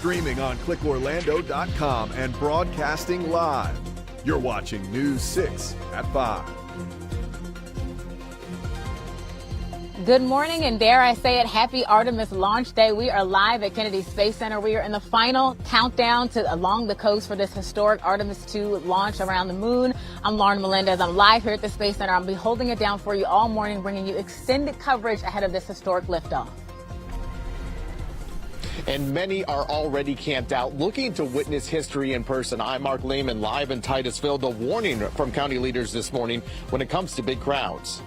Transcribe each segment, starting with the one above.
Streaming on clickorlando.com and broadcasting live. You're watching News 6 at 5. Good morning, and dare I say it, happy Artemis launch day. We are live at Kennedy Space Center. We are in the final countdown to along the coast for this historic Artemis 2 launch around the moon. I'm Lauren Melendez. I'm live here at the Space Center. I'll be holding it down for you all morning, bringing you extended coverage ahead of this historic liftoff. And many are already camped out looking to witness history in person. I'm Mark Lehman, live in Titusville. The warning from county leaders this morning when it comes to big crowds.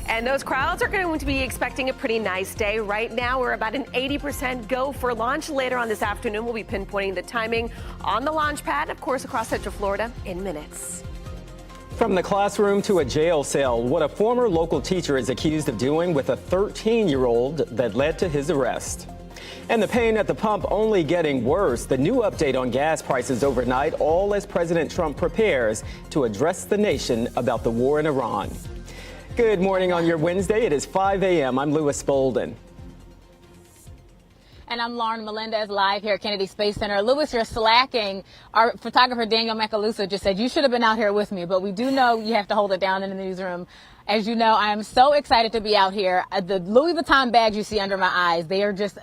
And those crowds are going to be expecting a pretty nice day. Right now, we're about an 80% go for launch. Later on this afternoon, we'll be pinpointing the timing on the launch pad, of course, across Central Florida in minutes. From the classroom to a jail cell, what a former local teacher is accused of doing with a 13-year-old that led to his arrest. And the pain at the pump only getting worse. The new update on gas prices overnight, all as President Trump prepares to address the nation about the war in Iran. Good morning on your Wednesday. It is 5 a.m. I'm Louis Bolden. And I'm Lauren Melendez, live here at Kennedy Space Center. Louis, you're slacking. Our photographer, Daniel Macaluso, just said you should have been out here with me, but we do know you have to hold it down in the newsroom. As you know, I am so excited to be out here. The Louis Vuitton bags you see under my eyes, they are just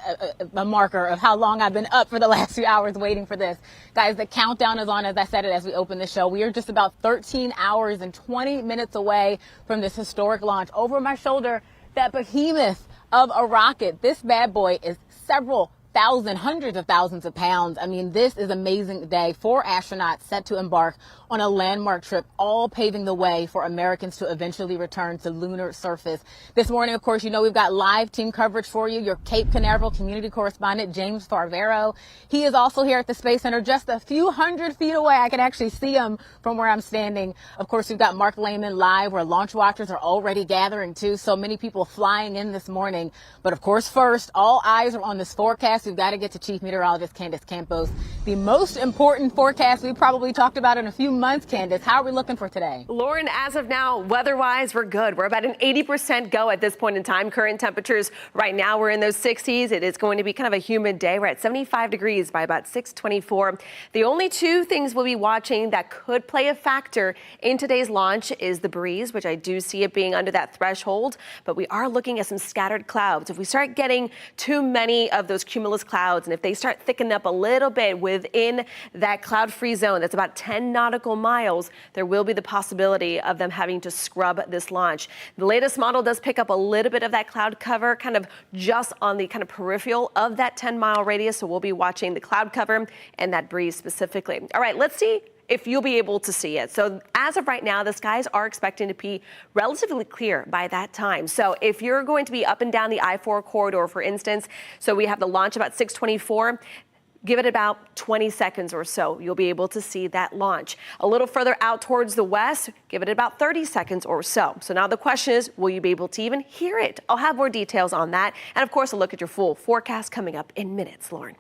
a marker of how long I've been up for the last few hours waiting for this. Guys, the countdown is on, as I said it as we open the show. We are just about 13 hours and 20 minutes away from this historic launch. Over my shoulder, that behemoth of a rocket. This bad boy is several thousand, hundreds of thousands of pounds. I mean, this is an amazing day. 4 astronauts set to embark on a landmark trip, all paving the way for Americans to eventually return to lunar surface. This morning, of course, you know we've got live team coverage for you. Your Cape Canaveral community correspondent, James Farvero. He is also here at the Space Center just a few hundred feet away. I can actually see him from where I'm standing. Of course, we've got Mark Lehman live, where launch watchers are already gathering too. So many people flying in this morning. But of course, first, all eyes are on this forecast. We've got to get to Chief Meteorologist Candace Campos. The most important forecast we probably talked about in a few months, Candace. How are we looking for today? Lauren, as of now, weather-wise, we're good. We're about an 80% go at this point in time. Current temperatures right now, we're in those 60s. It is going to be kind of a humid day. We're at 75 degrees by about 6:24. The only two things we'll be watching that could play a factor in today's launch is the breeze, which I do see it being under that threshold. But we are looking at some scattered clouds. If we start getting too many of those cumulus clouds, and if they start thickening up a little bit within that cloud-free zone, that's about 10 nautical miles, there will be the possibility of them having to scrub this launch. The latest model does pick up a little bit of that cloud cover, kind of just on the kind of peripheral of that 10-mile radius. So we'll be watching the cloud cover and that breeze specifically. All right, let's see if you'll be able to see it. So as of right now, the skies are expecting to be relatively clear by that time. So if you're going to be up and down the I-4 corridor, for instance, so we have the launch about 6:24, give it about 20 seconds or so. You'll be able to see that launch. A little further out towards the west, give it about 30 seconds or so. So now the question is, will you be able to even hear it? I'll have more details on that. And of course, a look at your full forecast coming up in minutes, Lauren.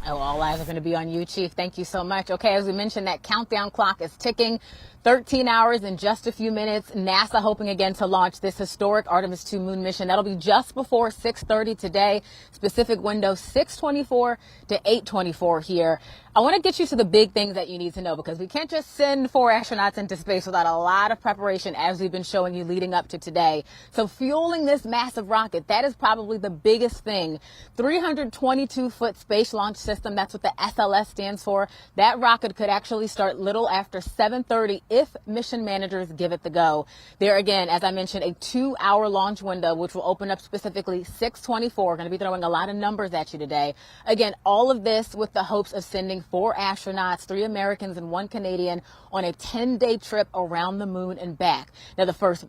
Oh, all eyes are going to be on you, Chief. Thank you so much. Okay, as we mentioned, that countdown clock is ticking. 13 hours and just a few minutes. NASA hoping again to launch this historic Artemis 2 moon mission. That'll be just before 6:30 today. Specific window 6:24 to 8:24 here. I want to get you to the big things that you need to know, because we can't just send 4 astronauts into space without a lot of preparation, as we've been showing you leading up to today. So fueling this massive rocket, that is probably the biggest thing. 322-foot space launch system. That's what the SLS stands for. That rocket could actually start little after 7:30 if mission managers give it the go. There again, as I mentioned, a 2-hour launch window, which will open up specifically 6:24. Going to be throwing a lot of numbers at you today. Again, all of this with the hopes of sending 4 astronauts, 3 Americans and 1 Canadian, on a 10-day trip around the moon and back. Now, the first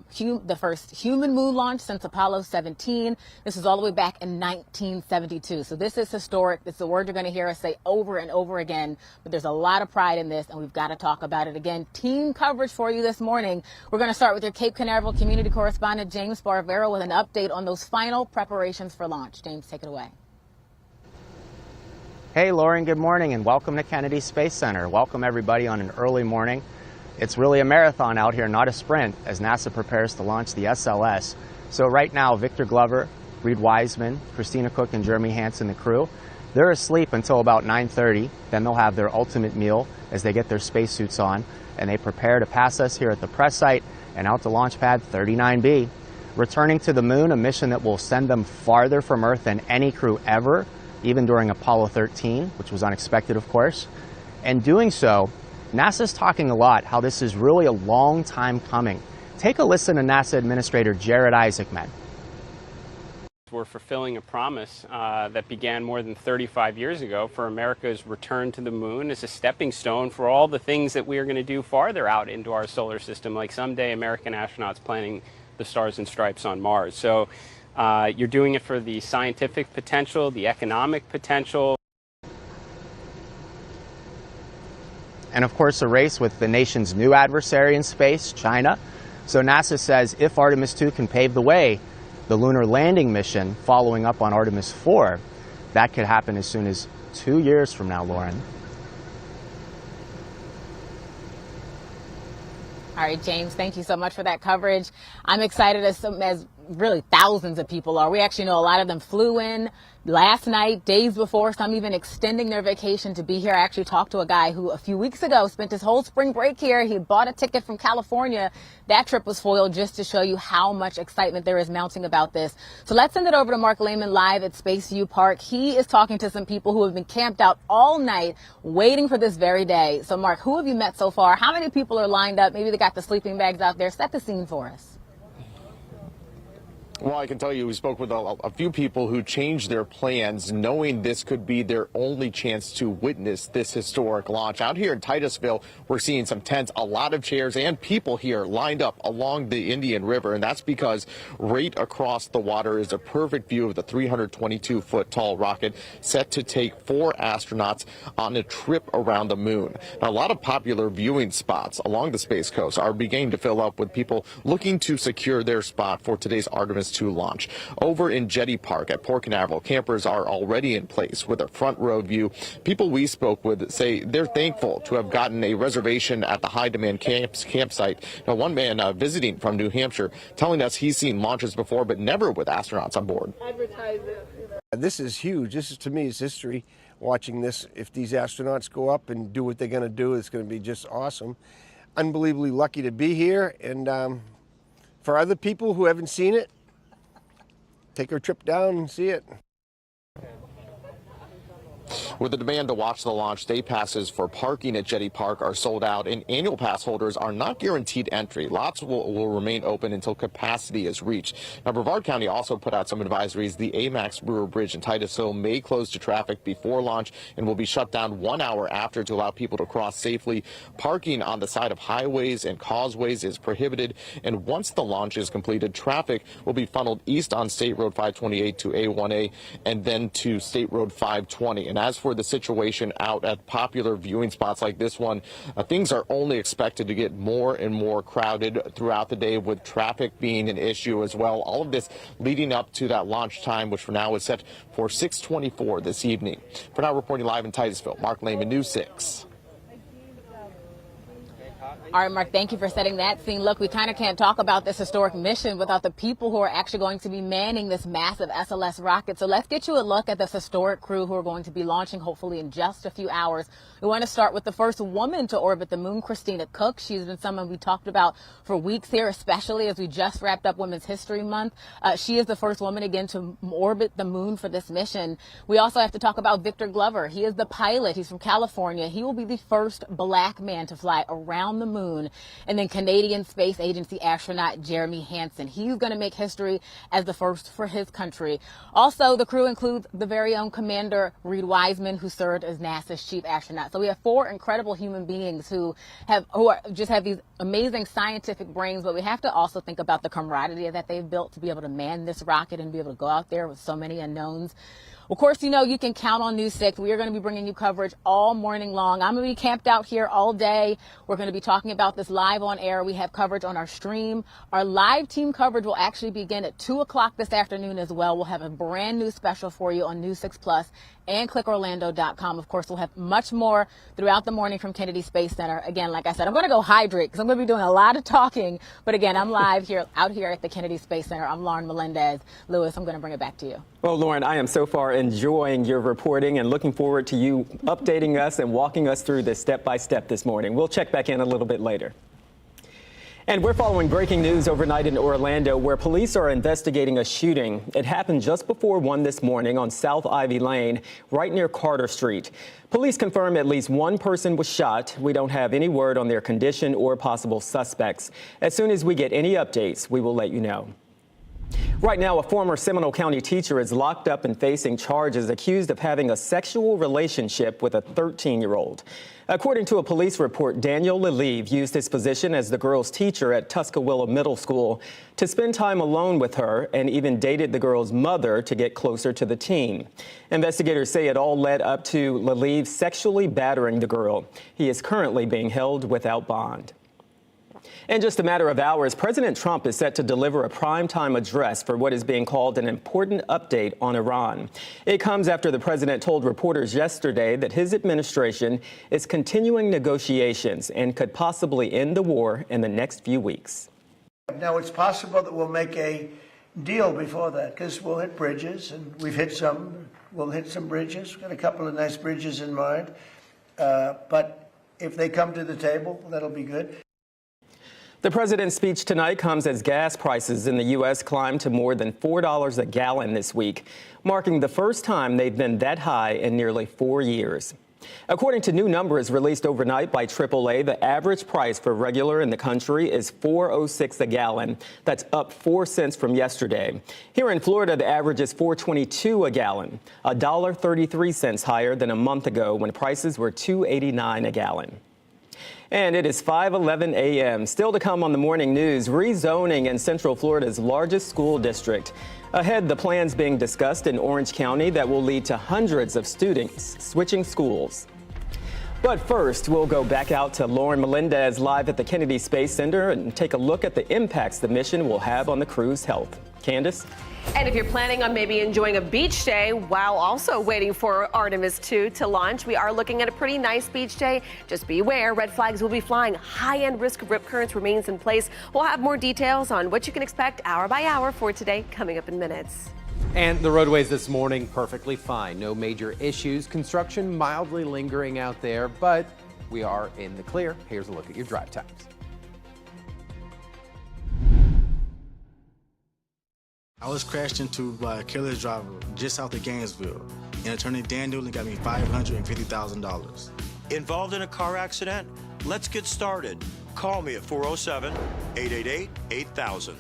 human moon launch since Apollo 17. This is all the way back in 1972. So this is historic. It's the word you're going to hear us say over and over again. But there's a lot of pride in this, and we've got to talk about it again. Team coverage for you this morning. We're going to start with your Cape Canaveral community correspondent, James Farvero, with an update on those final preparations for launch. James, take it away. Hey, Lauren, good morning, and welcome to Kennedy Space Center. Welcome, everybody, on an early morning. It's really a marathon out here, not a sprint, as NASA prepares to launch the SLS. So right now, Victor Glover, Reed Wiseman, Christina Cook, and Jeremy Hansen, the crew. They're asleep until about 9:30. Then they'll have their ultimate meal as they get their spacesuits on, and they prepare to pass us here at the press site and out to launch pad 39B. Returning to the moon, a mission that will send them farther from Earth than any crew ever, even during Apollo 13, which was unexpected, of course. And doing so, NASA's talking a lot how this is really a long time coming. Take a listen to NASA Administrator Jared Isaacman. We're fulfilling a promise that began more than 35 years ago for America's return to the moon as a stepping stone for all the things that we are going to do farther out into our solar system, like someday American astronauts planting the stars and stripes on Mars. So you're doing it for the scientific potential, the economic potential. And of course, a race with the nation's new adversary in space, China. So NASA says if Artemis 2 can pave the way, the lunar landing mission following up on Artemis 4, that could happen as soon as 2 years from now, Lauren. All right, James, thank you so much for that coverage. I'm excited as really thousands of people are. We actually know a lot of them flew in last night, days before, some even extending their vacation to be here. I actually talked to a guy who a few weeks ago spent his whole spring break here. He bought a ticket from California. That trip was foiled, just to show you how much excitement there is mounting about this. So let's send it over to Mark Lehman live at Space U Park. He is talking to some people who have been camped out all night waiting for this very day. So Mark, who have you met so far? How many people are lined up? Maybe they got the sleeping bags out there. Set the scene for us. Well, I can tell you we spoke with a few people who changed their plans knowing this could be their only chance to witness this historic launch. Out here in Titusville, we're seeing some tents, a lot of chairs and people here lined up along the Indian River. And that's because right across the water is a perfect view of the 322-foot tall rocket set to take 4 astronauts on a trip around the moon. Now, a lot of popular viewing spots along the Space Coast are beginning to fill up with people looking to secure their spot for today's Artemis 2 launch. Over in Jetty Park at Port Canaveral, campers are already in place with a front row view. People we spoke with say they're thankful to have gotten a reservation at the high demand campsite. Now, one man visiting from New Hampshire telling us he's seen launches before, but never with astronauts on board. This is huge. This is, to me, is history. Watching this, if these astronauts go up and do what they're going to do, it's going to be just awesome. Unbelievably lucky to be here. And for other people who haven't seen it, take a trip down and see it. With the demand to watch the launch, day passes for parking at Jetty Park are sold out, and annual pass holders are not guaranteed entry. Lots will remain open until capacity is reached. Now, Brevard County also put out some advisories. The Amex Brewer Bridge in Titusville may close to traffic before launch and will be shut down 1 hour after to allow people to cross safely. Parking on the side of highways and causeways is prohibited, and once the launch is completed, traffic will be funneled east on State Road 528 to A1A and then to State Road 520. And as for the situation out at popular viewing spots like this one, things are only expected to get more and more crowded throughout the day, with traffic being an issue as well. All of this leading up to that launch time, which for now is set for 6:24 this evening. For now, reporting live in Titusville, Mark Lehman, News 6. All right, Mark, thank you for setting that scene. Look, we kind of can't talk about this historic mission without the people who are actually going to be manning this massive SLS rocket. So let's get you a look at this historic crew who are going to be launching hopefully in just a few hours. We want to start with the first woman to orbit the moon, Christina Cook. She's been someone we talked about for weeks here, especially as we just wrapped up Women's History Month. She is the first woman again to orbit the moon for this mission. We also have to talk about Victor Glover. He is the pilot. He's from California. He will be the first black man to fly around the moon. And then Canadian Space Agency astronaut Jeremy Hansen. He's going to make history as the first for his country. Also, the crew includes the very own Commander Reed Wiseman, who served as NASA's chief astronaut. So we have 4 incredible human beings who just have these amazing scientific brains, but we have to also think about the camaraderie that they've built to be able to man this rocket and be able to go out there with so many unknowns. Of course, you know, you can count on News 6. We are going to be bringing you coverage all morning long. I'm going to be camped out here all day. We're going to be talking about this live on air. We have coverage on our stream. Our live team coverage will actually begin at 2 o'clock this afternoon as well. We'll have a brand new special for you on News 6 Plus and clickorlando.com. Of course, we'll have much more throughout the morning from Kennedy Space Center. Again, like I said, I'm going to go hydrate because I'm going to be doing a lot of talking. But again, I'm live out here at the Kennedy Space Center. I'm Lauren Melendez. Lewis, I'm going to bring it back to you. Well, Lauren, I am so far enjoying your reporting and looking forward to you updating us and walking us through this step by step this morning. We'll check back in a little bit later. And we're following breaking news overnight in Orlando, where police are investigating a shooting. It happened just before 1 this morning on South Ivy Lane, right near Carter Street. Police confirm at least one person was shot. We don't have any word on their condition or possible suspects. As soon as we get any updates, we will let you know. Right now, a former Seminole County teacher is locked up and facing charges accused of having a sexual relationship with a 13-year-old. According to a police report, Daniel Lelieve used his position as the girl's teacher at Tuscaloosa Middle School to spend time alone with her and even dated the girl's mother to get closer to the teen. Investigators say it all led up to Lelieve sexually battering the girl. He is currently being held without bond. In just a matter of hours, President Trump is set to deliver a primetime address for what is being called an important update on Iran. It comes after the president told reporters yesterday that his administration is continuing negotiations and could possibly end the war in the next few weeks. Now, it's possible that we'll make a deal before that, because we'll hit bridges, and we've hit some. We'll hit some bridges. We've got a couple of nice bridges in mind. But if they come to the table, that'll be good. The president's speech tonight comes as gas prices in the U.S. climbed to more than $4 a gallon this week, marking the first time they've been that high in nearly 4 years. According to new numbers released overnight by AAA, the average price for regular in the country is $4.06 a gallon. That's up 4 cents from yesterday. Here in Florida, the average is $4.22 a gallon, $1.33 higher than a month ago when prices were $2.89 a gallon. And it is 5:11 a.m. Still to come on the morning news, rezoning in Central Florida's largest school district. Ahead, the plans being discussed in Orange County that will lead to hundreds of students switching schools. But first, we'll go back out to Lauren Melendez live at the Kennedy Space Center and take a look at the impacts the mission will have on the crew's health. Candace? And if you're planning on maybe enjoying a beach day while also waiting for Artemis 2 to launch, we are looking at a pretty nice beach day. Just beware, red flags will be flying. High-end risk of rip currents remains in place. We'll have more details on what you can expect hour by hour for today coming up in minutes. And the roadways this morning perfectly fine. No major issues. Construction mildly lingering out there, but we are in the clear. Here's a look at your drive times. I was crashed into by a careless driver just south of Gainesville, and attorney Dan Newland got me $550,000. Involved in a car accident? Let's get started. Call me at 407-888-8000.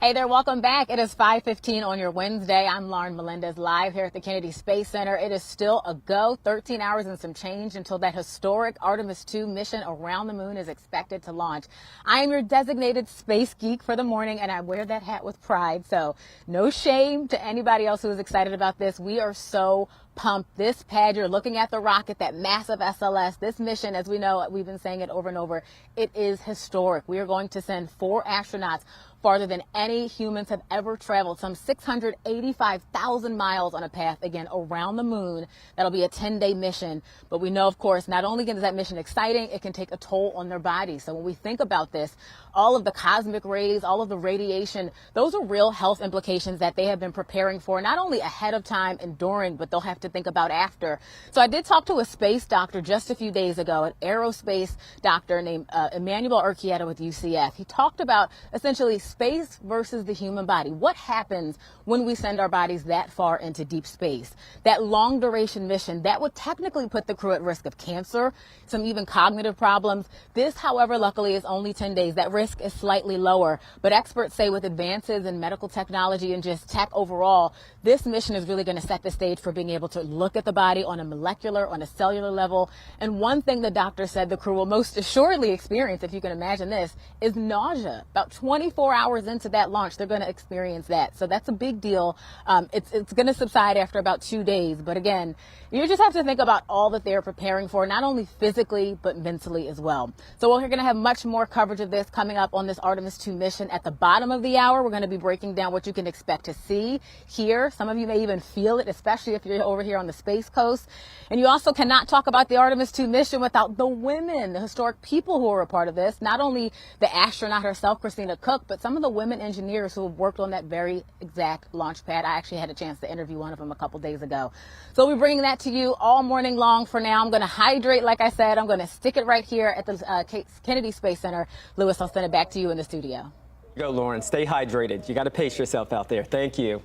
Hey there, welcome back. It is 5:15 on your Wednesday. I'm Lauren Melendez, live here at the Kennedy Space Center. It is still a go, 13 hours and some change until that historic Artemis 2 mission around the moon is expected to launch. I am your designated space geek for the morning, and I wear that hat with pride, so no shame to anybody else who is excited about this. We are so pumped. This pad, you're looking at the rocket, that massive SLS, this mission, as we know, we've been saying it over and over, it is historic. We are going to send 4 astronauts farther than any humans have ever traveled, some 685,000 miles on a path, again, around the moon. That'll be a 10-day mission. But we know, of course, not only is that mission exciting, it can take a toll on their bodies. So when we think about this, all of the cosmic rays, all of the radiation, those are real health implications that they have been preparing for, not only ahead of time and during, but they'll have to think about after. So I did talk to a space doctor just a few days ago, an aerospace doctor named Emmanuel Urquieta with UCF. He talked about essentially space versus the human body. What happens when we send our bodies that far into deep space? That long duration mission, that would technically put the crew at risk of cancer, some even cognitive problems. This, however, luckily is only 10 days. That risk is slightly lower. But experts say with advances in medical technology and just tech overall, this mission is really going to set the stage for being able to look at the body on a molecular, on a cellular level. And one thing the doctor said the crew will most assuredly experience, if you can imagine this, is nausea. About 24 hours into that launch, they're going to experience that. So that's a big deal. It's going to subside after about 2 days. But again, you just have to think about all that they're preparing for, not only physically, but mentally as well. So we're going to have much more coverage of this coming up on this Artemis 2 mission. At the bottom of the hour, we're going to be breaking down what you can expect to see, hear. Some of you may even feel it, especially if you're over here on the Space Coast. And you also cannot talk about the Artemis 2 mission without the women, the historic people who are a part of this. Not only the astronaut herself, Christina Cook, but some of the women engineers who have worked on that very exact launch pad. I actually had a chance to interview one of them a couple days ago. So we're bringing that to you all morning long. For now, I'm going to hydrate, like I said. I'm going to stick it right here at the Kennedy Space Center. Lewis, I'll send it back to you in the studio. Go, Lauren. Stay hydrated. You got to pace yourself out there. Thank you.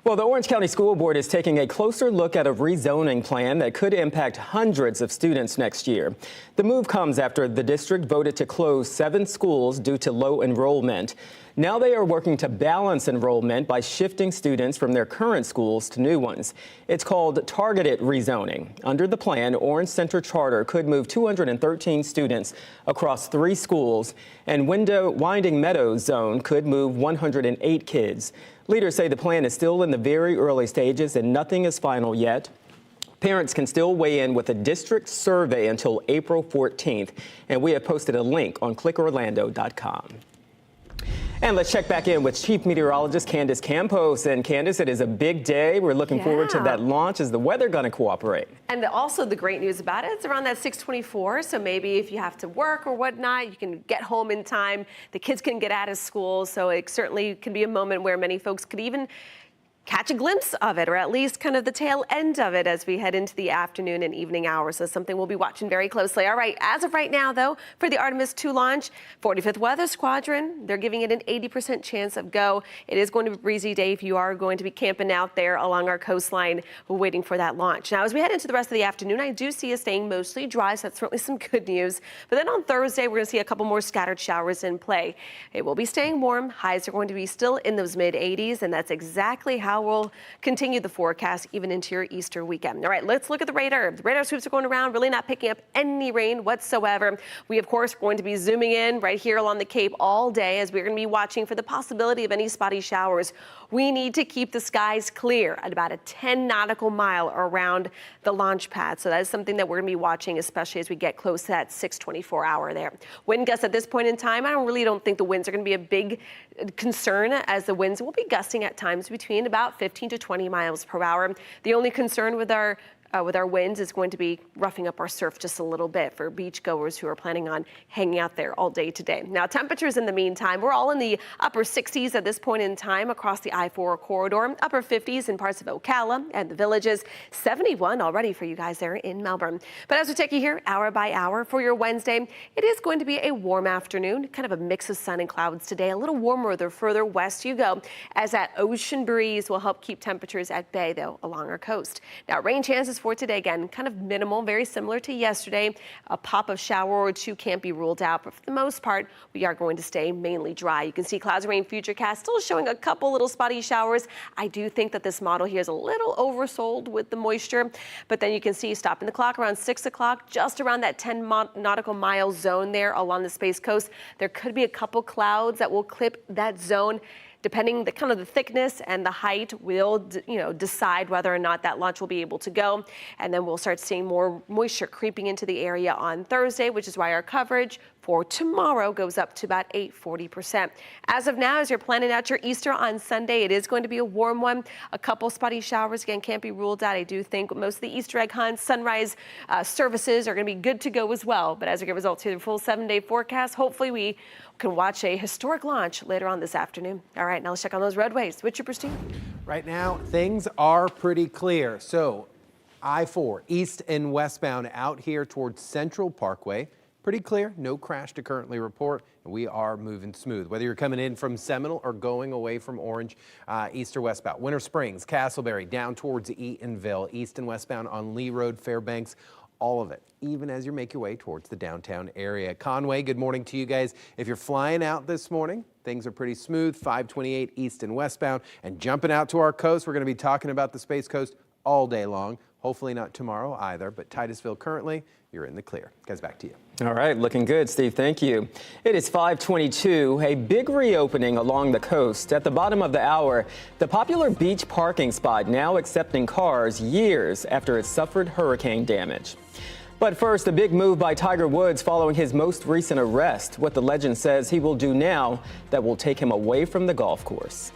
Well, the Orange County School Board is taking a closer look at a rezoning plan that could impact hundreds of students next year. The move comes after the district voted to close 7 schools due to low enrollment. Now they are working to balance enrollment by shifting students from their current schools to new ones. It's called targeted rezoning. Under the plan, Orange Center Charter could move 213 students across 3 schools, and Winding Meadows Zone could move 108 kids. Leaders say the plan is still in the very early stages and nothing is final yet. Parents can still weigh in with a district survey until April 14th, and we have posted a link on clickorlando.com. And let's check back in with Chief Meteorologist Candace Campos. And Candace, it is a big day. We're looking forward to that launch. Is the weather going to cooperate? And also the great news about it, it's around that 6:24. So maybe if you have to work or whatnot, you can get home in time. The kids can get out of school. So it certainly can be a moment where many folks could even catch a glimpse of it, or at least kind of the tail end of it as we head into the afternoon and evening hours. So something we'll be watching very closely. All right, as of right now, though, for the Artemis 2 launch, 45th Weather Squadron, they're giving it an 80% chance of go. It is going to be a breezy day if you are going to be camping out there along our coastline waiting for that launch. Now, as we head into the rest of the afternoon, I do see us staying mostly dry, so that's certainly some good news. But then on Thursday, we're going to see a couple more scattered showers in play. It will be staying warm. Highs are going to be still in those mid-80s, and that's exactly how we'll continue the forecast even into your Easter weekend. All right, let's look at the radar. The radar sweeps are going around, really not picking up any rain whatsoever. We, of course, are going to be zooming in right here along the Cape all day as we're going to be watching for the possibility of any spotty showers. We need to keep the skies clear at about a 10 nautical mile around the launch pad. So that is something that we're going to be watching, especially as we get close to that 6:24 hour there. Wind gusts at this point in time, I don't think the winds are going to be a big concern, as the winds will be gusting at times between about 15 to 20 miles per hour. The only concern with our winds is going to be roughing up our surf just a little bit for beachgoers who are planning on hanging out there all day today. Now, temperatures in the meantime, we're all in the upper 60s at this point in time across the I-4 corridor, upper 50s in parts of Ocala and the Villages, 71 already for you guys there in Melbourne. But as we take you here hour by hour for your Wednesday, it is going to be a warm afternoon, kind of a mix of sun and clouds today, a little warmer the further west you go, as that ocean breeze will help keep temperatures at bay, though, along our coast. Now, rain chances chances for today, again, kind of minimal, very similar to yesterday. A pop of shower or two can't be ruled out, but for the most part, we are going to stay mainly dry. You can see clouds and rain futurecast still showing a couple little spotty showers. I do think that this model here is a little oversold with the moisture, but then you can see stopping the clock around 6 o'clock, just around that 10 nautical mile zone there along the Space Coast. There could be a couple clouds that will clip that zone. Depending the kind of the thickness and the height will, decide whether or not that launch will be able to go. And then we'll start seeing more moisture creeping into the area on Thursday, which is why our coverage for tomorrow goes up to about 40%. As of now, as you're planning out your Easter on Sunday, it is going to be a warm one. A couple spotty showers, again, can't be ruled out. I do think most of the Easter egg hunts, sunrise services are going to be good to go as well. But as we get results here, the full 7-day forecast, hopefully we can watch a historic launch later on this afternoon. All right, now let's check on those roadways. What's your Christine? Right now, things are pretty clear. So I-4 east and westbound out here towards Central Parkway. Pretty clear, no crash to currently report, and we are moving smooth. Whether you're coming in from Seminole or going away from Orange, east or westbound. Winter Springs, Castleberry, down towards Eatonville, east and westbound on Lee Road, Fairbanks, all of it, even as you make your way towards the downtown area. Conway, good morning to you guys. If you're flying out this morning, things are pretty smooth, 528 east and westbound, and jumping out to our coast, we're going to be talking about the Space Coast all day long. Hopefully not tomorrow either, but Titusville currently, you're in the clear. Guys, back to you. All right, looking good, Steve. Thank you. It is 5:22. A big reopening along the coast. At the bottom of the hour, the popular beach parking spot now accepting cars years after it suffered hurricane damage. But first, a big move by Tiger Woods following his most recent arrest. What the legend says he will do now that will take him away from the golf course.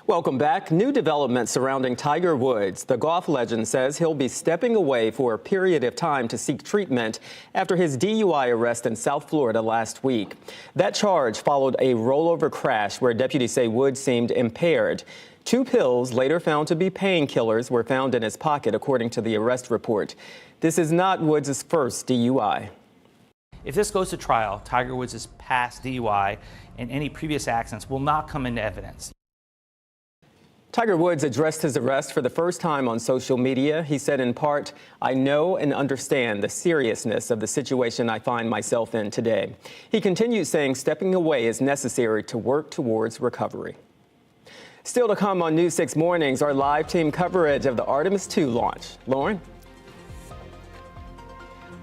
Welcome back. New developments surrounding Tiger Woods. The golf legend says he'll be stepping away for a period of time to seek treatment after his DUI arrest in South Florida last week. That charge followed a rollover crash where deputies say Woods seemed impaired. 2 pills, later found to be painkillers, were found in his pocket, according to the arrest report. This is not Woods' first DUI. If this goes to trial, Tiger Woods' past DUI and any previous accidents will not come into evidence. Tiger Woods addressed his arrest for the first time on social media. He said in part, "I know and understand the seriousness of the situation I find myself in today." He continues saying stepping away is necessary to work towards recovery. Still to come on News 6 Mornings, our live team coverage of the Artemis 2 launch. Lauren?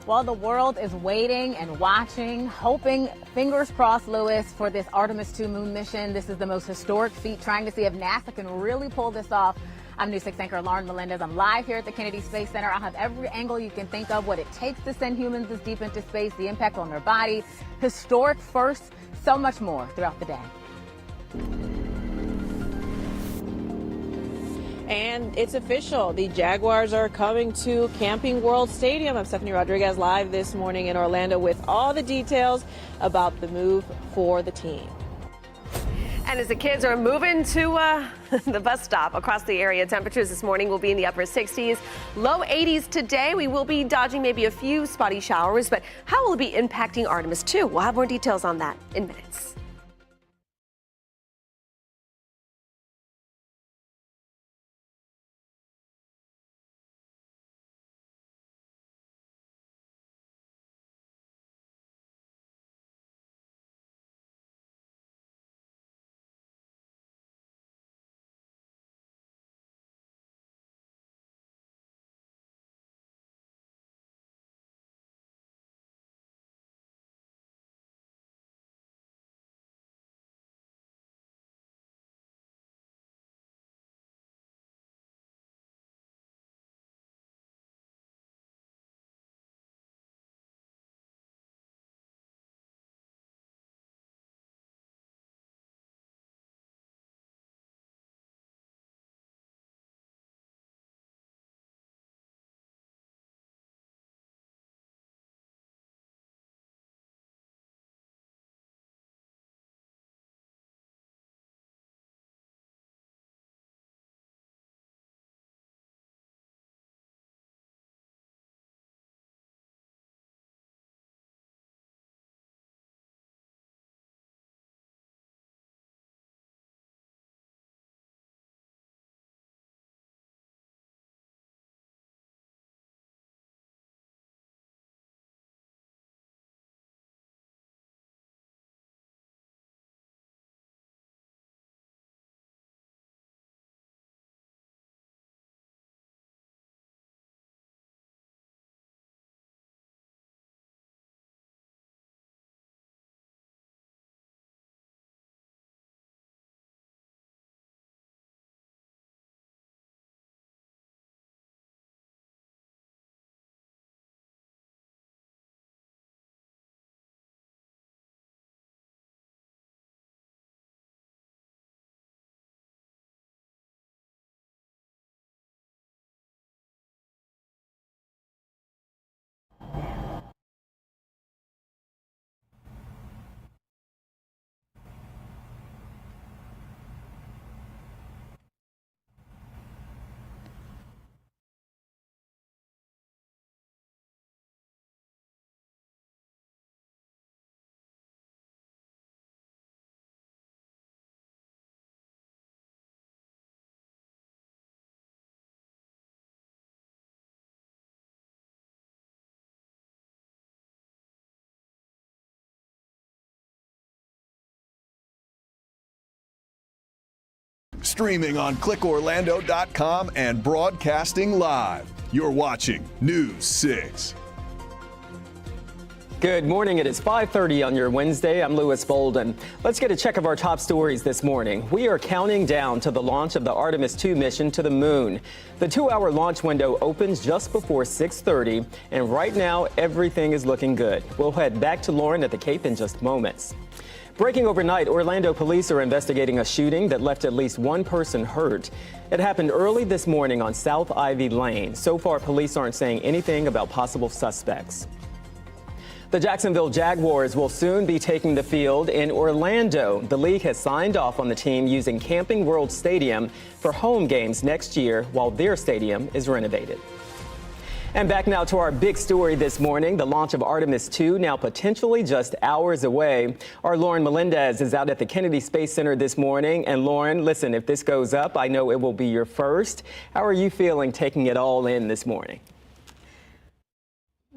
Well, the world is waiting and watching, hoping, fingers crossed, Lewis, for this Artemis 2 moon mission. This is the most historic feat, trying to see if NASA can really pull this off. I'm News 6 anchor Lauren Melendez. I'm live here at the Kennedy Space Center. I'll have every angle you can think of, what it takes to send humans this deep into space, the impact on their body, historic firsts, so much more throughout the day. And it's official. The Jaguars are coming to Camping World Stadium. I'm Stephanie Rodriguez live this morning in Orlando with all the details about the move for the team. And as the kids are moving to the bus stop across the area, temperatures this morning will be in the upper 60s, low 80s today. We will be dodging maybe a few spotty showers, but how will it be impacting Artemis 2? We'll have more details on that in minutes. Streaming on clickorlando.com and broadcasting live. You're watching News 6. Good morning. It is 5:30 on your Wednesday. I'm Lewis Bolden. Let's get a check of our top stories this morning. We are counting down to the launch of the Artemis 2 mission to the moon. The 2-hour launch window opens just before 6:30, and right now everything is looking good. We'll head back to Lauren at the Cape in just moments. Breaking overnight, Orlando police are investigating a shooting that left at least one person hurt. It happened early this morning on South Ivy Lane. So far, police aren't saying anything about possible suspects. The Jacksonville Jaguars will soon be taking the field in Orlando. The league has signed off on the team using Camping World Stadium for home games next year while their stadium is renovated. And back now to our big story this morning, the launch of Artemis 2 now potentially just hours away. Our Lauren Melendez is out at the Kennedy Space Center this morning. And Lauren, listen, if this goes up, I know it will be your first. How are you feeling taking it all in this morning?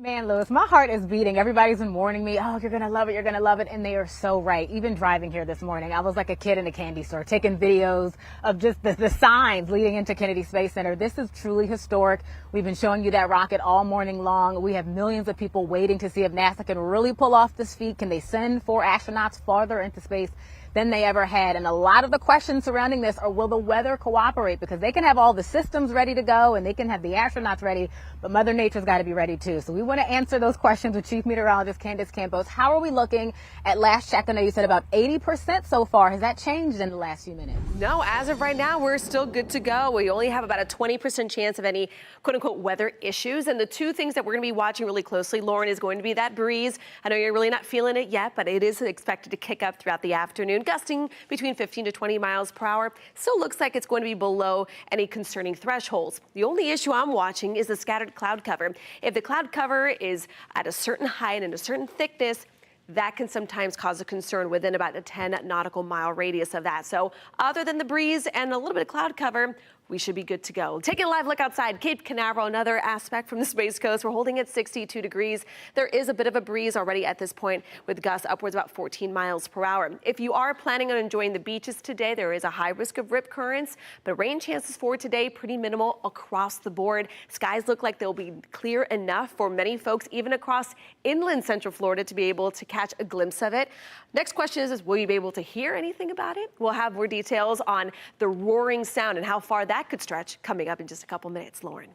Man, Lewis, my heart is beating. Everybody's been warning me, oh, you're going to love it, you're going to love it. And they are so right. Even driving here this morning, I was like a kid in a candy store, taking videos of just the signs leading into Kennedy Space Center. This is truly historic. We've been showing you that rocket all morning long. We have millions of people waiting to see if NASA can really pull off this feat. Can they send 4 astronauts farther into space than they ever had? And a lot of the questions surrounding this are, will the weather cooperate? Because they can have all the systems ready to go and they can have the astronauts ready, but Mother Nature's got to be ready too. So we want to answer those questions with Chief Meteorologist Candace Campos. How are we looking at last check? I know you said about 80% so far. Has that changed in the last few minutes? No, as of right now, we're still good to go. We only have about a 20% chance of any quote unquote weather issues. And the two things that we're going to be watching really closely, Lauren, is going to be that breeze. I know you're really not feeling it yet, but it is expected to kick up throughout the afternoon, gusting between 15 to 20 miles per hour. Still looks like it's going to be below any concerning thresholds. The only issue I'm watching is the scattered cloud cover. If the cloud cover is at a certain height and a certain thickness, that can sometimes cause a concern within about a 10 nautical mile radius of that. So other than the breeze and a little bit of cloud cover, we should be good to go. Taking a live look outside Cape Canaveral, another aspect from the Space Coast. We're holding at 62 degrees. There is a bit of a breeze already at this point with gusts upwards about 14 miles per hour. If you are planning on enjoying the beaches today, there is a high risk of rip currents, but rain chances for today pretty minimal across the board. Skies look like they'll be clear enough for many folks, even across inland Central Florida, to be able to catch a glimpse of it. Next question is will you be able to hear anything about it? We'll have more details on the roaring sound and how far that could stretch coming up in just a couple minutes. Lauren.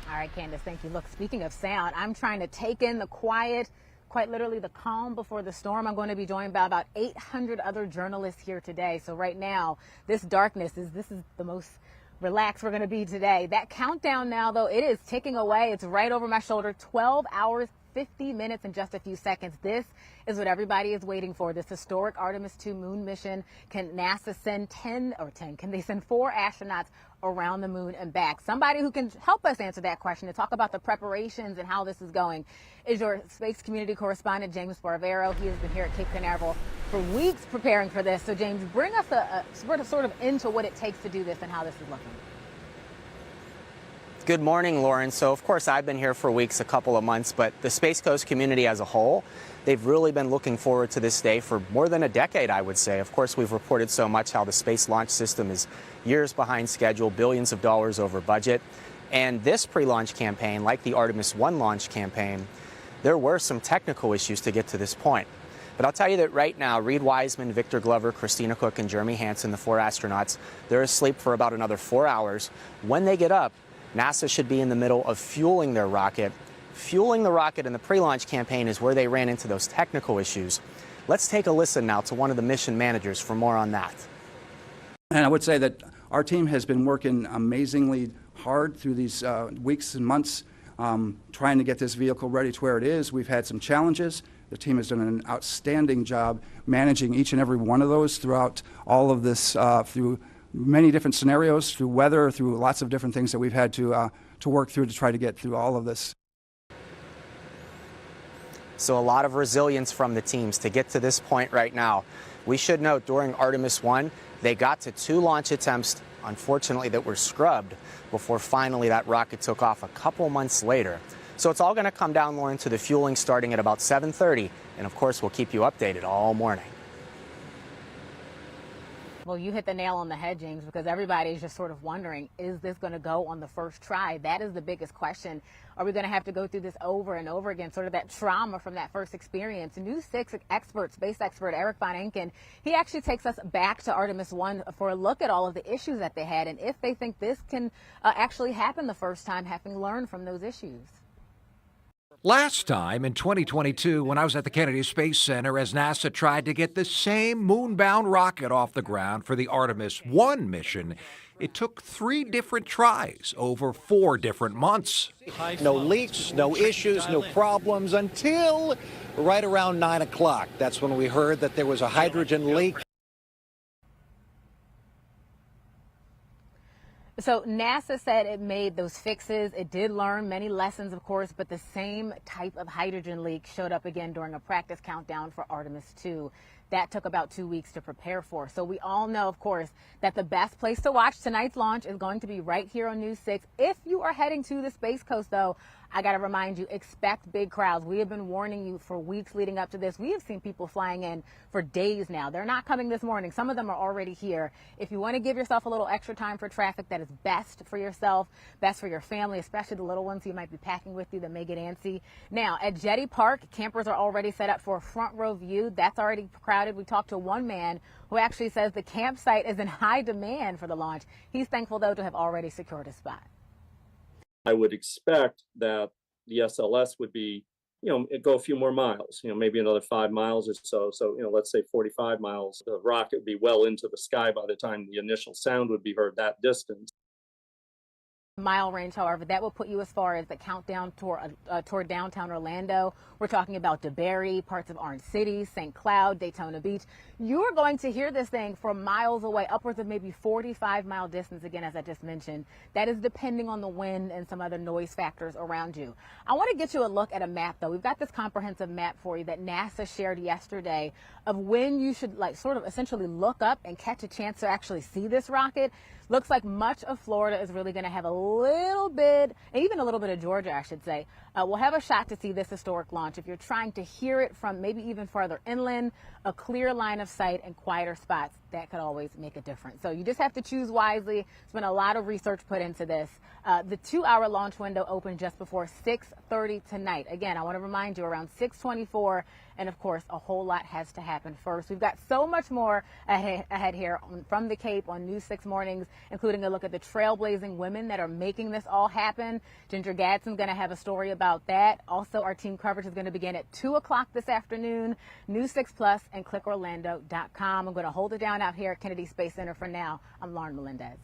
All right, Candace, thank you. Look, speaking of sound, I'm trying to take in the quiet, quite literally the calm before the storm. I'm going to be joined by about 800 other journalists here today. So right now, this darkness is the most relaxed we're going to be today. That countdown now, though, it is ticking away. It's right over my shoulder. 12 hours, 50 minutes and just a few seconds. This is what everybody is waiting for, this historic Artemis 2 moon mission. Can NASA send can they send 4 astronauts around the moon and back? Somebody who can help us answer that question and talk about the preparations and how this is going is your space community correspondent, James Barbero. He has been here at Cape Canaveral for weeks preparing for this. So James, bring us a sort of into what it takes to do this and how this is looking. Good morning, Lauren. So, of course, I've been here for weeks, a couple of months, but the Space Coast community as a whole, they've really been looking forward to this day for more than a decade, I would say. Of course, we've reported so much how the Space Launch System is years behind schedule, billions of dollars over budget. And this pre-launch campaign, like the Artemis 1 launch campaign, there were some technical issues to get to this point. But I'll tell you that right now, Reed Wiseman, Victor Glover, Christina Cook, and Jeremy Hansen, the 4 astronauts, they're asleep for about another 4 hours. When they get up, NASA should be in the middle of fueling their rocket. Fueling the rocket in the pre-launch campaign is where they ran into those technical issues. Let's take a listen now to one of the mission managers for more on that. And I would say that our team has been working amazingly hard through these weeks and months trying to get this vehicle ready to where it is. We've had some challenges. The team has done an outstanding job managing each and every one of those throughout all of this, through many different scenarios, through weather, through lots of different things that we've had to work through to try to get through all of this. So a lot of resilience from the teams to get to this point right now. We should note during Artemis 1, they got to 2 launch attempts, unfortunately, that were scrubbed before finally that rocket took off a couple months later. So it's all going to come down, Lauren, to the fueling starting at about 7:30. And of course, we'll keep you updated all morning. Well, you hit the nail on the head, James, because everybody's just sort of wondering, is this going to go on the first try? That is the biggest question. Are we going to have to go through this over and over again, sort of that trauma from that first experience? News 6 expert, space expert Eric Von Enken, he actually takes us back to Artemis 1 for a look at all of the issues that they had and if they think this can actually happen the first time, having learned from those issues. Last time in 2022, when I was at the Kennedy Space Center, as NASA tried to get the same moon-bound rocket off the ground for the Artemis 1 mission, it took 3 different tries over 4 different months. No leaks, no issues, no problems until right around 9 o'clock. That's when we heard that there was a hydrogen leak. So NASA said it made those fixes. It did learn many lessons, of course, but the same type of hydrogen leak showed up again during a practice countdown for Artemis 2. That took about 2 weeks to prepare for. So we all know, of course, that the best place to watch tonight's launch is going to be right here on News 6. If you are heading to the Space Coast, though, I got to remind you, expect big crowds. We have been warning you for weeks leading up to this. We have seen people flying in for days now. They're not coming this morning. Some of them are already here. If you want to give yourself a little extra time for traffic, that is best for yourself, best for your family, especially the little ones you might be packing with you that may get antsy. Now, at Jetty Park, campers are already set up for a front row view. That's already crowded. We talked to one man who actually says the campsite is in high demand for the launch. He's thankful, though, to have already secured a spot. I would expect that the SLS would be, go a few more miles, maybe another 5 miles or so. So, let's say 45 miles. The rocket would be well into the sky by the time the initial sound would be heard that distance. Mile range, however, that will put you as far as the countdown toward downtown Orlando. We're talking about DeBerry, parts of Orange City, St. Cloud, Daytona Beach. You're going to hear this thing from miles away, upwards of maybe 45-mile distance, again, as I just mentioned. That is depending on the wind and some other noise factors around you. I want to get you a look at a map, though. We've got this comprehensive map for you that NASA shared yesterday of when you should, sort of essentially look up and catch a chance to actually see this rocket. Looks like much of Florida is really going to have a little bit, even a little bit of Georgia, I should say. We'll have a shot to see this historic launch. If you're trying to hear it from maybe even farther inland, a clear line of sight and quieter spots, that could always make a difference. So you just have to choose wisely. There's been a lot of research put into this. The 2-hour launch window opened just before 6:30 tonight. Again, I want to remind you, around 6:24, and of course, a whole lot has to happen first. We've got so much more ahead here from the Cape on News 6 Mornings, including a look at the trailblazing women that are making this all happen. Ginger Gadsden's going to have a story about that. Also, our team coverage is going to begin at 2 o'clock this afternoon. News 6 Plus and clickorlando.com. I'm going to hold it down out here at Kennedy Space Center for now. I'm Lauren Melendez.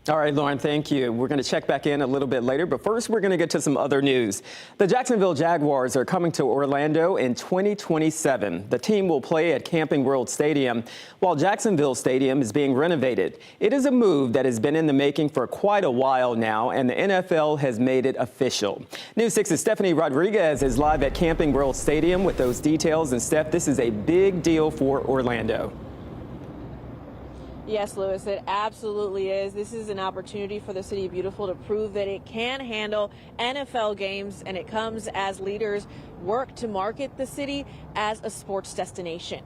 All right, Lauren, thank you. We're going to check back in a little bit later, but first we're going to get to some other news. The Jacksonville Jaguars are coming to Orlando in 2027. The team will play at Camping World Stadium while Jacksonville Stadium is being renovated. It is a move that has been in the making for quite a while now, and the NFL has made it official. News 6's Stephanie Rodriguez is live at Camping World Stadium with those details. And Steph, this is a big deal for Orlando. Yes, Lewis, it absolutely is. This is an opportunity for the City of Beautiful to prove that it can handle NFL games, and it comes as leaders work to market the city as a sports destination.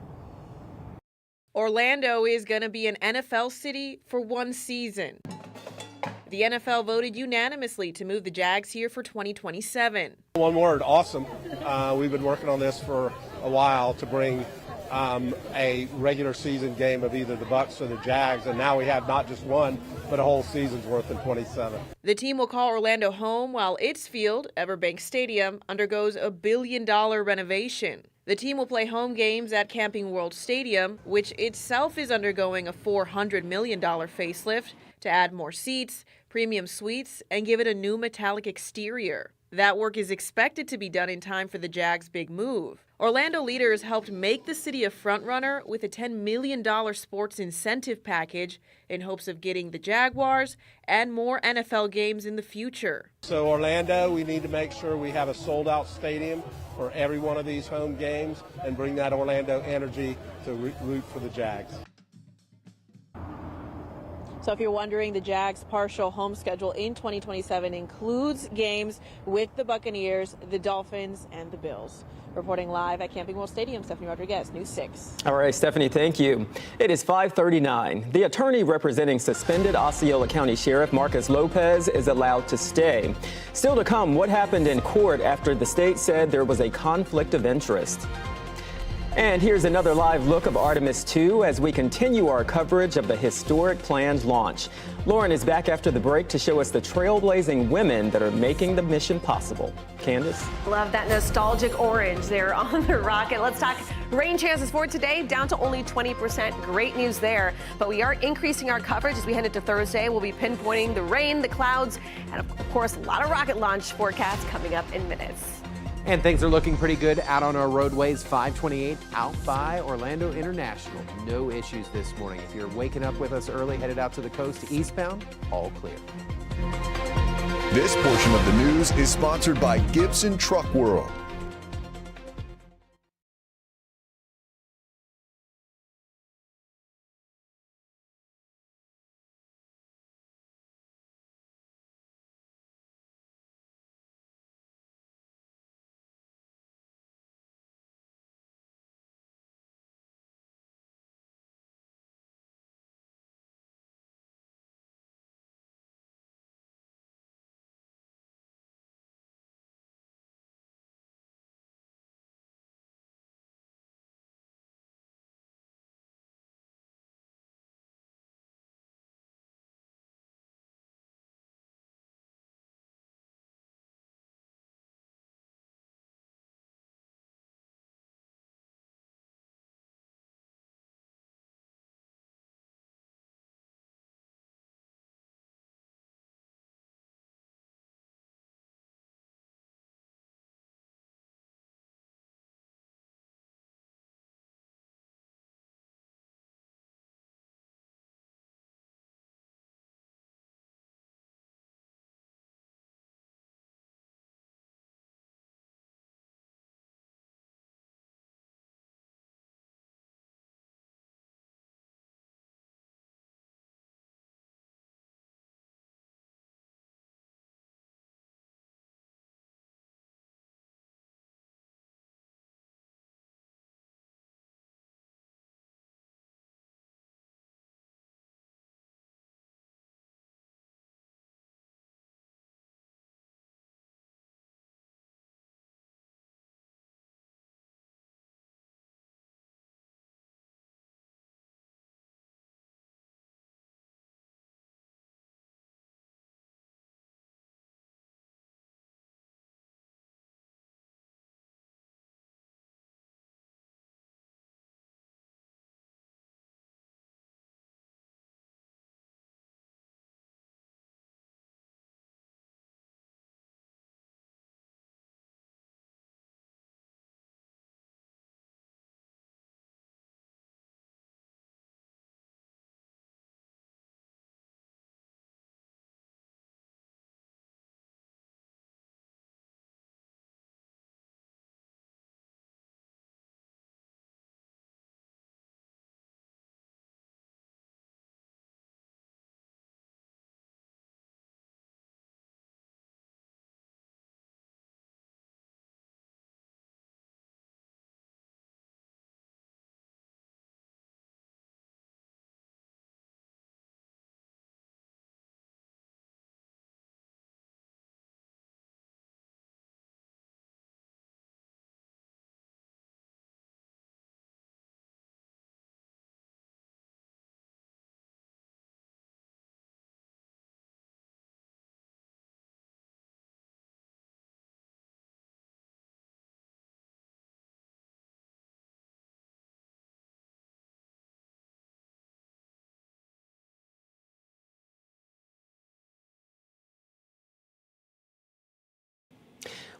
Orlando is going to be an NFL city for one season. The NFL voted unanimously to move the Jags here for 2027. One word, awesome. We've been working on this for a while to bring a regular season game of either the Bucs or the Jags, and now we have not just one, but a whole season's worth in 27. The team will call Orlando home while its field, Everbank Stadium, undergoes a $1 billion renovation. The team will play home games at Camping World Stadium, which itself is undergoing a $400 million facelift to add more seats, premium suites, and give it a new metallic exterior. That work is expected to be done in time for the Jags' big move. Orlando leaders helped make the city a frontrunner with a $10 million sports incentive package in hopes of getting the Jaguars and more NFL games in the future. So Orlando, we need to make sure we have a sold-out stadium for every one of these home games and bring that Orlando energy to root for the Jags. So if you're wondering, the Jags' partial home schedule in 2027 includes games with the Buccaneers, the Dolphins, and the Bills. Reporting live at Camping World Stadium, Stephanie Rodriguez, News 6. All right, Stephanie, thank you. It is 5:39. The attorney representing suspended Osceola County Sheriff Marcus Lopez is allowed to stay. Still to come, what happened in court after the state said there was a conflict of interest. And here's another live look of Artemis 2 as we continue our coverage of the historic planned launch. Lauren is back after the break to show us the trailblazing women that are making the mission possible. Candace? Love that nostalgic orange there on the rocket. Let's talk rain chances for today, down to only 20%. Great news there. But we are increasing our coverage as we head into Thursday. We'll be pinpointing the rain, the clouds, and of course, a lot of rocket launch forecasts coming up in minutes. And things are looking pretty good out on our roadways. 528 out by Orlando International. No issues this morning. If you're waking up with us early, headed out to the coast eastbound, all clear. This portion of the news is sponsored by Gibson Truck World.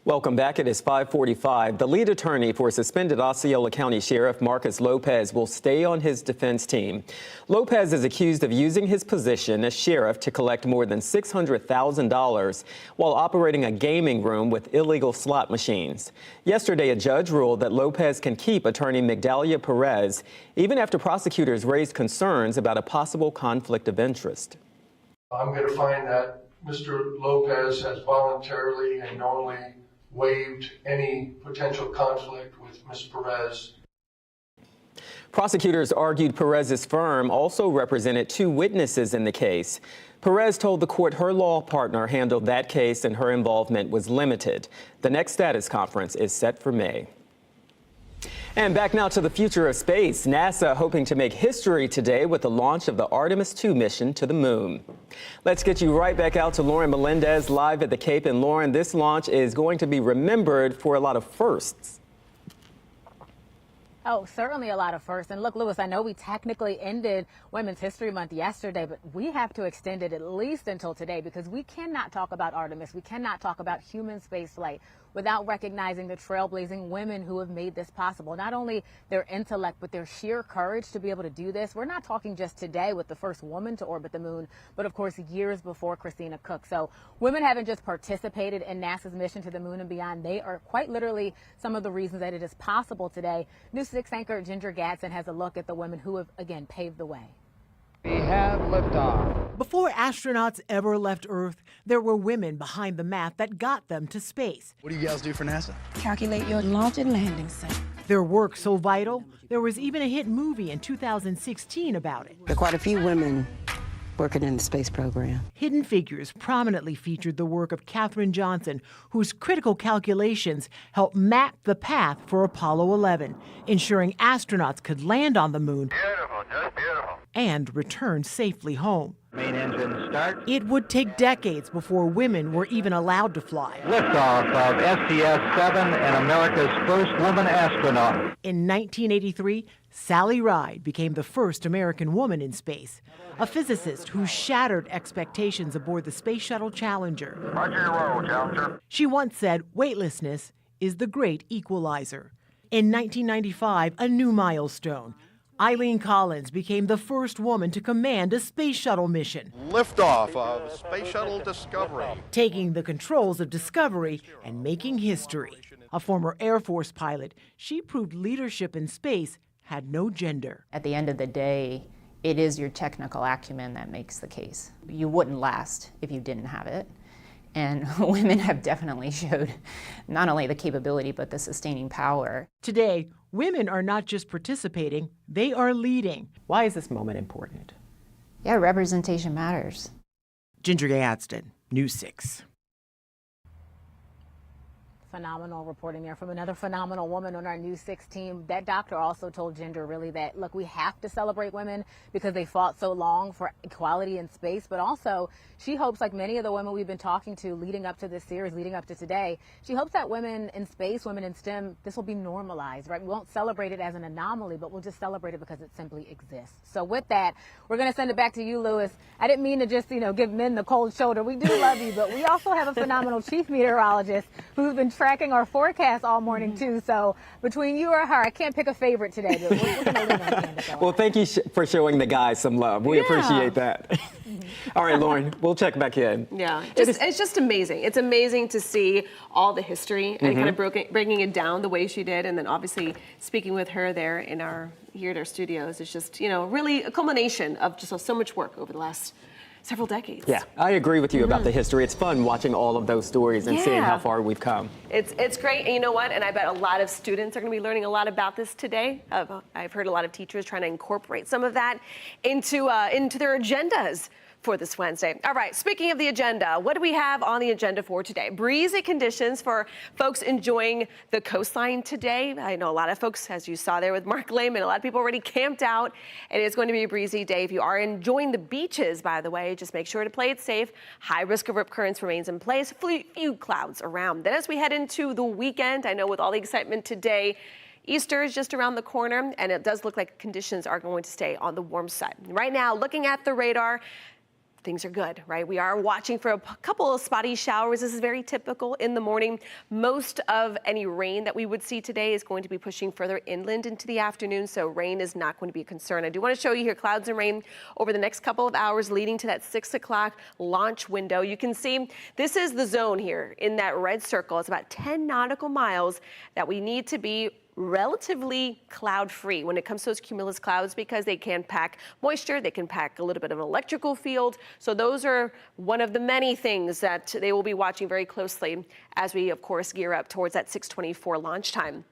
Welcome back. It is 5:45. The lead attorney for suspended Osceola County Sheriff Marcus Lopez will stay on his defense team. Lopez is accused of using his position as sheriff to collect more than $600,000 while operating a gaming room with illegal slot machines. Yesterday, a judge ruled that Lopez can keep attorney Migdalia Perez, even after prosecutors raised concerns about a possible conflict of interest. I'm going to find that Mr. Lopez has voluntarily and knowingly waived any potential conflict with Ms. Perez. Prosecutors argued Perez's firm also represented two witnesses in the case. Perez told the court her law partner handled that case and her involvement was limited. The next status conference is set for May. And back now to the future of space. NASA hoping to make history today with the launch of the Artemis 2 mission to the moon. Let's get you right back out to Lauren Melendez live at the Cape. And Lauren, this launch is going to be remembered for a lot of firsts. Oh, certainly a lot of firsts. And look, Lewis, I know we technically ended Women's History Month yesterday, but we have to extend it at least until today because we cannot talk about Artemis. We cannot talk about human spaceflight without recognizing the trailblazing women who have made this possible. Not only their intellect, but their sheer courage to be able to do this. We're not talking just today with the first woman to orbit the moon, but of course years before Christina Cook. So women haven't just participated in NASA's mission to the moon and beyond. They are quite literally some of the reasons that it is possible today. News 6 anchor Ginger Gadsden has a look at the women who have, again, paved the way. We have liftoff. Before astronauts ever left Earth, there were women behind the math that got them to space. What do you guys do for NASA? Calculate your launch and landing site. Their work so vital, there was even a hit movie in 2016 about it. There are quite a few women working in the space program. Hidden Figures prominently featured the work of Katherine Johnson, whose critical calculations helped map the path for Apollo 11, ensuring astronauts could land on the moon and return safely home. Main engine start. It would take decades before women were even allowed to fly. Liftoff of STS-7 and America's first woman astronaut. In 1983, Sally Ride became the first American woman in space, a physicist who shattered expectations aboard the Space Shuttle Challenger. Roger your roll, Challenger. She once said weightlessness is the great equalizer. In 1995, a new milestone. Eileen Collins became the first woman to command a space shuttle mission. Liftoff of Space Shuttle Discovery. Taking the controls of Discovery and making history. A former Air Force pilot, she proved leadership in space had no gender. At the end of the day, it is your technical acumen that makes the case. You wouldn't last if you didn't have it. And women have definitely showed not only the capability, but the sustaining power. Today, women are not just participating, they are leading. Why is this moment important? Yeah, representation matters. Ginger Gadsden, News 6. Phenomenal reporting there from another phenomenal woman on our News 6 team. That doctor also told Ginger really that, look, we have to celebrate women because they fought so long for equality in space, but also she hopes, like many of the women we've been talking to leading up to this series, leading up to today, she hopes that women in space, women in STEM, this will be normalized, right? We won't celebrate it as an anomaly, but we'll just celebrate it because it simply exists. So with that, we're going to send it back to you, Lewis. I didn't mean to just, give men the cold shoulder. We do love you, but we also have a phenomenal chief meteorologist who's been tracking our forecast all morning too. So between you or her, I can't pick a favorite today, but we're going to lean on Candace. Well, thank you for showing the guys some love. We appreciate that. All right, Lauren, we'll check back in. Yeah, it's just amazing. It's amazing to see all the history and kind of breaking it down the way she did, and then obviously speaking with her there here at our studios. It's just, really a culmination of just so much work over the last several decades. Yeah, I agree with you about the history. It's fun watching all of those stories and seeing how far we've come. It's great, and you know what? And I bet a lot of students are going to be learning a lot about this today. I've heard a lot of teachers trying to incorporate some of that into their agendas for this Wednesday. All right, speaking of the agenda, what do we have on the agenda for today? Breezy conditions for folks enjoying the coastline today. I know a lot of folks, as you saw there with Mark Lehman, a lot of people already camped out, and it's going to be a breezy day. If you are enjoying the beaches, by the way, just make sure to play it safe. High risk of rip currents remains in place. Few clouds around. Then as we head into the weekend, I know with all the excitement today, Easter is just around the corner, and it does look like conditions are going to stay on the warm side. Right now, looking at the radar, things are good, right? We are watching for a couple of spotty showers. This is very typical in the morning. Most of any rain that we would see today is going to be pushing further inland into the afternoon, so rain is not going to be a concern. I do want to show you here clouds and rain over the next couple of hours leading to that 6 o'clock launch window. You can see this is the zone here in that red circle. It's about 10 nautical miles that we need to be relatively cloud-free when it comes to those cumulus clouds, because they can pack moisture, they can pack a little bit of an electrical field. So those are one of the many things that they will be watching very closely as we, of course, gear up towards that 6:24 launch time.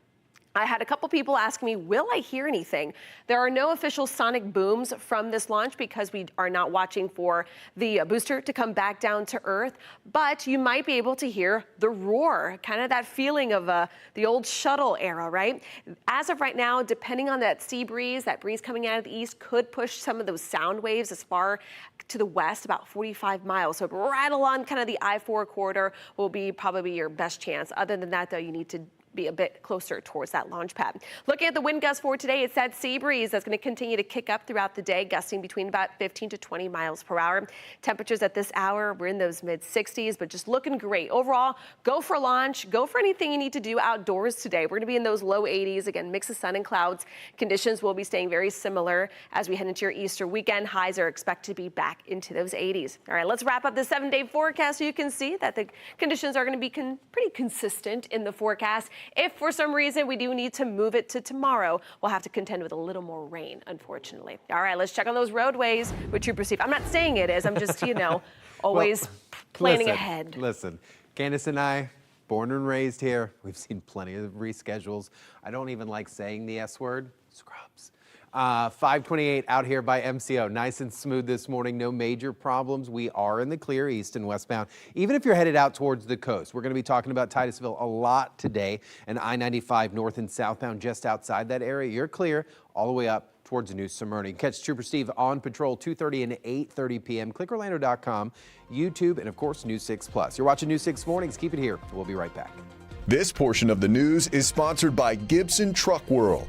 I had a couple people ask me, will I hear anything? There are no official sonic booms from this launch because we are not watching for the booster to come back down to Earth, but you might be able to hear the roar, kind of that feeling of the old shuttle era, right? As of right now, depending on that sea breeze, that breeze coming out of the east could push some of those sound waves as far to the west, about 45 miles. So right along kind of the I-4 corridor will be probably your best chance. Other than that, though, you need to be a bit closer towards that launch pad. Looking at the wind gusts for today, it's that sea breeze that's going to continue to kick up throughout the day, gusting between about 15 to 20 miles per hour. Temperatures at this hour, we're in those mid 60s, but just looking great. Overall, go for launch, go for anything you need to do outdoors today. We're going to be in those low 80s. Again, mix of sun and clouds. Conditions will be staying very similar as we head into your Easter weekend. Highs are expected to be back into those 80s. All right, let's wrap up the 7-day forecast so you can see that the conditions are going to be pretty consistent in the forecast. If for some reason we do need to move it to tomorrow, we'll have to contend with a little more rain, unfortunately. All right, let's check on those roadways, which you perceive. I'm not saying it is, I'm just, always planning ahead. Listen, Candace and I, born and raised here, we've seen plenty of reschedules. I don't even like saying the S word, scrubs. 528 out here by MCO. Nice and smooth this morning. No major problems. We are in the clear east and westbound. Even if you're headed out towards the coast, we're going to be talking about Titusville a lot today, and I-95 north and southbound just outside that area. You're clear all the way up towards New Smyrna. Catch Trooper Steve on patrol 2:30 and 8:30 p.m. ClickOrlando.com, YouTube, and of course News 6 Plus. You're watching News 6 Mornings. Keep it here. We'll be right back. This portion of the news is sponsored by Gibson Truck World.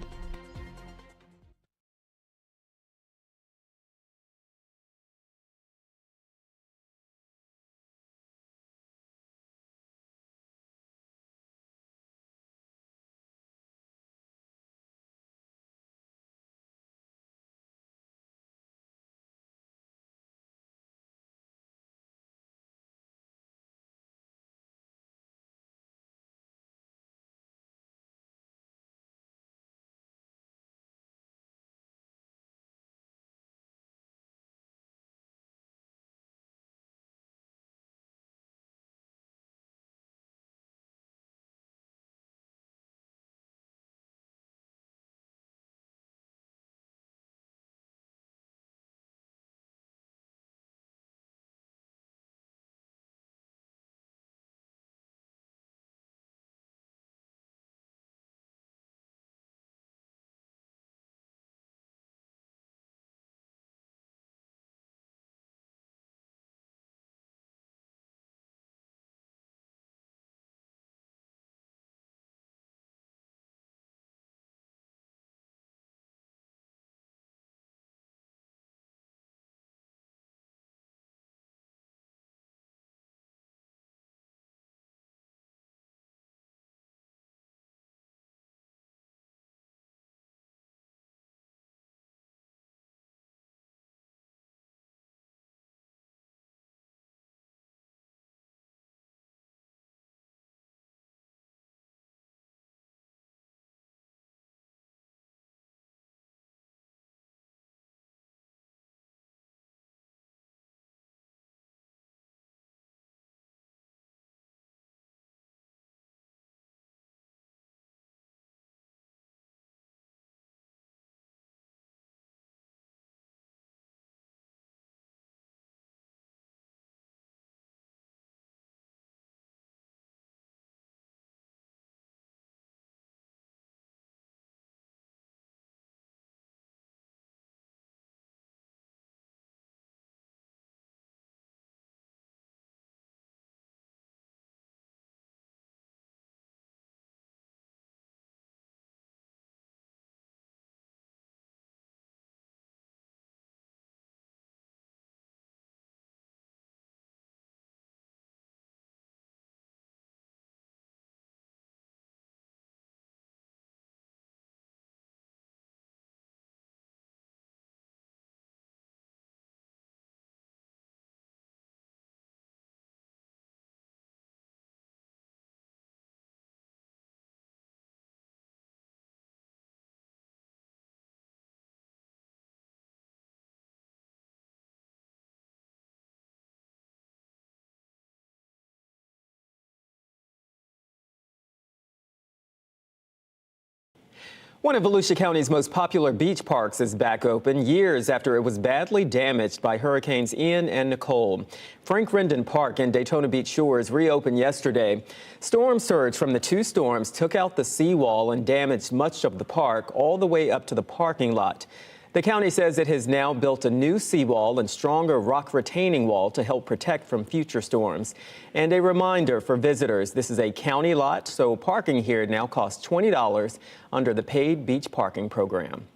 One of Volusia County's most popular beach parks is back open years after it was badly damaged by Hurricanes Ian and Nicole. Frank Rendon Park in Daytona Beach Shores reopened yesterday. Storm surge from the two storms took out the seawall and damaged much of the park all the way up to the parking lot. The county says it has now built a new seawall and stronger rock retaining wall to help protect from future storms. And a reminder for visitors, this is a county lot, so parking here now costs $20 under the paid beach parking program.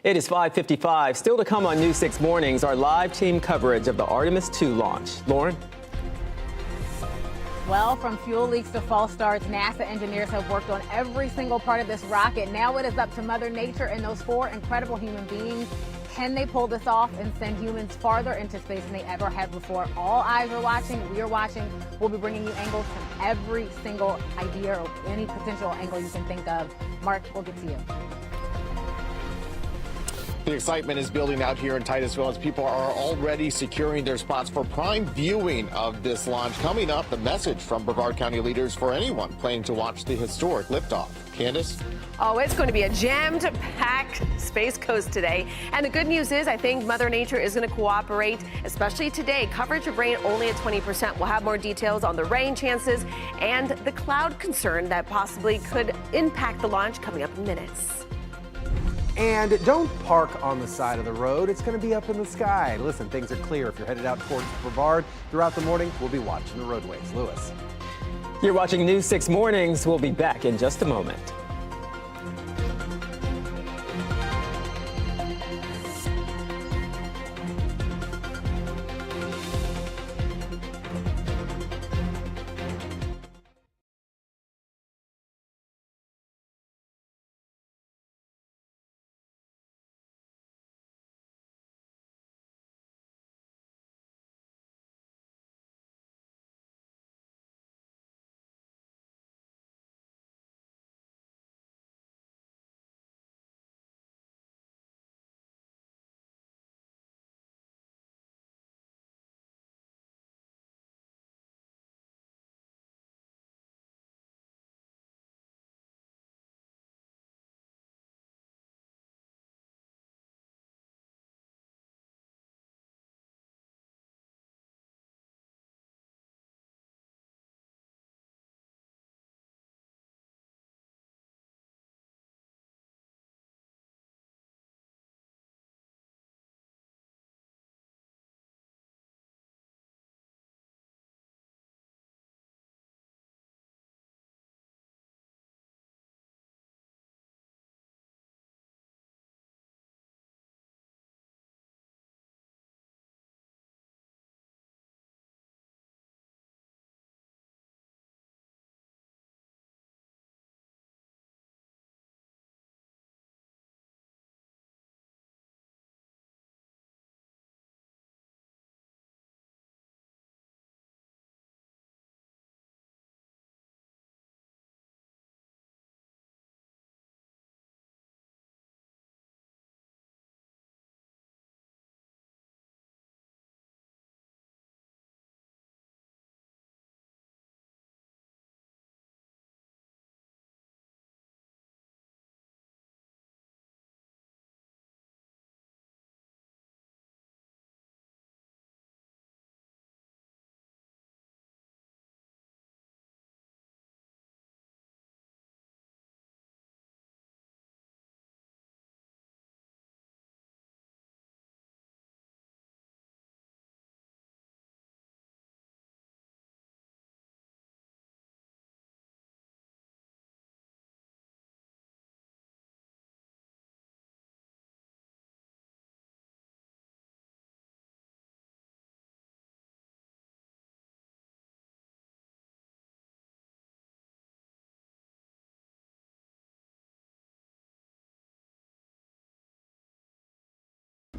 It is 5:55. Still to come on News 6 Mornings, our live team coverage of the Artemis 2 launch. Lauren? Well, from fuel leaks to false starts, NASA engineers have worked on every single part of this rocket. Now it is up to Mother Nature and those four incredible human beings. Can they pull this off and send humans farther into space than they ever have before? All eyes are watching. We are watching. We'll be bringing you angles from every single idea or any potential angle you can think of. Mark, we'll get to you. The excitement is building out here in Titusville as people are already securing their spots for prime viewing of this launch. Coming up, the message from Brevard County leaders for anyone planning to watch the historic liftoff. Candace? Oh, it's going to be a jammed-packed Space Coast today. And the good news is I think Mother Nature is going to cooperate, especially today. Coverage of rain only at 20%. We'll have more details on the rain chances and the cloud concern that possibly could impact the launch coming up in minutes. And don't park on the side of the road. It's going to be up in the sky. Listen, things are clear. If you're headed out towards Brevard throughout the morning, we'll be watching the roadways. Lewis. You're watching News 6 Mornings. We'll be back in just a moment.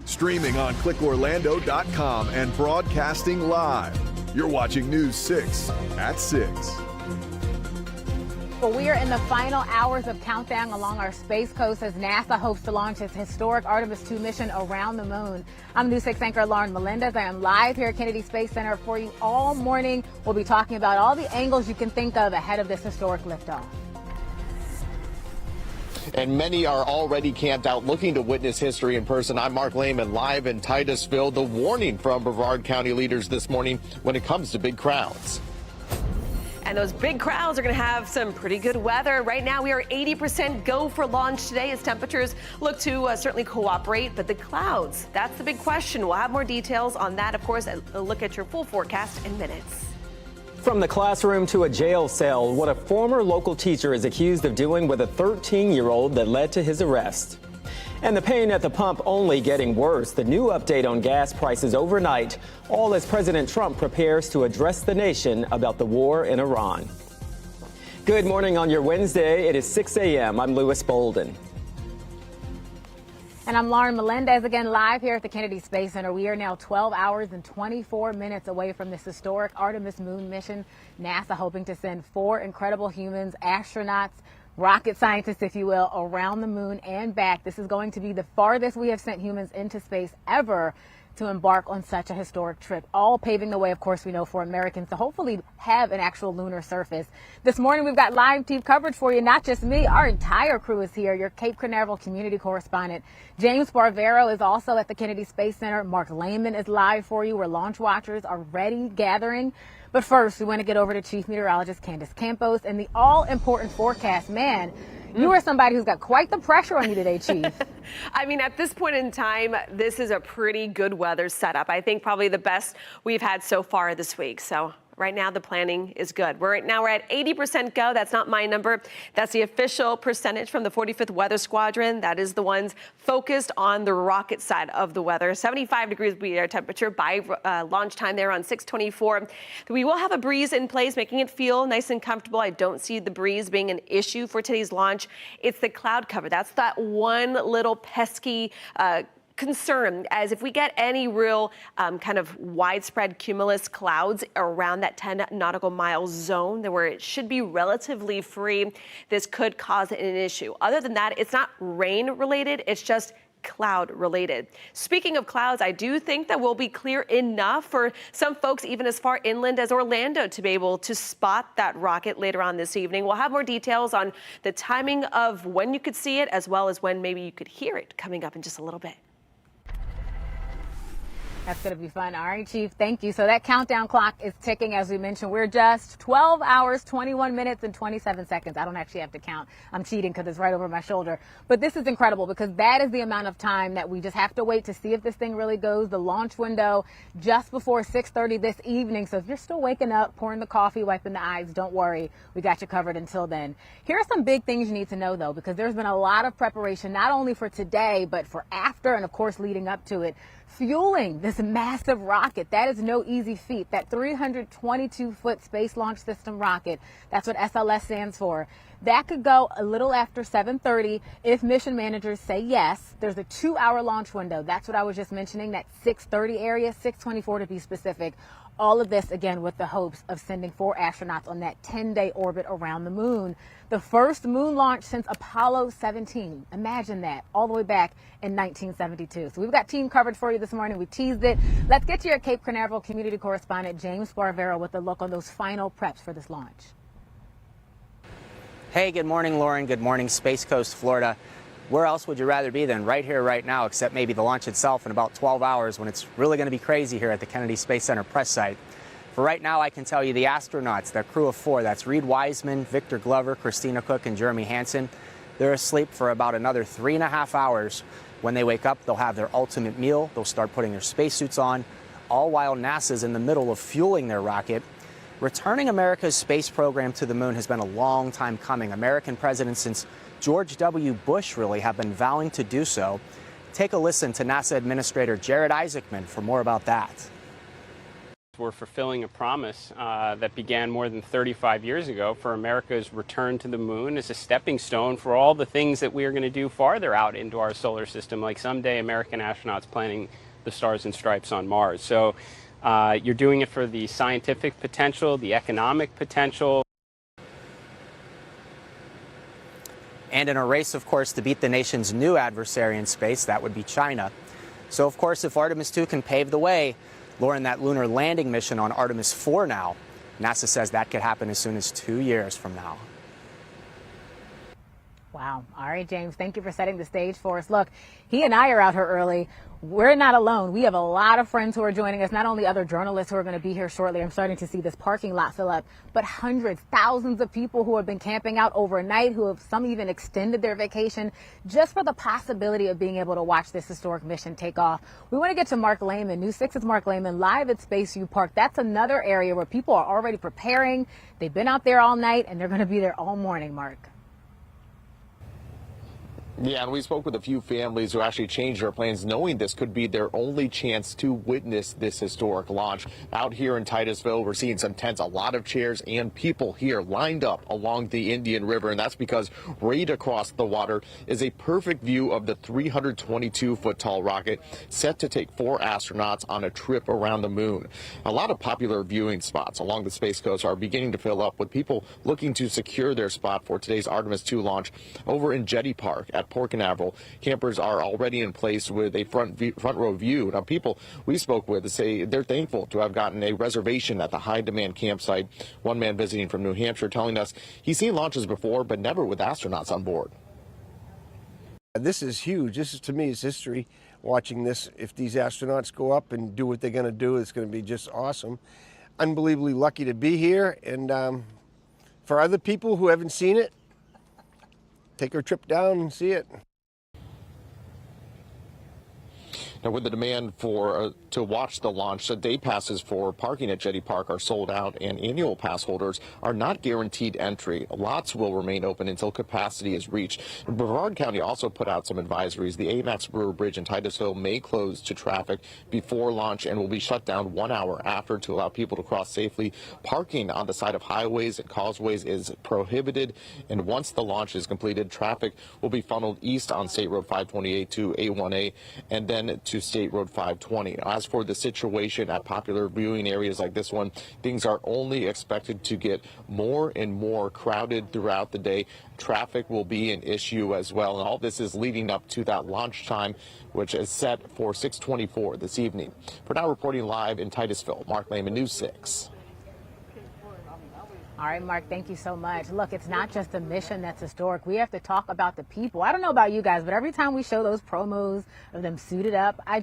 Streaming on clickorlando.com and broadcasting live. You're watching News 6 at 6. Well, we are in the final hours of countdown along our Space Coast as NASA hopes to launch its historic Artemis 2 mission around the moon. I'm News 6 anchor Lauren Melendez. I am live here at Kennedy Space Center for you all morning. We'll be talking about all the angles you can think of ahead of this historic liftoff. And many are already camped out looking to witness history in person. I'm Mark Lehman, live in Titusville. The warning from Brevard County leaders this morning when it comes to big crowds. And those big crowds are going to have some pretty good weather. Right now, we are 80% go for launch today as temperatures look to certainly cooperate. But the clouds, that's the big question. We'll have more details on that, of course, a look at your full forecast in minutes. From the classroom to a jail cell, what a former local teacher is accused of doing with a 13-year-old that led to his arrest. And the pain at the pump only getting worse. The new update on gas prices overnight, all as President Trump prepares to address the nation about the war in Iran. Good morning on your Wednesday. It is 6 a.m. I'm Louis Bolden. And I'm Lauren Melendez, again live here at the Kennedy Space Center. We are now 12 hours and 24 minutes away from this historic Artemis moon mission. NASA hoping to send 4 incredible humans, astronauts, rocket scientists, if you will, around the moon and back. This is going to be the farthest we have sent humans into space ever to embark on such a historic trip, all paving the way, of course, we know, for Americans to hopefully have an actual lunar surface. This morning, we've got live team coverage for you. Not just me, our entire crew is here. Your Cape Canaveral community correspondent, James Barbero, is also at the Kennedy Space Center. Mark Lehman is live for you, where launch watchers are ready, gathering. But first, we want to get over to Chief Meteorologist Candace Campos and the all-important forecast. Man, you are somebody who's got quite the pressure on you today, Chief. I mean, at this point in time, this is a pretty good weather setup. I think probably the best we've had so far this week. So right now, the planning is good. We're at 80% go. That's not my number. That's the official percentage from the 45th Weather Squadron. That is the ones focused on the rocket side of the weather. 75 degrees will be our temperature by launch time there on 6/24. We will have a breeze in place, making it feel nice and comfortable. I don't see the breeze being an issue for today's launch. It's the cloud cover. That's that one little pesky concern, as if we get any real kind of widespread cumulus clouds around that 10 nautical mile zone where it should be relatively free, this could cause an issue. Other than that, it's not rain related, it's just cloud related. Speaking of clouds, I do think that we'll be clear enough for some folks even as far inland as Orlando to be able to spot that rocket later on this evening. We'll have more details on the timing of when you could see it, as well as when maybe you could hear it, coming up in just a little bit. That's going to be fun. All right, Chief, thank you. So that countdown clock is ticking, as we mentioned. We're just 12 hours, 21 minutes, and 27 seconds. I don't actually have to count. I'm cheating because it's right over my shoulder. But this is incredible because that is the amount of time that we just have to wait to see if this thing really goes. The launch window just before 6:30 this evening. So if you're still waking up, pouring the coffee, wiping the eyes, don't worry. We got you covered until then. Here are some big things you need to know, though, because there's been a lot of preparation, not only for today, but for after and, of course, leading up to it. Fueling this massive rocket, that is no easy feat. That 322-foot Space Launch System rocket, that's what SLS stands for. That could go a little after 7:30 if mission managers say yes. There's a 2-hour launch window. That's what I was just mentioning, that 6:30 area, 6:24 to be specific. All of this, again, with the hopes of sending 4 astronauts on that 10-day orbit around the moon. The first moon launch since Apollo 17. Imagine that, all the way back in 1972. So we've got team coverage for you this morning. We teased it. Let's get to your Cape Canaveral community correspondent, James Barbero, with a look on those final preps for this launch. Hey, good morning, Lauren. Good morning, Space Coast, Florida. Where else would you rather be than right here, right now, except maybe the launch itself in about 12 hours when it's really going to be crazy here at the Kennedy Space Center press site. For right now, I can tell you the astronauts, that crew of 4, that's Reed Wiseman, Victor Glover, Christina Cook, and Jeremy Hansen, they're asleep for about another 3.5 hours. When they wake up, they'll have their ultimate meal. They'll start putting their spacesuits on, all while NASA's in the middle of fueling their rocket. Returning America's space program to the moon has been a long time coming. American presidents since George W. Bush really have been vowing to do so. Take a listen to NASA Administrator Jared Isaacman for more about that. We're fulfilling a promise that began more than 35 years ago for America's return to the moon as a stepping stone for all the things that we are going to do farther out into our solar system, like someday American astronauts planting the stars and stripes on Mars. So you're doing it for the scientific potential, the economic potential. And in a race, of course, to beat the nation's new adversary in space, that would be China. So, of course, if Artemis 2 can pave the way, Lauren, that lunar landing mission on Artemis 4 now, NASA says that could happen as soon as 2 years from now. Wow. All right, James, thank you for setting the stage for us. Look, he and I are out here early. We're not alone. We have a lot of friends who are joining us, not only other journalists who are going to be here shortly. I'm starting to see this parking lot fill up, but hundreds, thousands of people who have been camping out overnight, who have some even extended their vacation just for the possibility of being able to watch this historic mission take off. We want to get to Mark Lehman. News 6's Mark Lehman live at Space U Park. That's another area where people are already preparing. They've been out there all night and they're going to be there all morning, Mark. Yeah, and we spoke with a few families who actually changed their plans knowing this could be their only chance to witness this historic launch. Out here in Titusville, we're seeing some tents, a lot of chairs and people here lined up along the Indian River, and that's because right across the water is a perfect view of the 322-foot tall rocket set to take 4 astronauts on a trip around the moon. A lot of popular viewing spots along the Space Coast are beginning to fill up with people looking to secure their spot for today's Artemis II launch over in Jetty Park at Port Canaveral. Campers are already in place with a front row view. Now, people we spoke with say they're thankful to have gotten a reservation at the high demand campsite. One man visiting from New Hampshire telling us he's seen launches before, but never with astronauts on board. This is huge. This is, to me, is history. Watching this, if these astronauts go up and do what they're going to do, it's going to be just awesome. Unbelievably lucky to be here, and for other people who haven't seen it, take a trip down and see it. Now, with the demand for to watch the launch, the day passes for parking at Jetty Park are sold out, and annual pass holders are not guaranteed entry. Lots will remain open until capacity is reached. Brevard County also put out some advisories. The AMAX Brewer Bridge in Titusville may close to traffic before launch and will be shut down 1 hour after to allow people to cross safely. Parking on the side of highways and causeways is prohibited, and once the launch is completed, traffic will be funneled east on State Road 528 to A1A and then to State Road 520. As for the situation at popular viewing areas like this one, things are only expected to get more and more crowded throughout the day. Traffic will be an issue as well, and all this is leading up to that launch time, which is set for 6:24 this evening. For now, reporting live in Titusville, Mark Lehman, News 6. All right, Mark, thank you so much. Look, it's not just the mission that's historic. We have to talk about the people. I don't know about you guys, but every time we show those promos of them suited up, I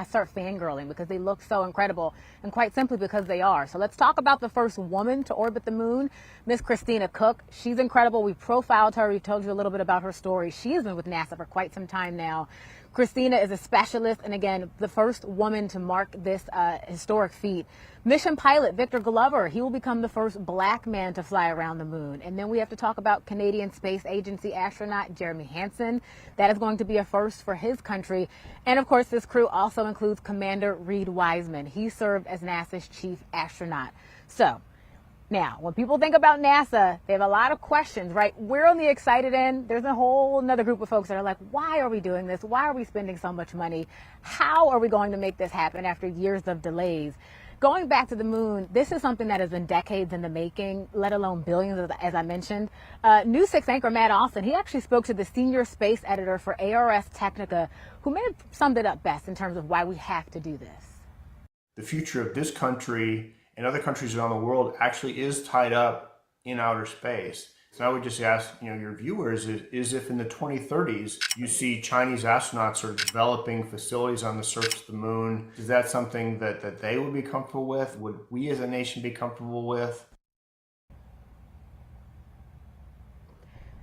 start fangirling because they look so incredible, and quite simply because they are. So let's talk about the first woman to orbit the moon, Miss Christina Cook. She's incredible. We profiled her. We told you a little bit about her story. She has been with NASA for quite some time now. Christina is a specialist, and again, the first woman to mark this historic feat. Mission pilot Victor Glover, he will become the first black man to fly around the moon. And then we have to talk about Canadian Space Agency astronaut Jeremy Hansen. That is going to be a first for his country. And of course, this crew also includes Commander Reed Wiseman. He served as NASA's chief astronaut. So, now, when people think about NASA, they have a lot of questions, right? We're on the excited end. There's a whole another group of folks that are like, why are we doing this? Why are we spending so much money? How are we going to make this happen after years of delays? Going back to the moon, this is something that has been decades in the making, let alone billions, as I mentioned. News 6 anchor Matt Austin, he actually spoke to the senior space editor for ARS Technica, who may have summed it up best in terms of why we have to do this. The future of this country and other countries around the world actually is tied up in outer space. So I would just ask, your viewers is if in the 2030s you see Chinese astronauts sort of developing facilities on the surface of the moon, is that something that they would be comfortable with? Would we as a nation be comfortable with?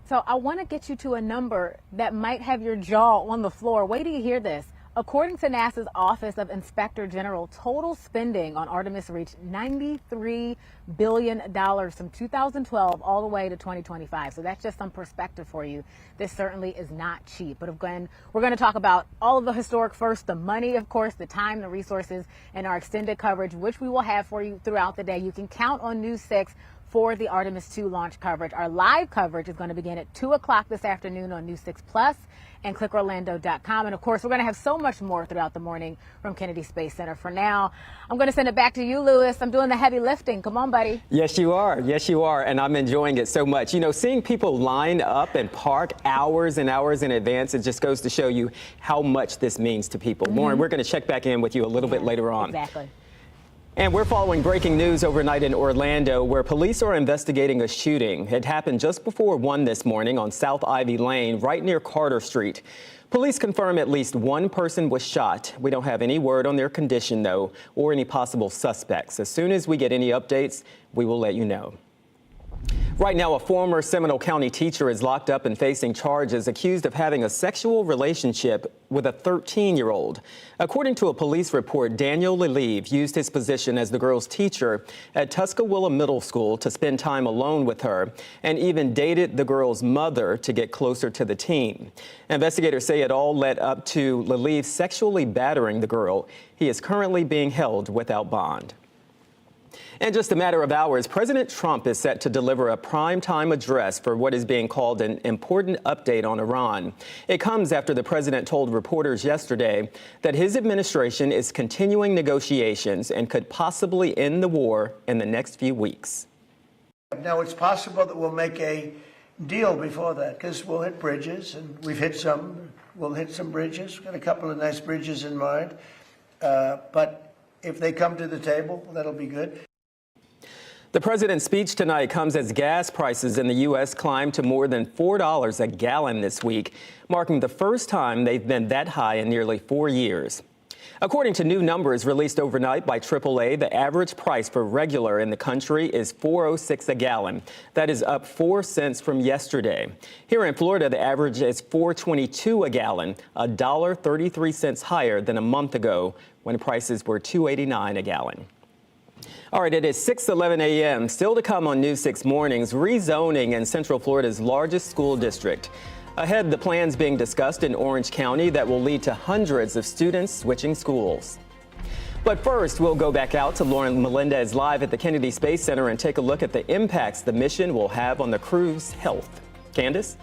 So I want to get you to a number that might have your jaw on the floor. Wait till you hear this. According to NASA's Office of Inspector General, total spending on Artemis reached $93 billion from 2012 all the way to 2025. So that's just some perspective for you. This certainly is not cheap. But again, we're going to talk about all of the historic first, the money, of course, the time, the resources, and our extended coverage, which we will have for you throughout the day. You can count on News 6 for the Artemis II launch coverage. Our live coverage is going to begin at 2 o'clock this afternoon on News 6 Plus and clickorlando.com. And of course, we're going to have so much more throughout the morning from Kennedy Space Center. For now, I'm going to send it back to you, Lewis. I'm doing the heavy lifting. Come on, buddy. Yes, you are. Yes, you are. And I'm enjoying it so much. Seeing people line up and park hours and hours in advance, it just goes to show you how much this means to people. Lauren, we're going to check back in with you a little bit later on. Exactly. And we're following breaking news overnight in Orlando, where police are investigating a shooting. It happened just before 1 this morning on South Ivy Lane, right near Carter Street. Police confirm at least one person was shot. We don't have any word on their condition, though, or any possible suspects. As soon as we get any updates, we will let you know. Right now, a former Seminole County teacher is locked up and facing charges accused of having a sexual relationship with a 13-year-old. According to a police report, Daniel Lelieve used his position as the girl's teacher at Tuscaloosa Middle School to spend time alone with her and even dated the girl's mother to get closer to the teen. Investigators say it all led up to Lelieve sexually battering the girl. He is currently being held without bond. In just a matter of hours, President Trump is set to deliver a primetime address for what is being called an important update on Iran. It comes after the president told reporters yesterday that his administration is continuing negotiations and could possibly end the war in the next few weeks. Now, it's possible that we'll make a deal before that, because we'll hit bridges, and we've hit some. We'll hit some bridges. We've got a couple of nice bridges in mind. But if they come to the table, that'll be good. The president's speech tonight comes as gas prices in the U.S. climbed to more than $4 a gallon this week, marking the first time they've been that high in nearly 4 years. According to new numbers released overnight by AAA, the average price for regular in the country is $4.06 a gallon. That is up 4 cents from yesterday. Here in Florida, the average is $4.22 a gallon, $1.33 higher than a month ago when prices were $2.89 a gallon. All right, it is 6:11 a.m. Still to come on News 6 Mornings, rezoning in Central Florida's largest school district. Ahead, the plans being discussed in Orange County that will lead to hundreds of students switching schools. But first, we'll go back out to Lauren Melendez live at the Kennedy Space Center and take a look at the impacts the mission will have on the crew's health. Candace?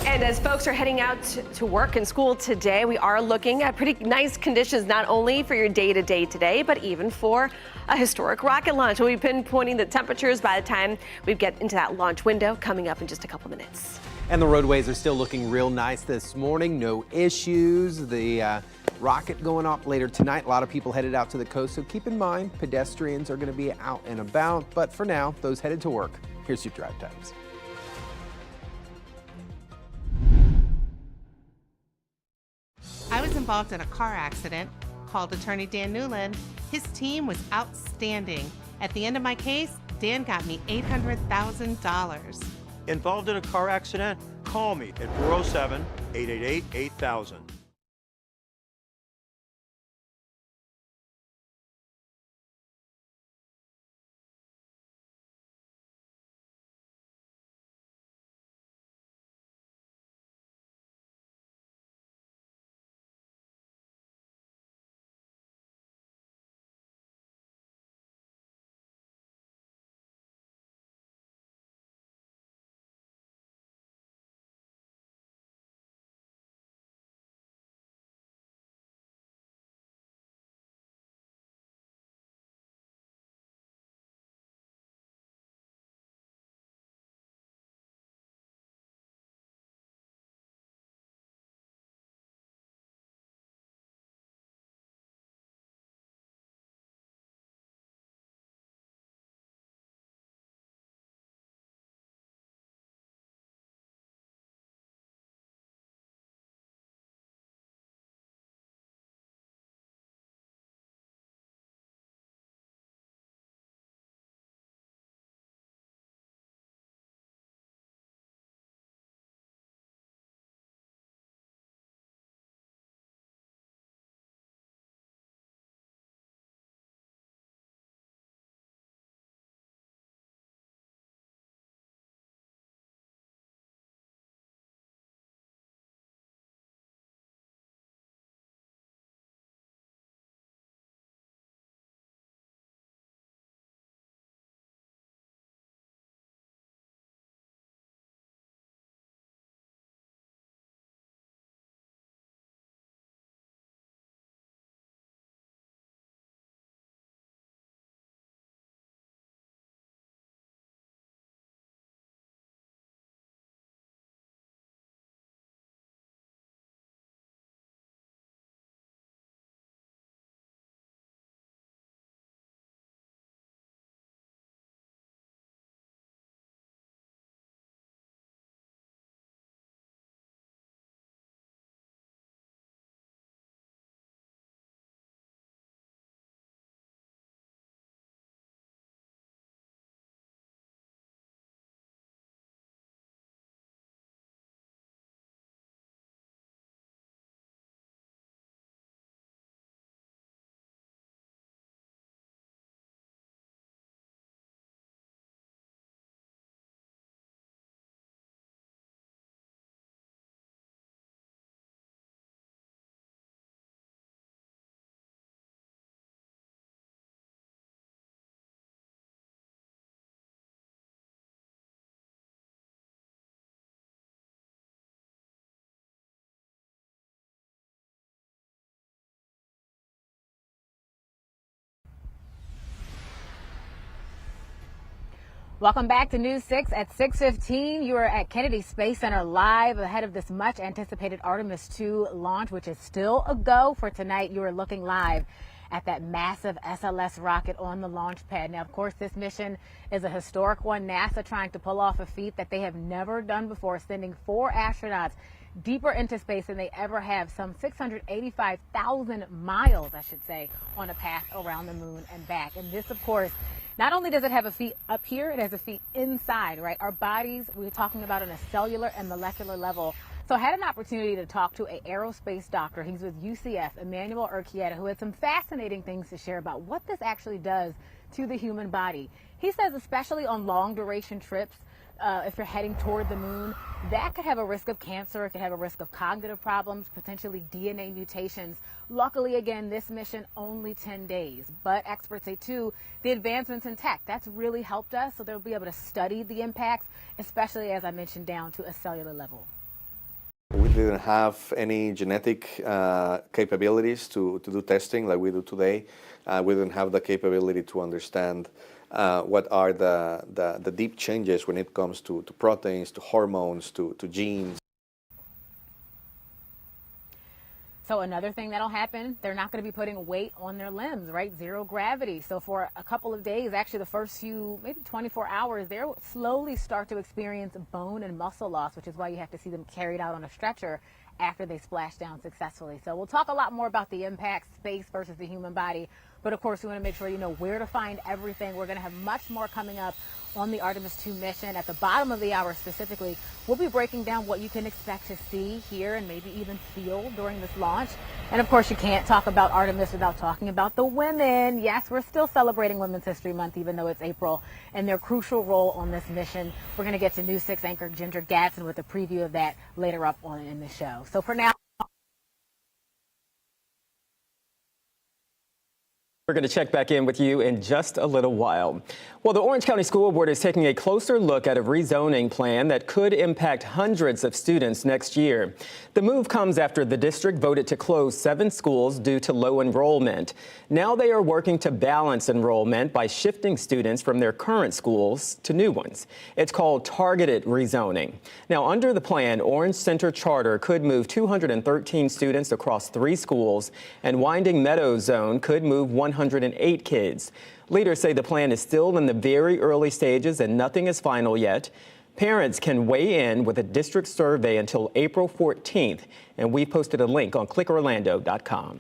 And as folks are heading out to work and school today, we are looking at pretty nice conditions, not only for your day-to-day today, but even for a historic rocket launch. We'll be pinpointing the temperatures by the time we get into that launch window coming up in just a couple minutes. And the roadways are still looking real nice this morning. No issues. The rocket going off later tonight. A lot of people headed out to the coast, so keep in mind pedestrians are going to be out and about. But for now, those headed to work, here's your drive times. I was involved in a car accident, called attorney Dan Newland. His team was outstanding. At the end of my case, Dan got me $800,000. Involved in a car accident? Call me at 407-888-8000. Welcome back to News 6 at 6:15. You are at Kennedy Space Center live ahead of this much anticipated Artemis 2 launch, which is still a go for tonight. You are looking live at that massive SLS rocket on the launch pad. Now, of course, this mission is a historic one. NASA trying to pull off a feat that they have never done before, sending 4 astronauts deeper into space than they ever have, some 685,000 miles, I should say, on a path around the moon and back. And this, of course, not only does it have a feat up here, it has a feat inside, right? Our bodies, we're talking about on a cellular and molecular level. So I had an opportunity to talk to an aerospace doctor. He's with UCF, Emmanuel Urquieta, who had some fascinating things to share about what this actually does to the human body. He says especially on long duration trips, if you're heading toward the moon, that could have a risk of cancer, it could have a risk of cognitive problems, potentially DNA mutations. Luckily, again, this mission only 10 days. But experts say, too, the advancements in tech, that's really helped us, so they'll be able to study the impacts, especially, as I mentioned, down to a cellular level. We didn't have any genetic capabilities to do testing like we do today. We didn't have the capability to understand what are the deep changes when it comes to proteins, to hormones, to genes. So another thing that'll happen, they're not going to be putting weight on their limbs, right? Zero gravity. So for a couple of days, actually the first few, maybe 24 hours, they'll slowly start to experience bone and muscle loss, which is why you have to see them carried out on a stretcher after they splash down successfully. So we'll talk a lot more about the impact, space versus the human body. But of course, we want to make sure you know where to find everything. We're going to have much more coming up on the Artemis 2 mission. At the bottom of the hour specifically, we'll be breaking down what you can expect to see, hear, and maybe even feel during this launch. And of course, you can't talk about Artemis without talking about the women. Yes, we're still celebrating Women's History Month, even though it's April, and their crucial role on this mission. We're going to get to News 6 anchor Ginger Gatson with a preview of that later up on in the show. So for now, we're going to check back in with you in just a little while. Well, the Orange County School Board is taking a closer look at a rezoning plan that could impact hundreds of students next year. The move comes after the district voted to close 7 schools due to low enrollment. Now they are working to balance enrollment by shifting students from their current schools to new ones. It's called targeted rezoning. Now, under the plan, Orange Center Charter could move 213 students across 3 schools, and Winding Meadows Zone could move 108 kids. Leaders say the plan is still in the very early stages and nothing is final yet. Parents can weigh in with a district survey until April 14th, and we posted a link on clickorlando.com.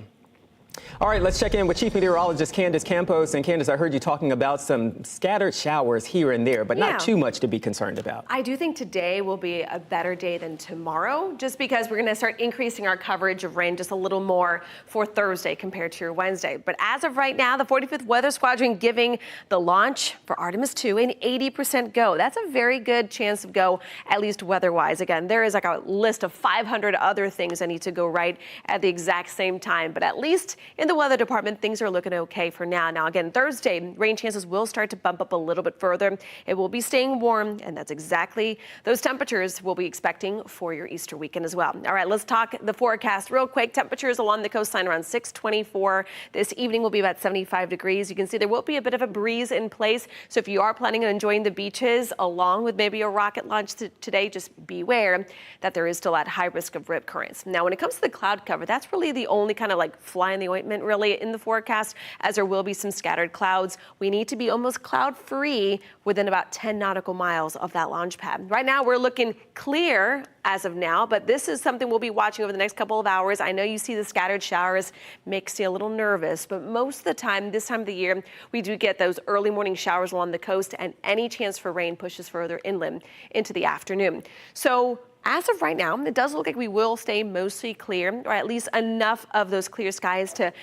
All right, let's check in with Chief Meteorologist Candace Campos. And Candace, I heard you talking about some scattered showers here and there, but not too much to be concerned about. I do think today will be a better day than tomorrow, just because we're going to start increasing our coverage of rain just a little more for Thursday compared to your Wednesday. But as of right now, the 45th Weather Squadron giving the launch for Artemis 2 an 80% go. That's a very good chance of go, at least weather-wise. Again, there is like a list of 500 other things that need to go right at the exact same time, but at least in the weather department, things are looking okay for now. Now, again, Thursday, rain chances will start to bump up a little bit further. It will be staying warm, and that's exactly those temperatures we'll be expecting for your Easter weekend as well. All right, let's talk the forecast real quick. Temperatures along the coastline around 624. This evening will be about 75 degrees. You can see there will be a bit of a breeze in place. So if you are planning on enjoying the beaches along with maybe a rocket launch today, just beware that there is still that high risk of rip currents. Now, when it comes to the cloud cover, that's really the only kind of like fly in the ointment really in the forecast, as there will be some scattered clouds. We need to be almost cloud free within about 10 nautical miles of that launch pad. Right now we're looking clear as of now, but this is something we'll be watching over the next couple of hours. I know you see the scattered showers, makes you a little nervous, but most of the time, this time of the year, we do get those early morning showers along the coast, and any chance for rain pushes further inland into the afternoon. So as of right now, it does look like we will stay mostly clear, or at least enough of those clear skies to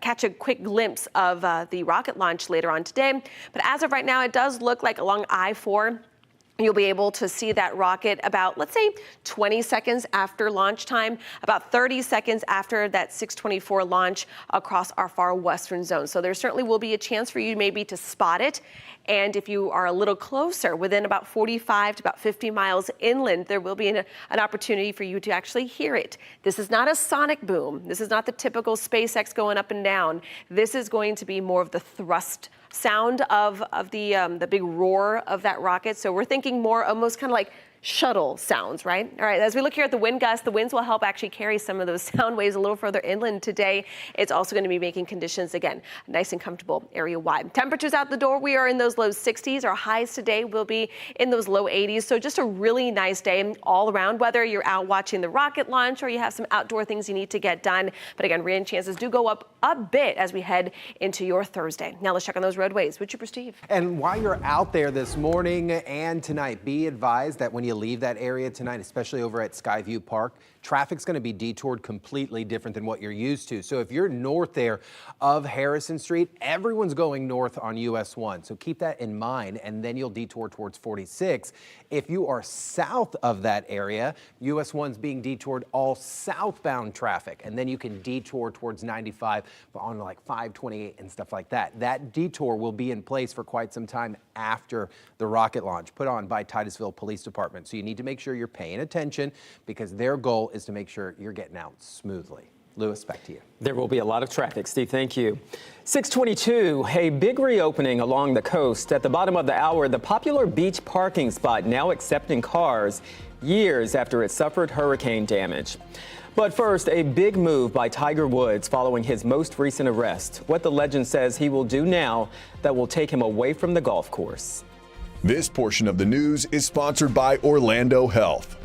catch a quick glimpse of the rocket launch later on today. But as of right now, it does look like along I-4, you'll be able to see that rocket about, let's say, 20 seconds after launch time, about 30 seconds after that 624 launch across our far western zone. So there certainly will be a chance for you maybe to spot it. And if you are a little closer, within about 45 to about 50 miles inland, there will be an opportunity for you to actually hear it. This is not a sonic boom. This is not the typical SpaceX going up and down. This is going to be more of the thrust sound of the big roar of that rocket. So we're thinking more almost kind of like shuttle sounds, right? All right, as we look here at the wind gusts, the winds will help actually carry some of those sound waves a little further inland today. It's also going to be making conditions, again, nice and comfortable area-wide. Temperatures out the door, we are in those low 60s. Our highs today will be in those low 80s. So just a really nice day all around, whether you're out watching the rocket launch or you have some outdoor things you need to get done. But again, rain chances do go up a bit as we head into your Thursday. Now let's check on those roadways with Trooper Steve. And while you're out there this morning and tonight, be advised that when you leave that area tonight, especially over at Skyview Park, traffic's going to be detoured completely different than what you're used to. So if you're north there of Harrison Street, everyone's going north on US 1. So keep that in mind, and then you'll detour towards 46. If you are south of that area, US 1's being detoured all southbound traffic, and then you can detour towards 95 on like 528 and stuff like that. That detour will be in place for quite some time after the rocket launch put on by Titusville Police Department. So you need to make sure you're paying attention, because their goal is to make sure you're getting out smoothly. Lewis, back to you. There will be a lot of traffic. Steve, thank you. 622, a big reopening along the coast. At the bottom of the hour, the popular beach parking spot now accepting cars years after it suffered hurricane damage. But first, a big move by Tiger Woods following his most recent arrest. What the legend says he will do now that will take him away from the golf course. This portion of the news is sponsored by Orlando Health.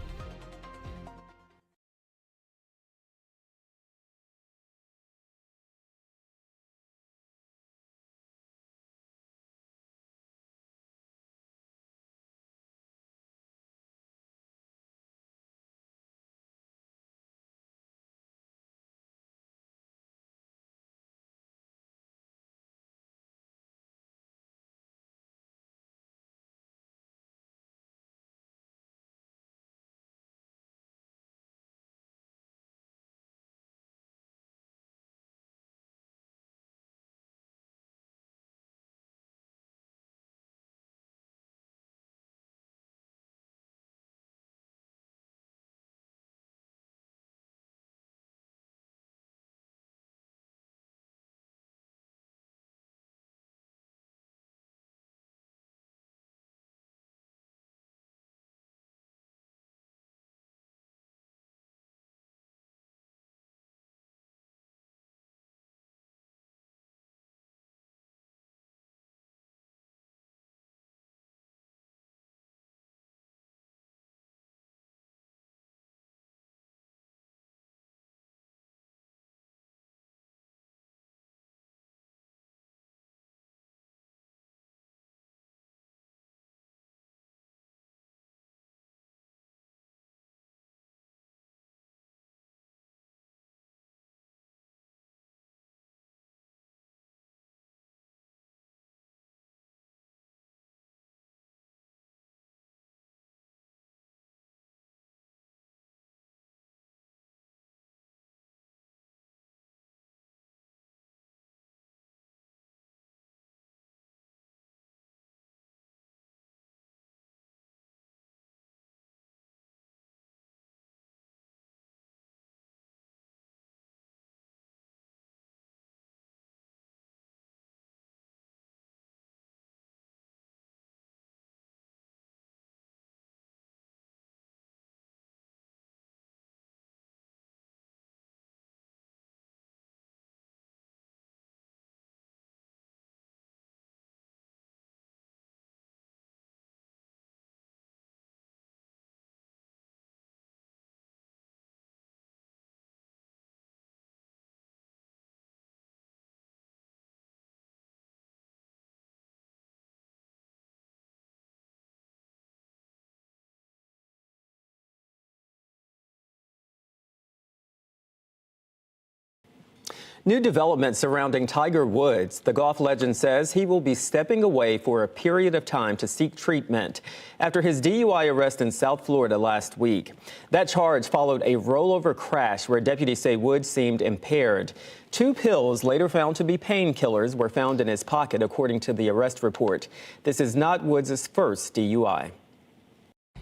New developments surrounding Tiger Woods. The golf legend says he will be stepping away for a period of time to seek treatment after his DUI arrest in South Florida last week. That charge followed a rollover crash where deputies say Woods seemed impaired. 2 pills, later found to be painkillers, were found in his pocket, according to the arrest report. This is not Woods' first DUI.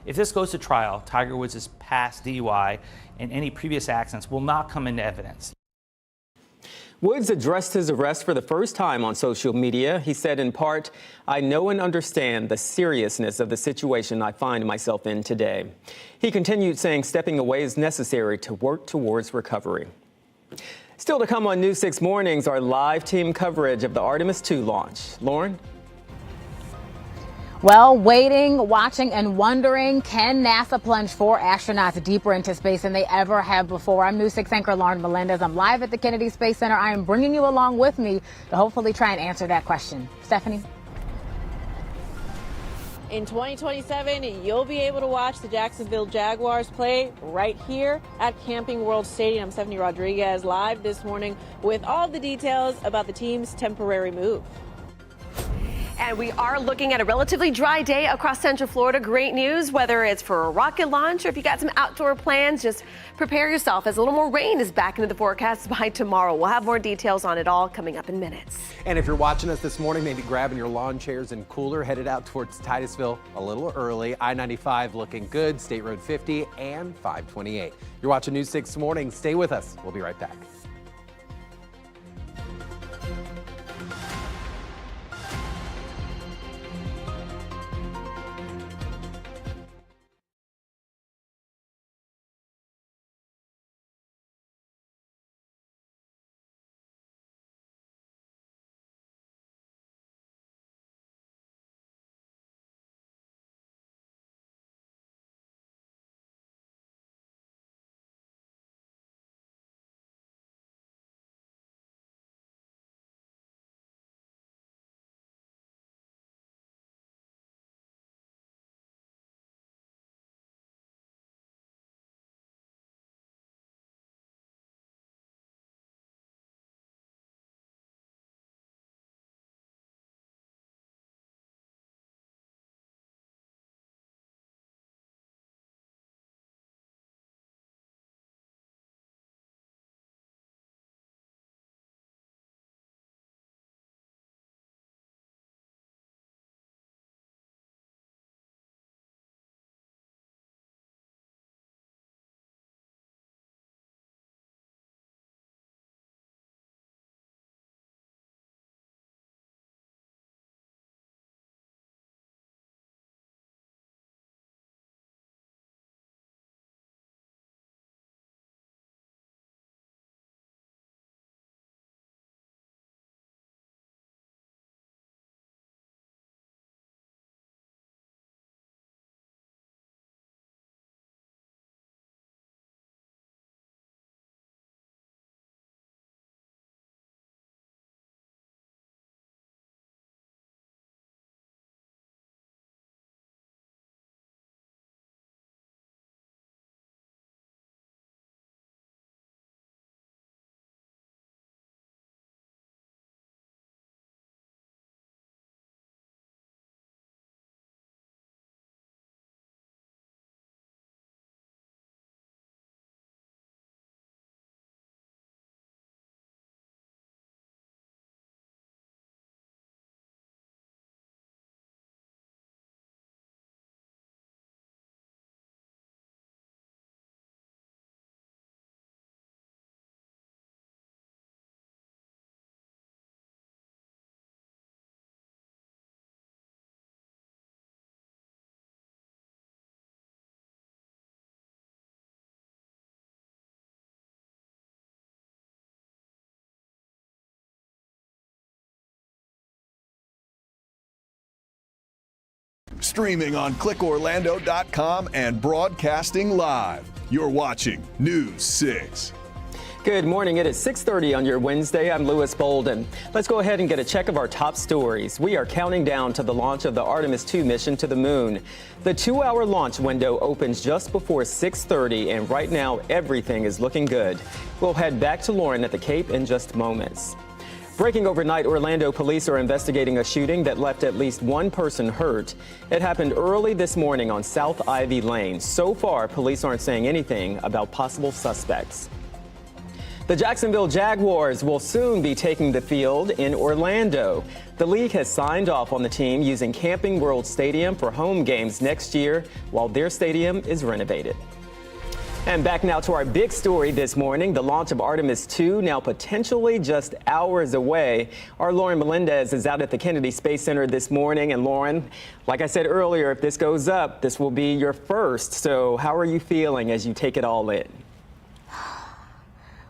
If this goes to trial, Tiger Woods' past DUI and any previous accidents will not come into evidence. Woods addressed his arrest for the first time on social media. He said in part, "I know and understand the seriousness of the situation I find myself in today." He continued saying stepping away is necessary to work towards recovery. Still to come on News 6 Mornings, our live team coverage of the Artemis 2 launch. Lauren? Well, waiting, watching, and wondering, can NASA plunge 4 astronauts deeper into space than they ever have before? I'm News 6 anchor Lauren Melendez. I'm live at the Kennedy Space Center. I am bringing you along with me to hopefully try and answer that question. Stephanie? In 2027, you'll be able to watch the Jacksonville Jaguars play right here at Camping World Stadium. Stephanie Rodriguez live this morning with all the details about the team's temporary move. And we are looking at a relatively dry day across Central Florida. Great news, whether it's for a rocket launch or if you got some outdoor plans, just prepare yourself as a little more rain is back into the forecast by tomorrow. We'll have more details on it all coming up in minutes. And if you're watching us this morning, maybe grabbing your lawn chairs and cooler, headed out towards Titusville a little early. I-95 looking good, State Road 50 and 528. You're watching News 6 Morning. Stay with us. We'll be right back. Streaming on clickorlando.com and broadcasting live. You're watching News 6. Good morning. It is 6:30 on your Wednesday. I'm Lewis Bolden. Let's go ahead and get a check of our top stories. We are counting down to the launch of the Artemis 2 mission to the moon. The 2-hour launch window opens just before 6:30, and right now everything is looking good. We'll head back to Lauren at the Cape in just moments. Breaking overnight, Orlando police are investigating a shooting that left at least one person hurt. It happened early this morning on South Ivy Lane. So far, police aren't saying anything about possible suspects. The Jacksonville Jaguars will soon be taking the field in Orlando. The league has signed off on the team using Camping World Stadium for home games next year while their stadium is renovated. And back now to our big story this morning, the launch of Artemis 2 now potentially just hours away. Our Lauren Melendez is out at the Kennedy Space Center this morning. And Lauren, like I said earlier, if this goes up, this will be your first. So how are you feeling as you take it all in?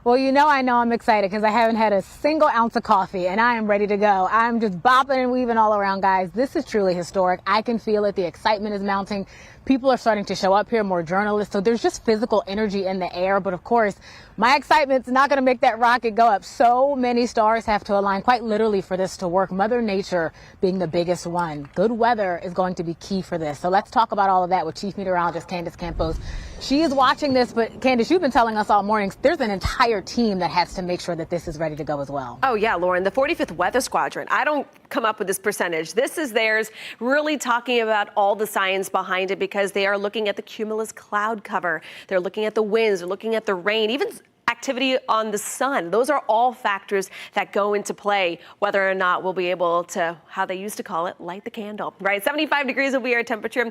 Well, I know I'm excited because I haven't had a single ounce of coffee and I am ready to go. I'm just bopping and weaving all around, guys. This is truly historic. I can feel it. The excitement is mounting. People are starting to show up here, more journalists. So there's just physical energy in the air. But of course, my excitement's not going to make that rocket go up. So many stars have to align quite literally for this to work. Mother Nature being the biggest one. Good weather is going to be key for this. So let's talk about all of that with Chief Meteorologist Candace Campos. She is watching this, but Candace, you've been telling us all morning, there's an entire team that has to make sure that this is ready to go as well. Oh yeah, Lauren, the 45th Weather Squadron. I don't come up with this percentage. This is theirs, really talking about all the science behind it because they are looking at the cumulus cloud cover. They're looking at the winds, they're looking at the rain, even activity on the sun. Those are all factors that go into play, whether or not we'll be able to, how they used to call it, light the candle, right? 75 degrees will be our temperature.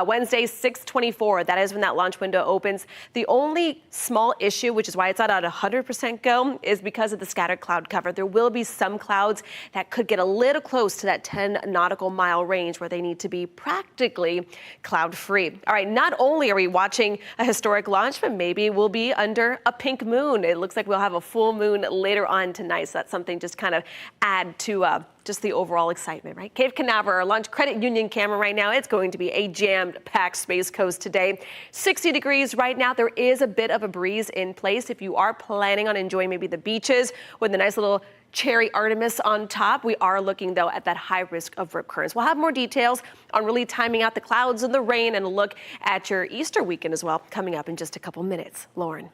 Wednesday, 6:24. That is when that launch window opens. The only small issue, which is why it's not at 100% go, is because of the scattered cloud cover. There will be some clouds that could get a little close to that 10 nautical mile range where they need to be practically cloud free. All right, not only are we watching a historic launch, but maybe we'll be under a pink moon. It looks like we'll have a full moon later on tonight, so that's something just kind of add to just the overall excitement, right? Cape Canaveral, our launch credit union camera right now, it's going to be a jammed-packed Space Coast today. 60 degrees right now. There is a bit of a breeze in place. If you are planning on enjoying maybe the beaches with a nice little cherry Artemis on top, we are looking, though, at that high risk of rip currents. We'll have more details on really timing out the clouds and the rain and a look at your Easter weekend as well coming up in just a couple minutes. Lauren.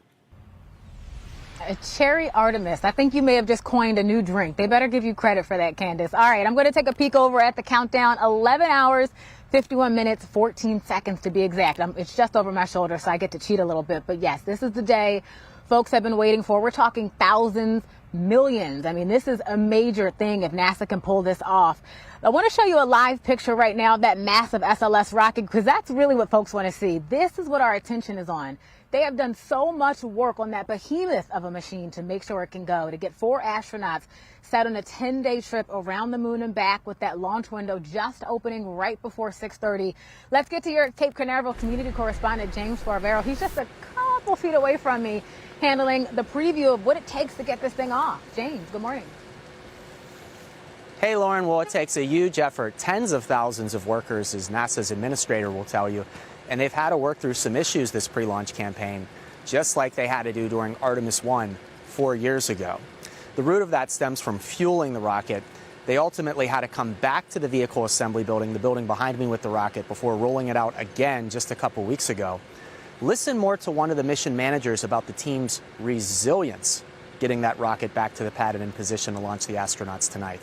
A cherry Artemis. I think you may have just coined a new drink. They better give you credit for that, Candace. All right, I'm going to take a peek over at the countdown. 11 hours, 51 minutes, 14 seconds to be exact. It's just over my shoulder, so I get to cheat a little bit. But yes, this is the day folks have been waiting for. We're talking thousands, millions. I mean, this is a major thing if NASA can pull this off. I want to show you a live picture right now of that massive SLS rocket, because that's really what folks want to see. This is what our attention is on. They have done so much work on that behemoth of a machine to make sure it can go, to get 4 astronauts set on a 10-day trip around the moon and back with that launch window just opening right before 6:30. Let's get to your Cape Canaveral community correspondent, James Barbero. He's just a couple feet away from me, handling the preview of what it takes to get this thing off. James, good morning. Hey, Lauren. Well, it takes a huge effort. Tens of thousands of workers, as NASA's administrator will tell you. And they've had to work through some issues this pre-launch campaign, just like they had to do during Artemis 1 4 years ago. The root of that stems from fueling the rocket. They ultimately had to come back to the vehicle assembly building, the building behind me with the rocket, before rolling it out again just a couple weeks ago. Listen more to one of the mission managers about the team's resilience getting that rocket back to the pad and in position to launch the astronauts tonight.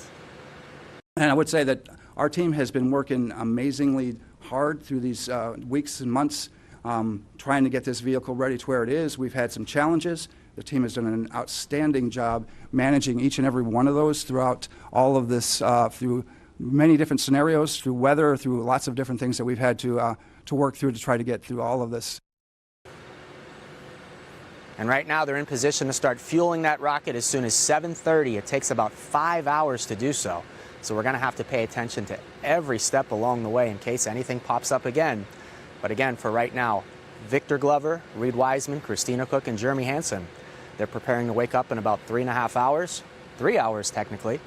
And I would say that our team has been working amazingly hard through these weeks and months trying to get this vehicle ready to where it is. We've had some challenges. The team has done an outstanding job managing each and every one of those throughout all of this, through many different scenarios, through weather, through lots of different things that we've had to work through to try to get through all of this. And right now they're in position to start fueling that rocket as soon as 7:30. It takes about 5 hours to do so. So we're going to have to pay attention to every step along the way in case anything pops up again. But again, for right now, Victor Glover, Reed Wiseman, Christina Cook, and Jeremy Hansen, they're preparing to wake up in about 3.5 hours, 3 hours technically,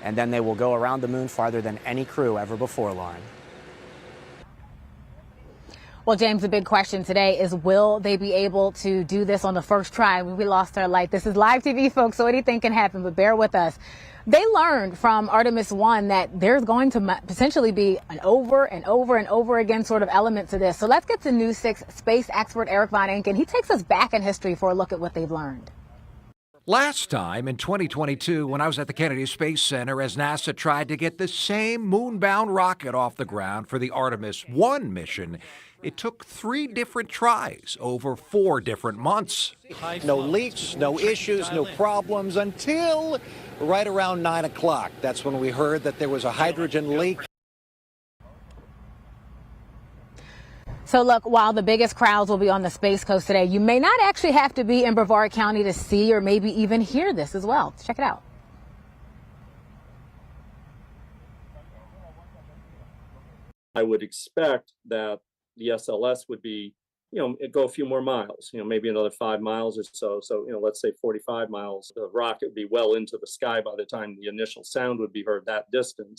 and then they will go around the moon farther than any crew ever before, Lauren. Well, James, the big question today is, will they be able to do this on the first try? We lost our light. This is live TV, folks, so anything can happen, but bear with us. They learned from Artemis 1 that there's going to potentially be an over and over and over again sort of element to this. So let's get to News 6 space expert Eric Von Inken. He takes us back in history for a look at what they've learned. Last time in 2022, when I was at the Kennedy Space Center, as NASA tried to get the same moon-bound rocket off the ground for the Artemis 1 mission, it took 3 different tries over 4 different months. No leaks, no issues, no problems until right around 9 o'clock. That's when we heard that there was a hydrogen leak. So look, while the biggest crowds will be on the Space Coast today, you may not actually have to be in Brevard County to see or maybe even hear this as well. Check it out. I would expect that the SLS would be, go a few more miles, maybe another 5 miles or so. So, let's say 45 miles. The rocket would be well into the sky by the time the initial sound would be heard that distance.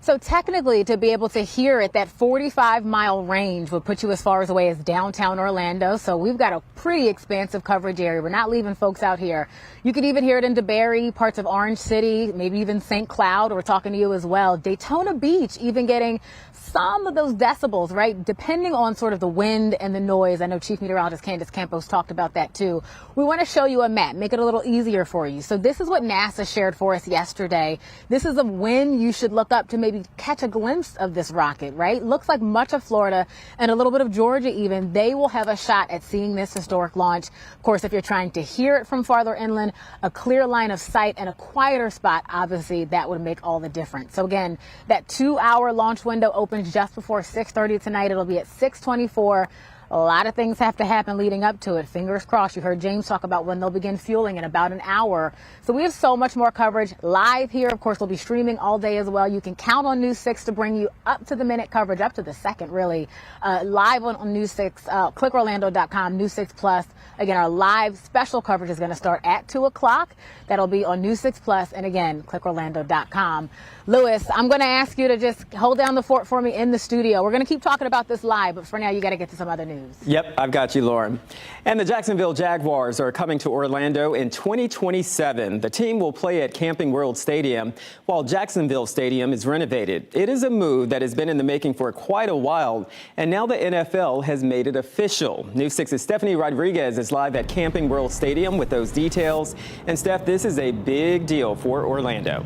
So technically, to be able to hear it, that 45-mile range would put you as far away as downtown Orlando. So we've got a pretty expansive coverage area. We're not leaving folks out here. You could even hear it in DeBerry, parts of Orange City, maybe even St. Cloud. We're talking to you as well. Daytona Beach even getting some of those decibels, right? Depending on sort of the wind and the noise. I know Chief Meteorologist Candace Campos talked about that too. We want to show you a map, make it a little easier for you. So this is what NASA shared for us yesterday. This is of when you should look up to maybe catch a glimpse of this rocket, right? Looks like much of Florida and a little bit of Georgia even, they will have a shot at seeing this historic launch. Of course, if you're trying to hear it from farther inland, a clear line of sight and a quieter spot, obviously that would make all the difference. So again, that 2-hour launch window opens just before 6:30 tonight. It'll be at 6:24. A lot of things have to happen leading up to it. Fingers crossed. You heard James talk about when they'll begin fueling in about an hour. So we have so much more coverage live here. Of course, we'll be streaming all day as well. You can count on News 6 to bring you up to the minute coverage, up to the second, really. Live on News 6, clickorlando.com, News 6 Plus. Again, our live special coverage is going to start at 2 o'clock. That'll be on News 6 Plus. And again, clickorlando.com. Lewis, I'm going to ask you to just hold down the fort for me in the studio. We're going to keep talking about this live, but for now, you got to get to some other news. Yep, I've got you, Lauren. And the Jacksonville Jaguars are coming to Orlando in 2027. The team will play at Camping World Stadium while Jacksonville Stadium is renovated. It is a move that has been in the making for quite a while, and now the NFL has made it official. News 6's Stephanie Rodriguez is live at Camping World Stadium with those details. And Steph, this is a big deal for Orlando.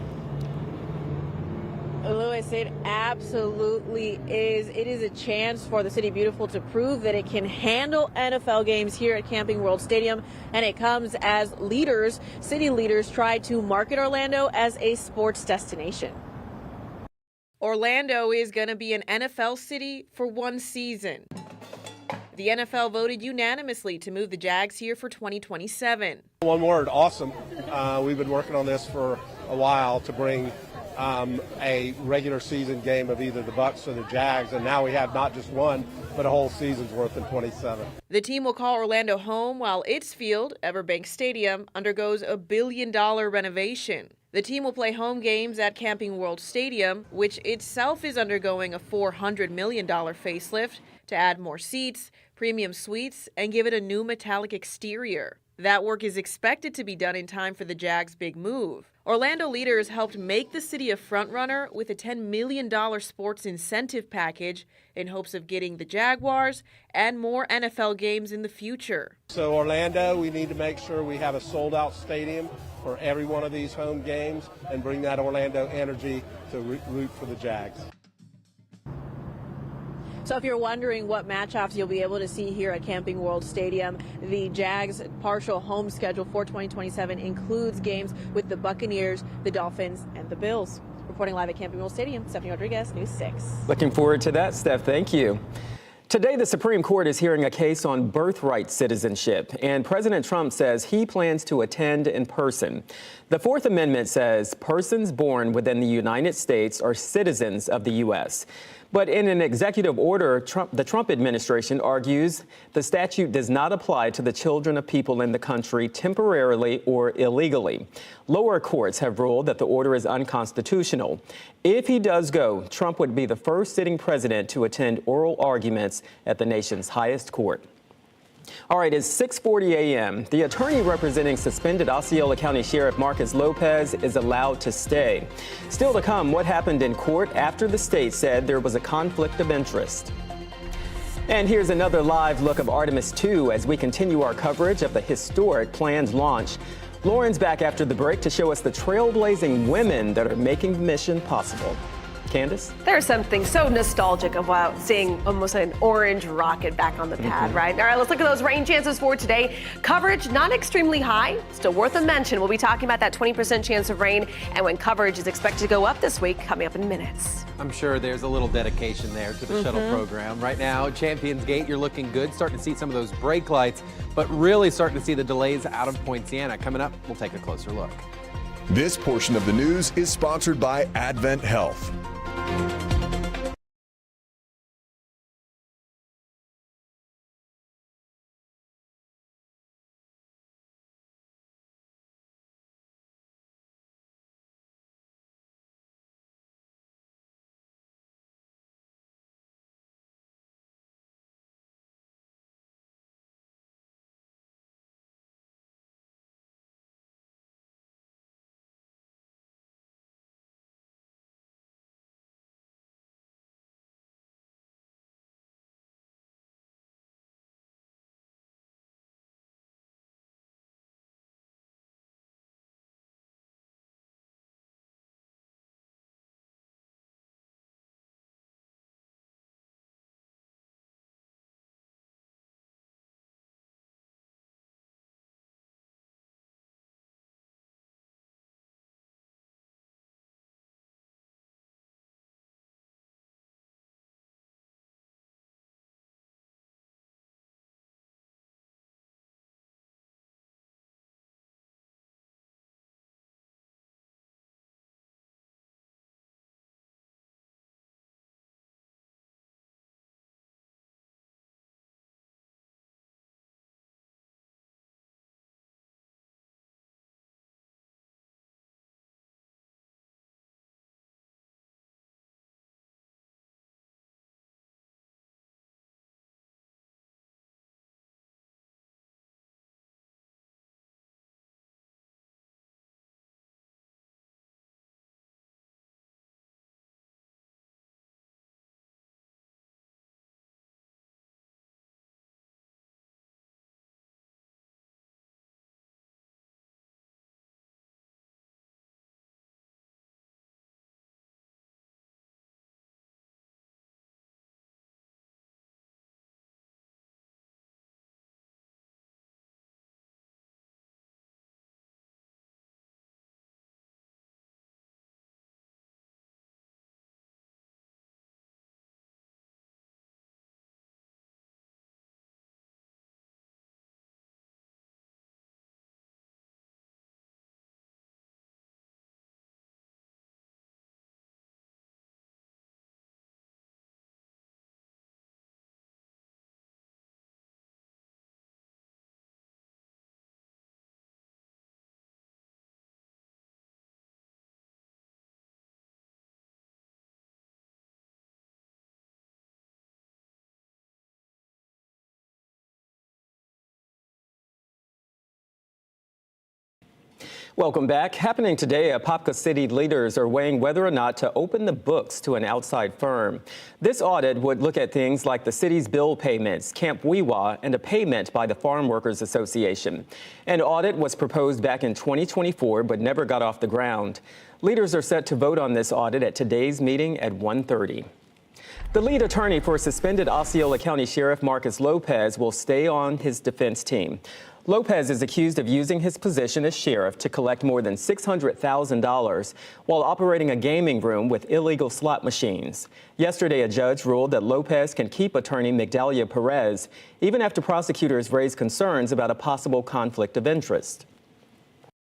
Lewis, it absolutely is. It is a chance for the City Beautiful to prove that it can handle NFL games here at Camping World Stadium. And it comes as city leaders try to market Orlando as a sports destination. Orlando is going to be an NFL city for one season. The NFL voted unanimously to move the Jags here for 2027. One word, awesome. We've been working on this for a while to bring a regular season game of either the Bucs or the Jags, and now we have not just one, but a whole season's worth in 27. The team will call Orlando home while its field, Everbank Stadium, undergoes a $1 billion renovation. The team will play home games at Camping World Stadium, which itself is undergoing a $400 million facelift to add more seats, premium suites, and give it a new metallic exterior. That work is expected to be done in time for the Jags' big move. Orlando leaders helped make the city a frontrunner with a $10 million sports incentive package in hopes of getting the Jaguars and more NFL games in the future. So Orlando, we need to make sure we have a sold-out stadium for every one of these home games and bring that Orlando energy to root for the Jags. So if you're wondering what matchups you'll be able to see here at Camping World Stadium, the Jags' partial home schedule for 2027 includes games with the Buccaneers, the Dolphins, and the Bills. Reporting live at Camping World Stadium, Stephanie Rodriguez, News 6. Looking forward to that, Steph. Thank you. Today, the Supreme Court is hearing a case on birthright citizenship, and President Trump says he plans to attend in person. The Fourth Amendment says persons born within the United States are citizens of the U.S. But in an executive order, the Trump administration argues the statute does not apply to the children of people in the country temporarily or illegally. Lower courts have ruled that the order is unconstitutional. If he does go, Trump would be the first sitting president to attend oral arguments at the nation's highest court. All right, it's 6:40 a.m. The attorney representing suspended Osceola County Sheriff Marcus Lopez is allowed to stay. Still to come, what happened in court after the state said there was a conflict of interest. And here's another live look of Artemis 2 as we continue our coverage of the historic planned launch. Lauren's back after the break to show us the trailblazing women that are making the mission possible. Candace? There's something so nostalgic about seeing almost an orange rocket back on the pad, right? All right, let's look at those rain chances for today. Coverage not extremely high, still worth a mention. We'll be talking about that 20% chance of rain and when coverage is expected to go up this week, coming up in minutes. I'm sure there's a little dedication there to the shuttle program. Right now, Champions Gate, you're looking good, starting to see some of those brake lights, but really starting to see the delays out of Poinciana. Coming up, we'll take a closer look. This portion of the news is sponsored by Advent Health. Welcome back. Happening today, Apopka City leaders are weighing whether or not to open the books to an outside firm. This audit would look at things like the city's bill payments, Camp Weewa, and a payment by the Farm Workers Association. An audit was proposed back in 2024, but never got off the ground. Leaders are set to vote on this audit at today's meeting at 1:30. The lead attorney for suspended Osceola County Sheriff Marcus Lopez will stay on his defense team. Lopez is accused of using his position as sheriff to collect more than $600,000 while operating a gaming room with illegal slot machines. Yesterday, a judge ruled that Lopez can keep attorney Migdalia Perez, even after prosecutors raised concerns about a possible conflict of interest.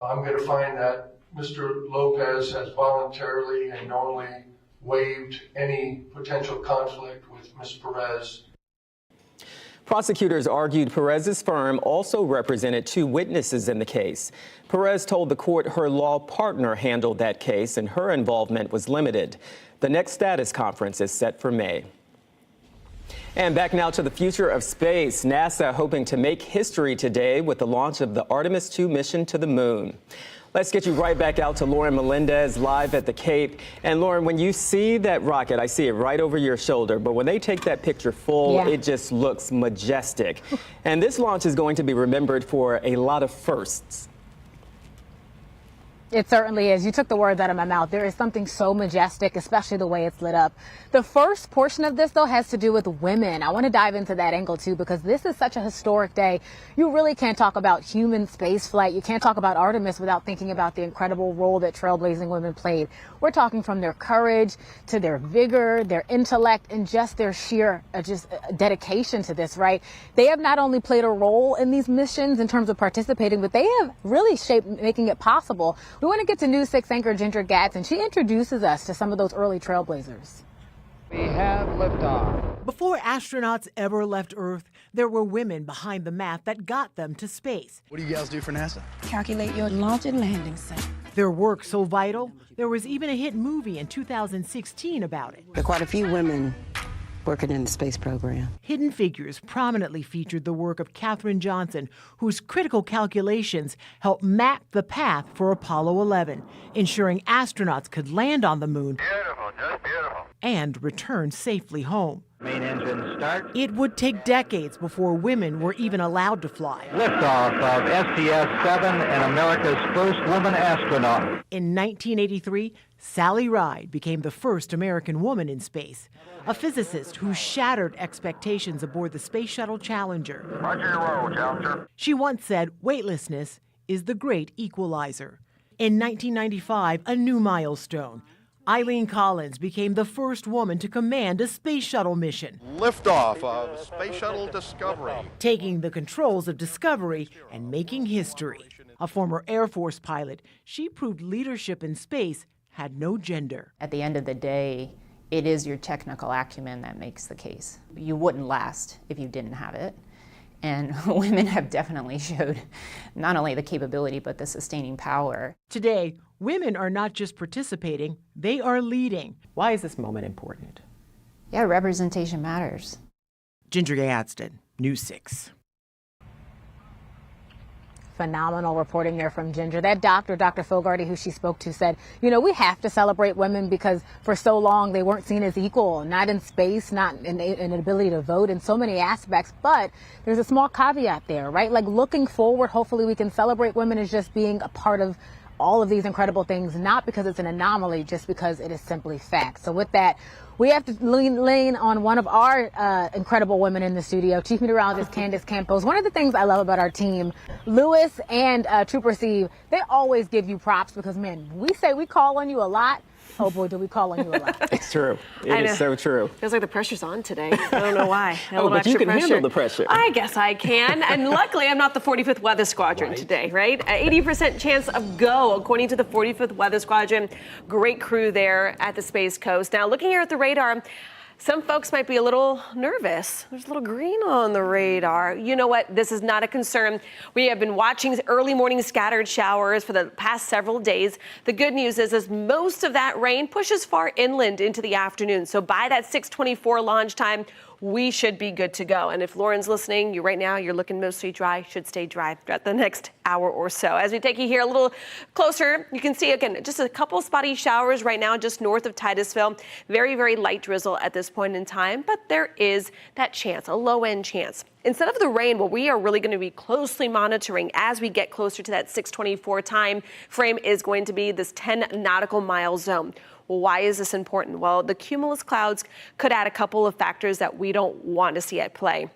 I'm going to find that Mr. Lopez has voluntarily and knowingly waived any potential conflict with Ms. Perez. Prosecutors argued Perez's firm also represented two witnesses in the case. Perez told the court her law partner handled that case and her involvement was limited. The next status conference is set for May. And back now to the future of space. NASA hoping to make history today with the launch of the Artemis 2 mission to the moon. Let's get you right back out to Lauren Melendez live at the Cape. And Lauren, when you see that rocket, I see it right over your shoulder, but when they take that picture full, it just looks majestic. And this launch is going to be remembered for a lot of firsts. It certainly is. You took the words out of my mouth. There is something so majestic, especially the way it's lit up. The first portion of this, though, has to do with women. I want to dive into that angle, too, because this is such a historic day. You really can't talk about human spaceflight. You can't talk about Artemis without thinking about the incredible role that trailblazing women played. We're talking from their courage to their vigor, their intellect, and just their sheer dedication to this, right? They have not only played a role in these missions in terms of participating, but they have really shaped making it possible. We want to get to News 6 anchor Ginger Gatz, and she introduces us to some of those early trailblazers. We have liftoff. Before astronauts ever left Earth, there were women behind the math that got them to space. What do you guys do for NASA? Calculate your launch and landing site. Their work so vital, there was even a hit movie in 2016 about it. There are quite a few women working in the space program. Hidden Figures prominently featured the work of Katherine Johnson, whose critical calculations helped map the path for Apollo 11, ensuring astronauts could land on the moon and return safely home. Main engine start. It would take decades before women were even allowed to fly. Liftoff of STS-7 and America's first woman astronaut. In 1983, Sally Ride became the first American woman in space, a physicist who shattered expectations aboard the Space Shuttle Challenger. Roger your roll, Challenger. She once said weightlessness is the great equalizer. In 1995, a new milestone. Eileen Collins became the first woman to command a space shuttle mission. Liftoff of Space Shuttle Discovery. Taking the controls of Discovery and making history. A former Air Force pilot, she proved leadership in space had no gender. At the end of the day, it is your technical acumen that makes the case. You wouldn't last if you didn't have it. And women have definitely showed not only the capability, but the sustaining power. Today, women are not just participating, they are leading. Why is this moment important? Yeah, representation matters. Ginger Gadsden, News 6. Phenomenal reporting there from Ginger. That Dr. Fogarty, who she spoke to, said, you know, we have to celebrate women because for so long they weren't seen as equal, not in space, not in an ability to vote in so many aspects. But there's a small caveat there, right? Like looking forward, hopefully we can celebrate women as just being a part of all of these incredible things, not because it's an anomaly, just because it is simply fact. So with that, we have to lean on one of our incredible women in the studio, Chief Meteorologist Candace Campos. One of the things I love about our team, Lewis and Trooper Steve, they always give you props because, man, we say we call on you a lot. Oh boy, do we call on you a lot. It's true. It is so true. Feels like the pressure's on today. I don't know why. Oh, but you can handle the pressure. I guess I can. And luckily, I'm not the 45th Weather Squadron today, right? 80% chance of go, according to the 45th Weather Squadron. Great crew there at the Space Coast. Now, looking here at the radar, some folks might be a little nervous. There's a little green on the radar. You know what? This is not a concern. We have been watching early morning scattered showers for the past several days. The good news is most of that rain pushes far inland into the afternoon. So by that 6:24 launch time, we should be good to go. And if Lauren's listening, right now you're looking mostly dry, should stay dry throughout the next hour or so. As we take you here a little closer, you can see again, just a couple spotty showers right now just north of Titusville. Very, very light drizzle at this point in time, but there is that chance, a low end chance. Instead of the rain, what we are really going to be closely monitoring as we get closer to that 6:24 time frame is going to be this 10 nautical mile zone. Why is this important? Well, the cumulus clouds could add a couple of factors that we don't want to see at play.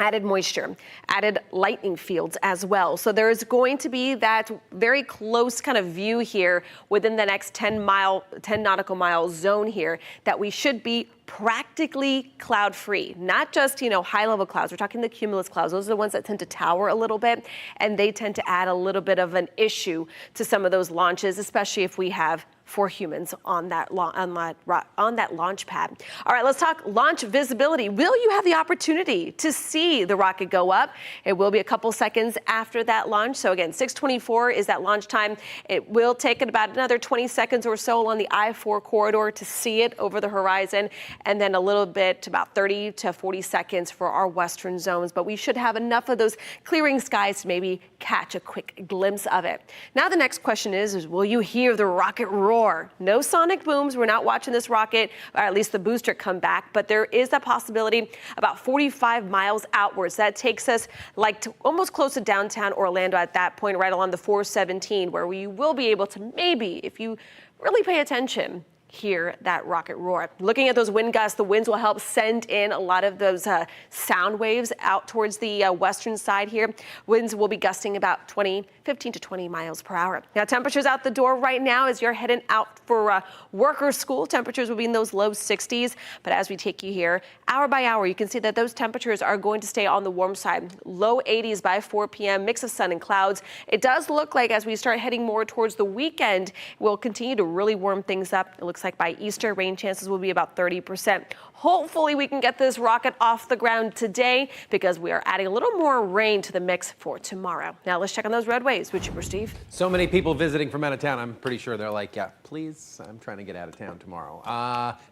Added moisture, added lightning fields as well. So there's going to be that very close kind of view here within the next 10 nautical mile zone here that we should be practically cloud free, not just, high level clouds. We're talking the cumulus clouds. Those are the ones that tend to tower a little bit, and they tend to add a little bit of an issue to some of those launches, especially if we have 4 humans on that launch pad. All right, let's talk launch visibility. Will you have the opportunity to see the rocket go up? It will be a couple seconds after that launch. So again, 6:24 is that launch time. It will take about another 20 seconds or so along the I-4 corridor to see it over the horizon. and then a little bit, about 30 to 40 seconds for our western zones. But we should have enough of those clearing skies to maybe catch a quick glimpse of it. Now the next question is will you hear the rocket roar? No sonic booms. We're not watching this rocket, or at least the booster, come back, but there is a possibility about 45 miles outwards. That takes us like to almost close to downtown Orlando at that point, right along the 417, where we will be able to maybe, if you really pay attention, hear that rocket roar. Looking at those wind gusts, the winds will help send in a lot of those sound waves out towards the western side here. Winds will be gusting about 15 to 20 miles per hour. Now temperatures out the door right now as you're heading out for work or school. Temperatures will be in those low 60s. But as we take you here, hour by hour, you can see that those temperatures are going to stay on the warm side. Low 80s by 4 p.m., mix of sun and clouds. It does look like as we start heading more towards the weekend, we'll continue to really warm things up. It looks like by Easter, rain chances will be about 30%. Hopefully we can get this rocket off the ground today because we are adding a little more rain to the mix for tomorrow. Now let's check on those roadways with Trooper Steve. So many people visiting from out of town. I'm pretty sure they're like, yeah, please, I'm trying to get out of town tomorrow.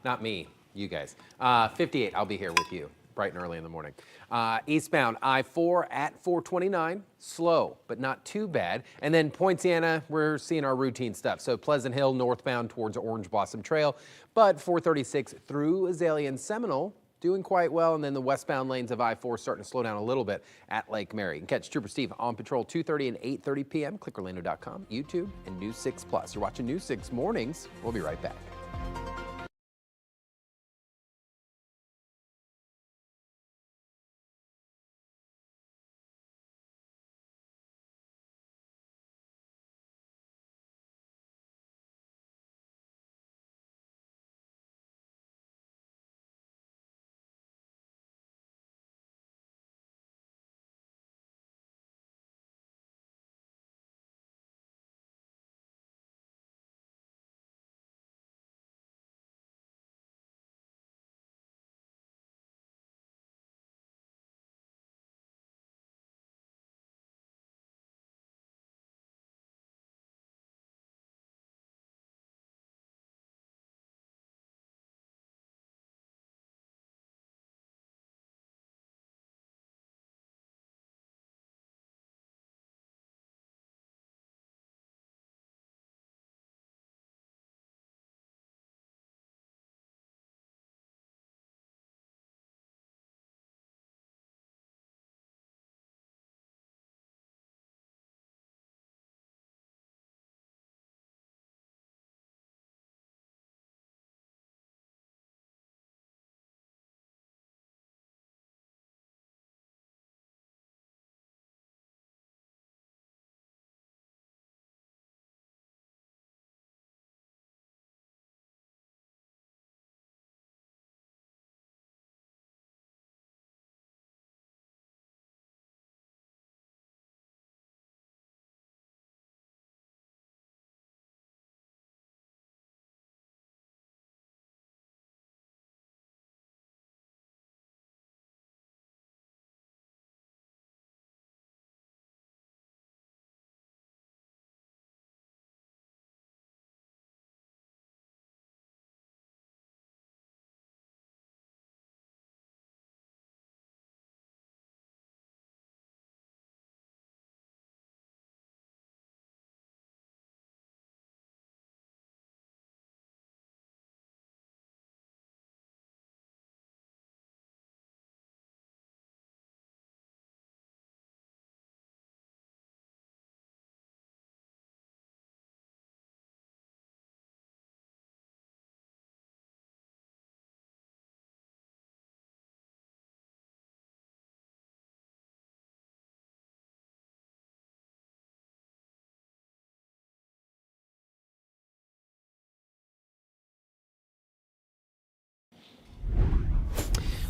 Not me, you guys. 58, I'll be here with you bright and early in the morning. Eastbound I-4 at 429, slow, but not too bad. And then Poinciana, we're seeing our routine stuff. So Pleasant Hill northbound towards Orange Blossom Trail, but 436 through Azalea and Seminole, doing quite well. And then the westbound lanes of I-4 starting to slow down a little bit at Lake Mary. You can catch Trooper Steve on patrol 2:30 and 8:30 p.m. Click Orlando.com, YouTube, and News 6 Plus. You're watching News 6 Mornings. We'll be right back.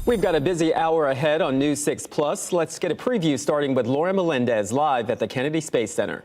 We've got a busy hour ahead on News 6 Plus. Let's get a preview starting with Laura Melendez live at the Kennedy Space Center.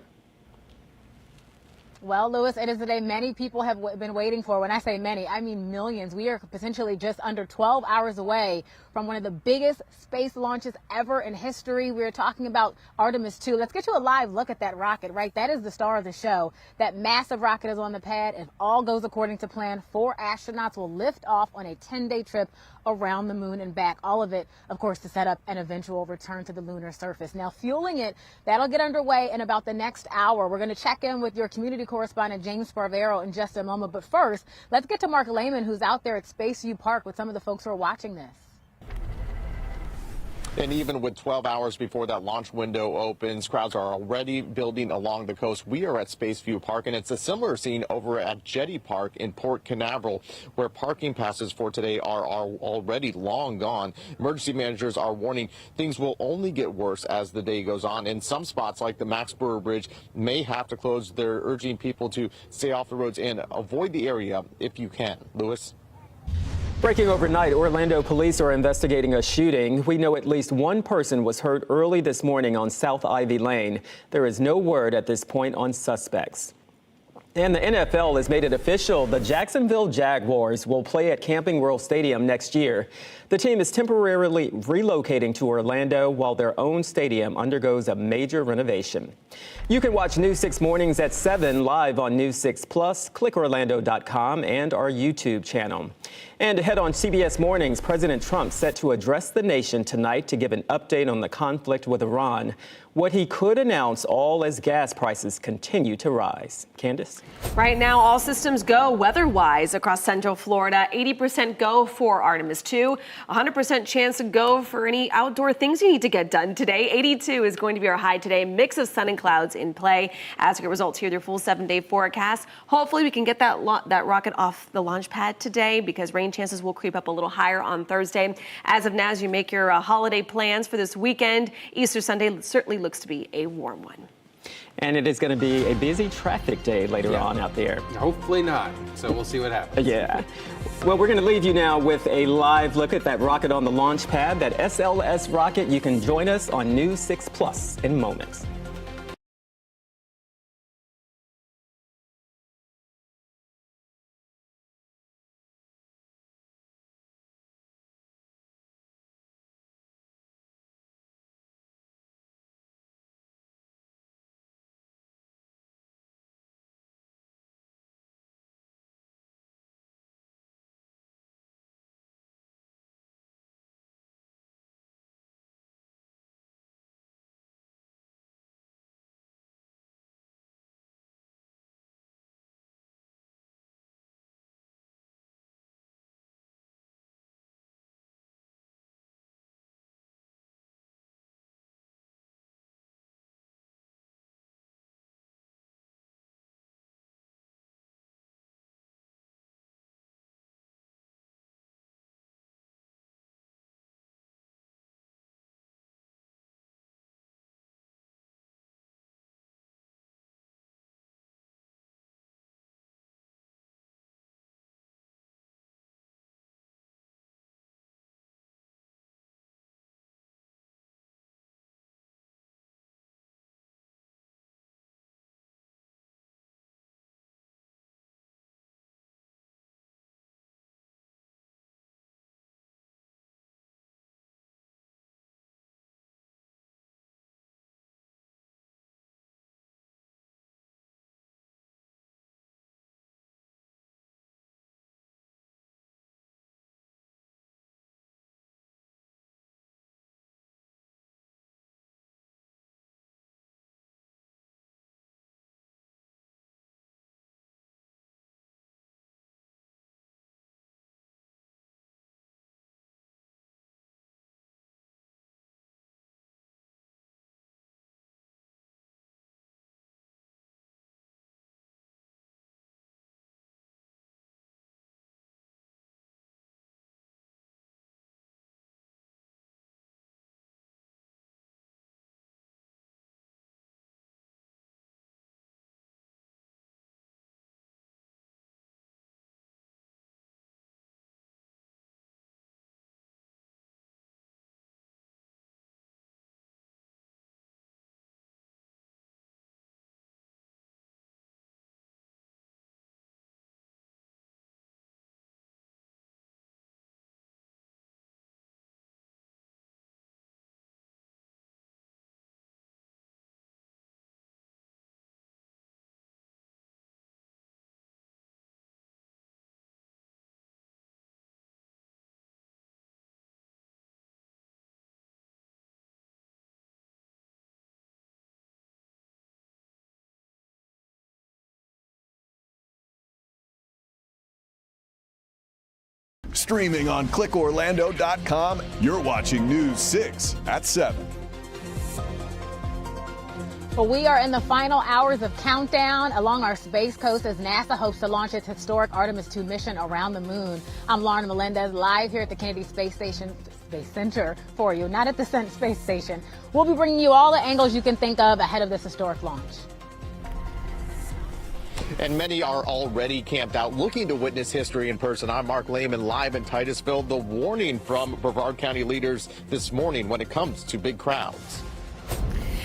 Well, Lewis, it is a day many people have been waiting for. When I say many, I mean millions. We are potentially just under 12 hours away from one of the biggest space launches ever in history. We're talking about Artemis 2. Let's get you a live look at that rocket, right? That is the star of the show. That massive rocket is on the pad. If all goes according to plan, 4 astronauts will lift off on a 10-day trip around the moon and back. All of it, of course, to set up an eventual return to the lunar surface. Now, fueling it, that'll get underway in about the next hour. We're going to check in with your community correspondent, James Sparvero, in just a moment. But first, let's get to Mark Lehman, who's out there at Spaceview Park with some of the folks who are watching this. And even with 12 hours before that launch window opens, crowds are already building along the coast. We are at Spaceview Park, and it's a similar scene over at Jetty Park in Port Canaveral, where parking passes for today are already long gone. Emergency managers are warning things will only get worse as the day goes on. In some spots, like the Max Brewer Bridge, may have to close. They're urging people to stay off the roads and avoid the area if you can. Lewis? Breaking overnight, Orlando police are investigating a shooting. We know at least one person was hurt early this morning on South Ivy Lane. There is no word at this point on suspects. And the NFL has made it official. The Jacksonville Jaguars will play at Camping World Stadium next year. The team is temporarily relocating to Orlando while their own stadium undergoes a major renovation. You can watch News 6 Mornings at 7 live on News 6 Plus, clickorlando.com, and our YouTube channel. And ahead on CBS Mornings, President Trump set to address the nation tonight to give an update on the conflict with Iran. What he could announce all as gas prices continue to rise. Candace? Right now, all systems go weather-wise across Central Florida. 80% go for Artemis 2. 100% chance to go for any outdoor things you need to get done today. 82 is going to be our high today. Mix of sun and clouds in play. As we get results here, their full 7-day forecast. Hopefully, we can get that rocket off the launch pad today because rain chances will creep up a little higher on Thursday. As of now, as you make your holiday plans for this weekend, Easter Sunday certainly looks to be a warm one. And it is going to be a busy traffic day later on out there. Hopefully not. So we'll see what happens. Yeah. Well, we're going to leave you now with a live look at that rocket on the launch pad, that SLS rocket. You can join us on News 6 Plus in moments. Streaming on clickorlando.com, you're watching News 6 at 7. Well, we are in the final hours of countdown along our space coast as NASA hopes to launch its historic Artemis 2 mission around the moon. I'm Lauren Melendez, live here at the Kennedy Space Center for you, not at the Space Station. We'll be bringing you all the angles you can think of ahead of this historic launch. And many are already camped out looking to witness history in person. I'm Mark Lehman, live in Titusville. The warning from Brevard County leaders this morning when it comes to big crowds.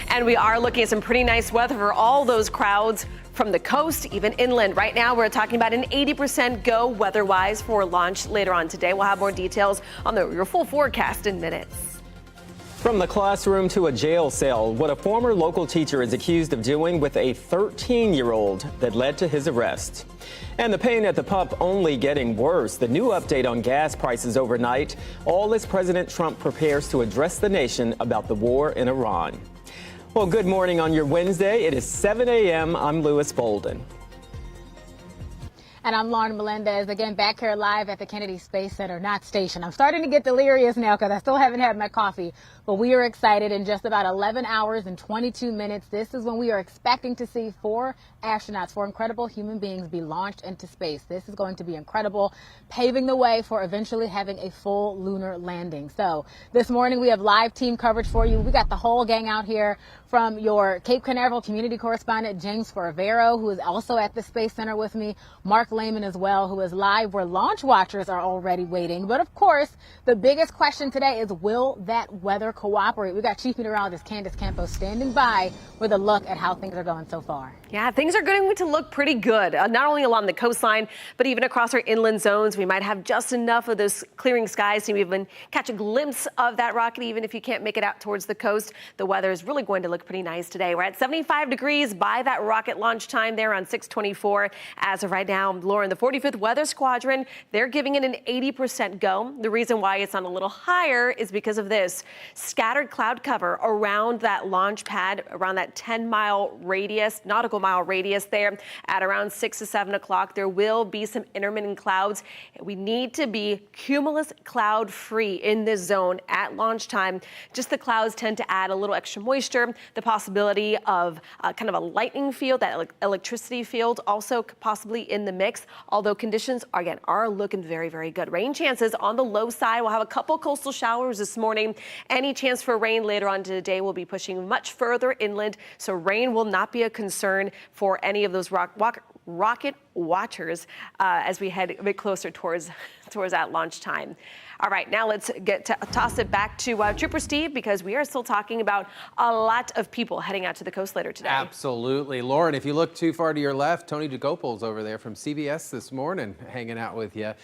And we are looking at some pretty nice weather for all those crowds from the coast, even inland. Right now, we're talking about an 80% go weather-wise for launch later on today. We'll have more details on your full forecast in minutes. From the classroom to a jail cell, what a former local teacher is accused of doing with a 13-year-old that led to his arrest. And the pain at the pump only getting worse. The new update on gas prices overnight, all as President Trump prepares to address the nation about the war in Iran. Well, good morning on your Wednesday. It is 7 a.m. I'm Lewis Bolden. And I'm Lauren Melendez, again, back here live at the Kennedy Space Center, not station. I'm starting to get delirious now because I still haven't had my coffee. But we are excited. In just about 11 hours and 22 minutes, this is when we are expecting to see 4 astronauts, 4 incredible human beings, be launched into space. This is going to be incredible, paving the way for eventually having a full lunar landing. So this morning we have live team coverage for you. We got the whole gang out here, from your Cape Canaveral community correspondent, James Sparvero, who is also at the Space Center with me, Mark Lehman as well, who is live where launch watchers are already waiting. But of course, the biggest question today is, will that weather cooperate? We got Chief Meteorologist Candace Campos standing by with a look at how things are going so far. Yeah, things are going to look pretty good, not only along the coastline, but even across our inland zones. We might have just enough of those clearing skies to even catch a glimpse of that rocket, even if you can't make it out towards the coast. The weather is really going to look pretty nice today. We're at 75 degrees by that rocket launch time there on 6:24. As of right now, Lauren, the 45th Weather Squadron, they're giving it an 80% go. The reason why it's on a little higher is because of this scattered cloud cover around that launch pad, around that 10-mile radius, nautical mile radius there at around 6 to 7 o'clock. There will be some intermittent clouds. We need to be cumulus cloud free in this zone at launch time. Just the clouds tend to add a little extra moisture, the possibility of kind of a lightning field, that electricity field also possibly in the mix, although conditions again are looking very, very good. Rain chances on the low side. We'll have a couple coastal showers this morning. Any chance for rain later on today will be pushing much further inland, so rain will not be a concern for any of those rocket watchers as we head a bit closer towards that launch time. All right, now let's toss it back to Trooper Steve, because we are still talking about a lot of people heading out to the coast later today. Absolutely. Lauren, if you look too far to your left, Tony DeGopel's over there from CBS this morning hanging out with you.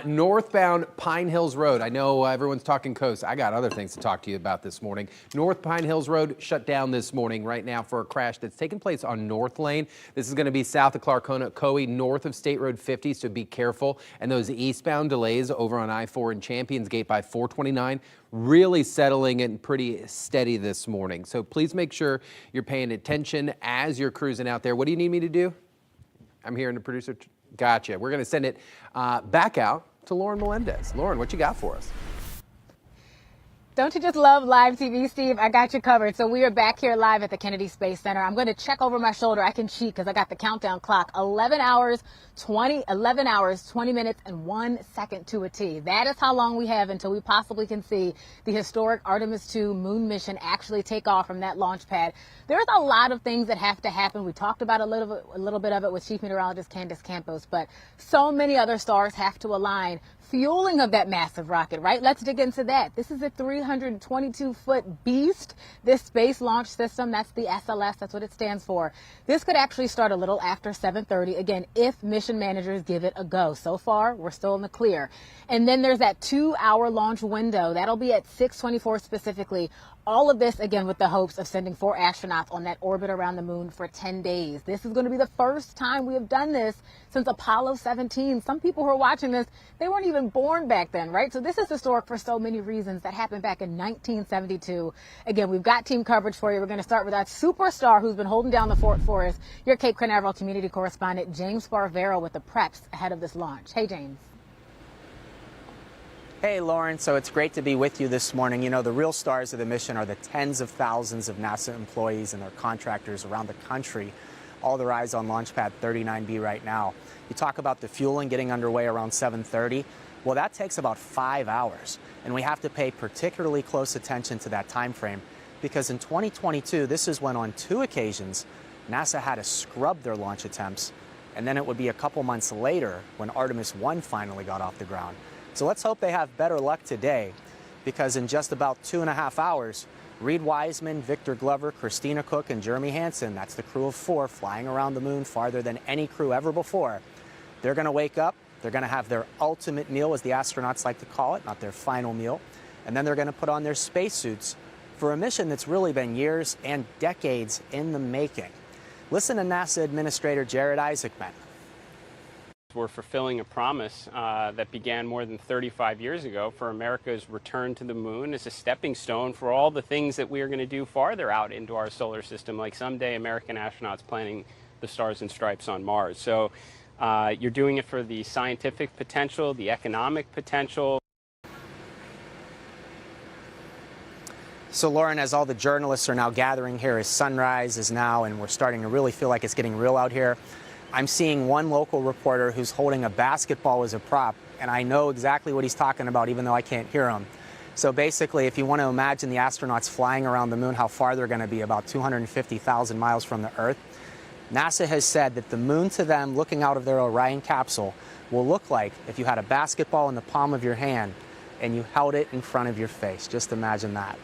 Northbound Pine Hills Road. I know everyone's talking coast. I got other things to talk to you about this morning. North Pine Hills Road shut down this morning right now for a crash that's taken place on North Lane. This is going to be south of Clarkona Coe, north of State Road 50, so be careful. And those eastbound delays over on I-4 and Champions Gate by 429, really settling and pretty steady this morning. So please make sure you're paying attention as you're cruising out there. What do you need me to do? I'm hearing the producer. Gotcha. We're going to send it back out to Lauren Melendez. Lauren, what you got for us? Don't you just love live TV, Steve? I got you covered. So we are back here live at the Kennedy Space Center. I'm going to check over my shoulder. I can cheat because I got the countdown clock. 11 hours, 20 minutes, and 1 second to a T. That is how long we have until we possibly can see the historic Artemis 2 moon mission actually take off from that launch pad. There's a lot of things that have to happen. We talked about a little bit of it with Chief Meteorologist Candace Campos, but so many other stars have to align. Fueling of that massive rocket, right? Let's dig into that. This is a 322-foot beast. This space launch system, that's the SLS, that's what it stands for. This could actually start a little after 7:30, again, if mission managers give it a go. So far, we're still in the clear. And then there's that 2-hour launch window. That'll be at 6:24 specifically. All of this, again, with the hopes of sending 4 astronauts on that orbit around the moon for 10 days. This is going to be the first time we have done this since Apollo 17. Some people who are watching this, they weren't even born back then, right? So this is historic for so many reasons. That happened back in 1972. Again, we've got team coverage for you. We're going to start with that superstar who's been holding down the fort for us, your Cape Canaveral community correspondent, James Sparvero, with the preps ahead of this launch. Hey, James. Hey, Lauren. So it's great to be with you this morning. You know, the real stars of the mission are the tens of thousands of NASA employees and their contractors around the country. All their eyes on Launch Pad 39B right now. You talk about the fueling getting underway around 7:30. Well, that takes about 5 hours, and we have to pay particularly close attention to that time frame because in 2022, this is when on 2 occasions, NASA had to scrub their launch attempts, and then it would be a couple months later when Artemis 1 finally got off the ground. So let's hope they have better luck today, because in just about 2.5 hours, Reed Wiseman, Victor Glover, Christina Cook, and Jeremy Hansen, that's the crew of 4 flying around the moon farther than any crew ever before, they're going to wake up, they're going to have their ultimate meal, as the astronauts like to call it, not their final meal, and then they're going to put on their spacesuits for a mission that's really been years and decades in the making. Listen to NASA Administrator Jared Isaacman. We're fulfilling a promise that began more than 35 years ago for America's return to the moon as a stepping stone for all the things that we are going to do farther out into our solar system, like someday American astronauts planting the stars and stripes on Mars. So you're doing it for the scientific potential, the economic potential. So, Lauren, as all the journalists are now gathering here as sunrise is now, and we're starting to really feel like it's getting real out here, I'm seeing one local reporter who's holding a basketball as a prop, and I know exactly what he's talking about, even though I can't hear him. So basically, if you want to imagine the astronauts flying around the moon, how far they're going to be, about 250,000 miles from the Earth, NASA has said that the moon to them, looking out of their Orion capsule, will look like if you had a basketball in the palm of your hand and you held it in front of your face. Just imagine that.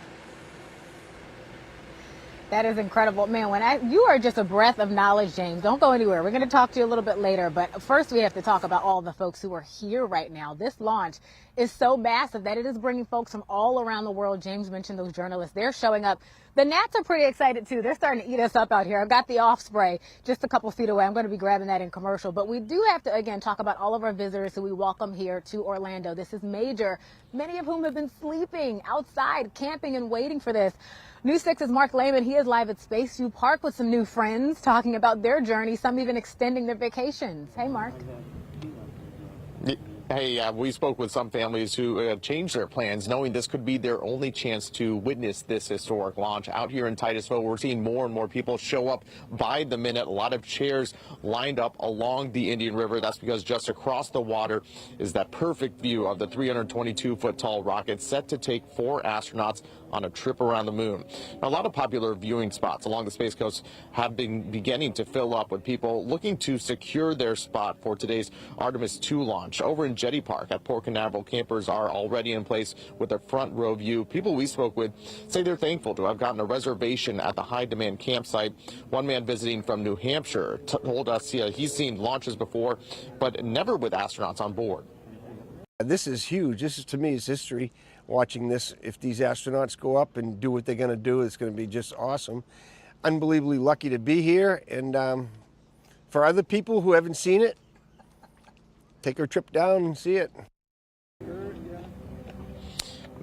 That is incredible. Man, you are just a breath of knowledge, James. Don't go anywhere. We're going to talk to you a little bit later, but first we have to talk about all the folks who are here right now. This launch is so massive that it is bringing folks from all around the world. James mentioned those journalists. They're showing up. The gnats are pretty excited, too. They're starting to eat us up out here. I've got the off spray just a couple feet away. I'm going to be grabbing that in commercial. But we do have to, again, talk about all of our visitors who we welcome here to Orlando. This is major, many of whom have been sleeping outside, camping and waiting for this. News 6's Mark Lehman. He is live at Spaceview Park with some new friends talking about their journey, some even extending their vacations. Hey, Mark. Hey, we spoke with some families who changed their plans, knowing this could be their only chance to witness this historic launch. Out here in Titusville, we're seeing more and more people show up by the minute. A lot of chairs lined up along the Indian River. That's because just across the water is that perfect view of the 322-foot-tall rocket set to take 4 astronauts on a trip around the moon. Now, a lot of popular viewing spots along the Space Coast have been beginning to fill up with people looking to secure their spot for today's Artemis 2 launch. Over in Jetty Park at Port Canaveral, campers are already in place with a front row view. People we spoke with say they're thankful to have gotten a reservation at the high-demand campsite. One man visiting from New Hampshire told us he's seen launches before, but never with astronauts on board. This is huge. This is, to me, is history. Watching this, if these astronauts go up and do what they're going to do, it's going to be just awesome. Unbelievably lucky to be here. And for other people who haven't seen it, take a trip down and see it.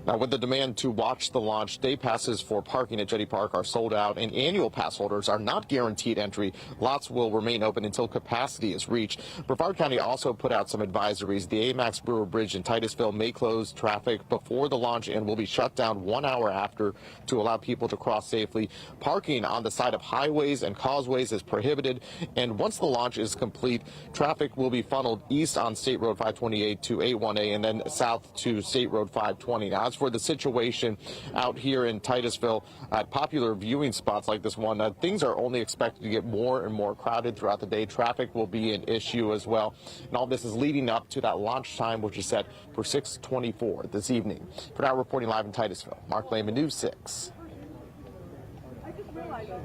Now, with the demand to watch the launch, day passes for parking at Jetty Park are sold out, and annual pass holders are not guaranteed entry. Lots will remain open until capacity is reached. Brevard County also put out some advisories. The Amex Brewer Bridge in Titusville may close traffic before the launch and will be shut down 1 hour after to allow people to cross safely. Parking on the side of highways and causeways is prohibited, and once the launch is complete, traffic will be funneled east on State Road 528 to A1A and then south to State Road 520. Now, for the situation out here in Titusville at popular viewing spots like this one, things are only expected to get more and more crowded throughout the day. Traffic will be an issue as well. And all this is leading up to that launch time, which is set for 6:24 this evening. For now, reporting live in Titusville, Mark Lehman, News 6.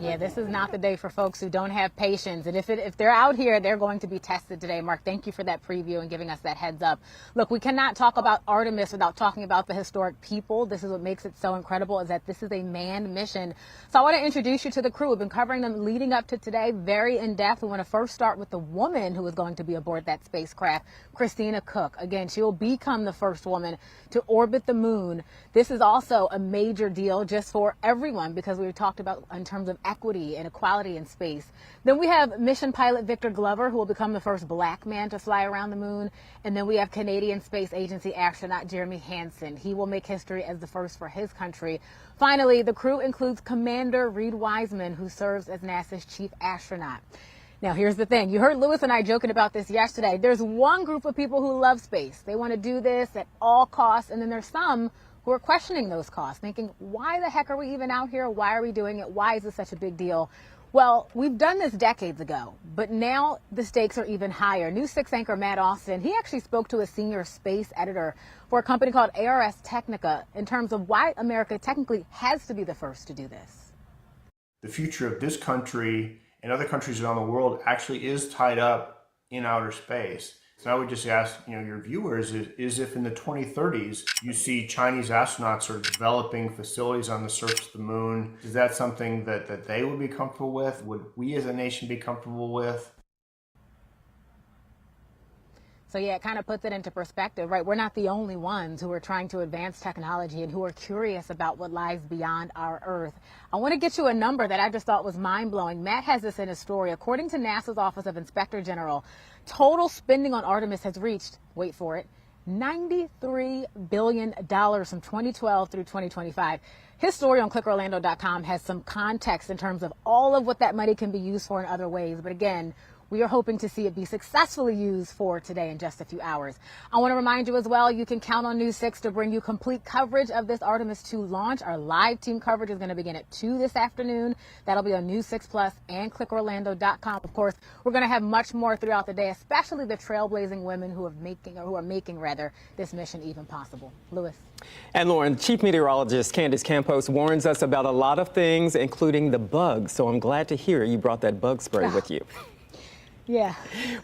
Yeah, this is not the day for folks who don't have patience. And if they're out here, they're going to be tested today. Mark, thank you for that preview and giving us that heads up. Look, we cannot talk about Artemis without talking about the historic people. This is what makes it so incredible, is that this is a manned mission. So I want to introduce you to the crew. We've been covering them leading up to today very in depth. We want to first start with the woman who is going to be aboard that spacecraft, Christina Cook. Again, she will become the first woman to orbit the moon. This is also a major deal just for everyone, because we've talked about in terms of equity and equality in space. Then we have mission pilot Victor Glover, who will become the first black man to fly around the moon. And then we have Canadian Space Agency astronaut Jeremy Hansen. He will make history as the first for his country. Finally, the crew includes Commander Reed Wiseman, who serves as NASA's chief astronaut. Now, here's the thing. You heard Lewis and I joking about this yesterday. There's one group of people who love space. They want to do this at all costs. And then there's some who are questioning those costs, thinking, why the heck are we even out here? Why are we doing it? Why is this such a big deal? Well, we've done this decades ago, but now the stakes are even higher. News 6 anchor Matt Austin, he actually spoke to a senior space editor for a company called ARS Technica in terms of why America technically has to be the first to do this. The future of this country and other countries around the world actually is tied up in outer space. So I would just ask, your viewers is if in the 2030s you see Chinese astronauts sort of developing facilities on the surface of the moon, is that something that they would be comfortable with? Would we as a nation be comfortable with? So yeah, it kind of puts it into perspective, right? We're not the only ones who are trying to advance technology and who are curious about what lies beyond our Earth. I want to get you a number that I just thought was mind-blowing. Matt has this in his story. According to NASA's Office of Inspector General, total spending on Artemis has reached, wait for it, $93 billion from 2012 through 2025. His story on clickorlando.com has some context in terms of all of what that money can be used for in other ways. But again, we are hoping to see it be successfully used for today in just a few hours. I want to remind you as well, you can count on News 6 to bring you complete coverage of this Artemis 2 launch. Our live team coverage is going to begin at 2 this afternoon. That'll be on News 6 Plus and clickorlando.com. Of course, we're going to have much more throughout the day, especially the trailblazing women who are making this mission even possible. Lewis. And Lauren, Chief Meteorologist Candace Campos warns us about a lot of things, including the bugs. So I'm glad to hear you brought that bug spray with you. Yeah.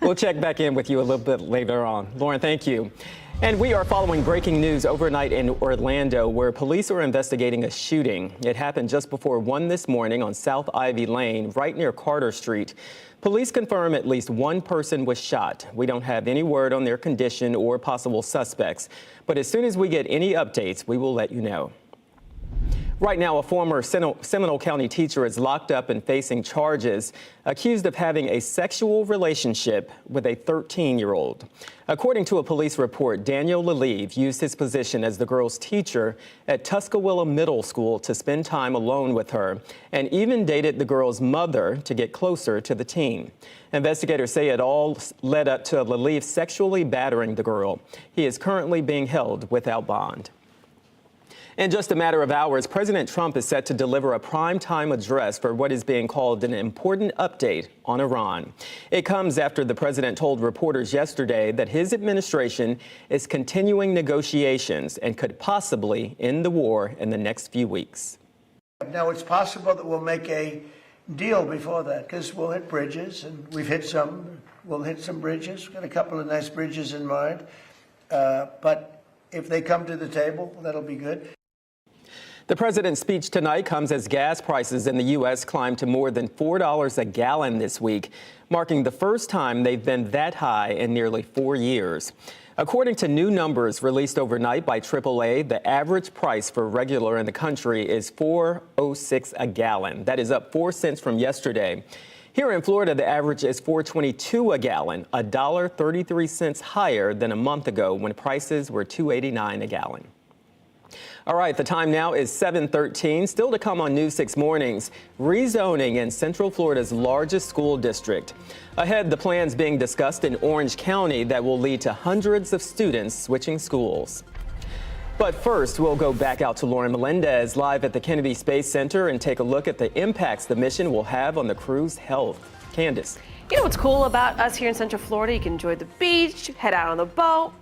We'll check back in with you a little bit later on. Lauren, thank you. And we are following breaking news overnight in Orlando, where police are investigating a shooting. It happened just before 1 this morning on South Ivy Lane, right near Carter Street. Police confirm at least one person was shot. We don't have any word on their condition or possible suspects, but as soon as we get any updates, we will let you know. Right now, a former Seminole County teacher is locked up and facing charges, accused of having a sexual relationship with a 13-year-old. According to a police report, Daniel Lalive used his position as the girl's teacher at Tuscaloosa Middle School to spend time alone with her, and even dated the girl's mother to get closer to the teen. Investigators say it all led up to Lalive sexually battering the girl. He is currently being held without bond. In just a matter of hours, President Trump is set to deliver a primetime address for what is being called an important update on Iran. It comes after the president told reporters yesterday that his administration is continuing negotiations and could possibly end the war in the next few weeks. Now, it's possible that we'll make a deal before that, because we'll hit bridges, and we've hit some. We'll hit some bridges. We've got a couple of nice bridges in mind. But if they come to the table, that'll be good. The president's speech tonight comes as gas prices in the U.S. climbed to more than $4 a gallon this week, marking the first time they've been that high in nearly 4 years. According to new numbers released overnight by AAA, the average price for regular in the country is $4.06 a gallon. That is up 4 cents from yesterday. Here in Florida, the average is $4.22 a gallon, $1.33 higher than a month ago when prices were $2.89 a gallon. All right, the time now is 7:13. Still to come on News 6 Mornings, rezoning in Central Florida's largest school district. Ahead, the plans being discussed in Orange County that will lead to hundreds of students switching schools. But first, we'll go back out to Lauren Melendez live at the Kennedy Space Center and take a look at the impacts the mission will have on the crew's health. Candace. You know what's cool about us here in Central Florida? You can enjoy the beach, head out on the boat,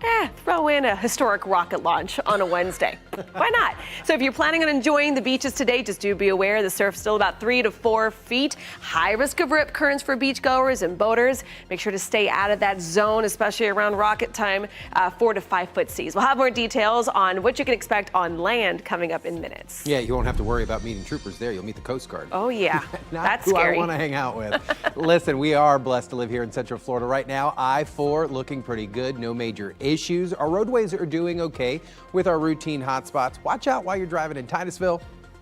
throw in a historic rocket launch on a Wednesday. Why not? So if you're planning on enjoying the beaches today, just do be aware the surf's still about 3 to 4 feet. High risk of rip currents for beachgoers and boaters. Make sure to stay out of that zone, especially around rocket time, 4 to 5 foot seas. We'll have more details on what you can expect on land coming up in minutes. Yeah, you won't have to worry about meeting troopers there. You'll meet the Coast Guard. Oh, yeah. That's who scary. I want to hang out with. Listen, we are blessed to live here in Central Florida right now. I-4 looking pretty good. No major issues. Our roadways are doing okay with our routine hotspots. Watch out while you're driving in Titusville.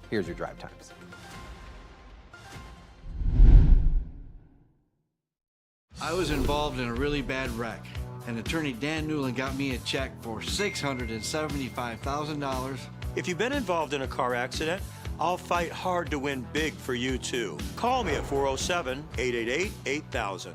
Here's your drive times. I was involved in a really bad wreck, and attorney Dan Newland got me a check for $675,000. If you've been involved in a car accident, I'll fight hard to win big for you too. Call me at 407-888-8000.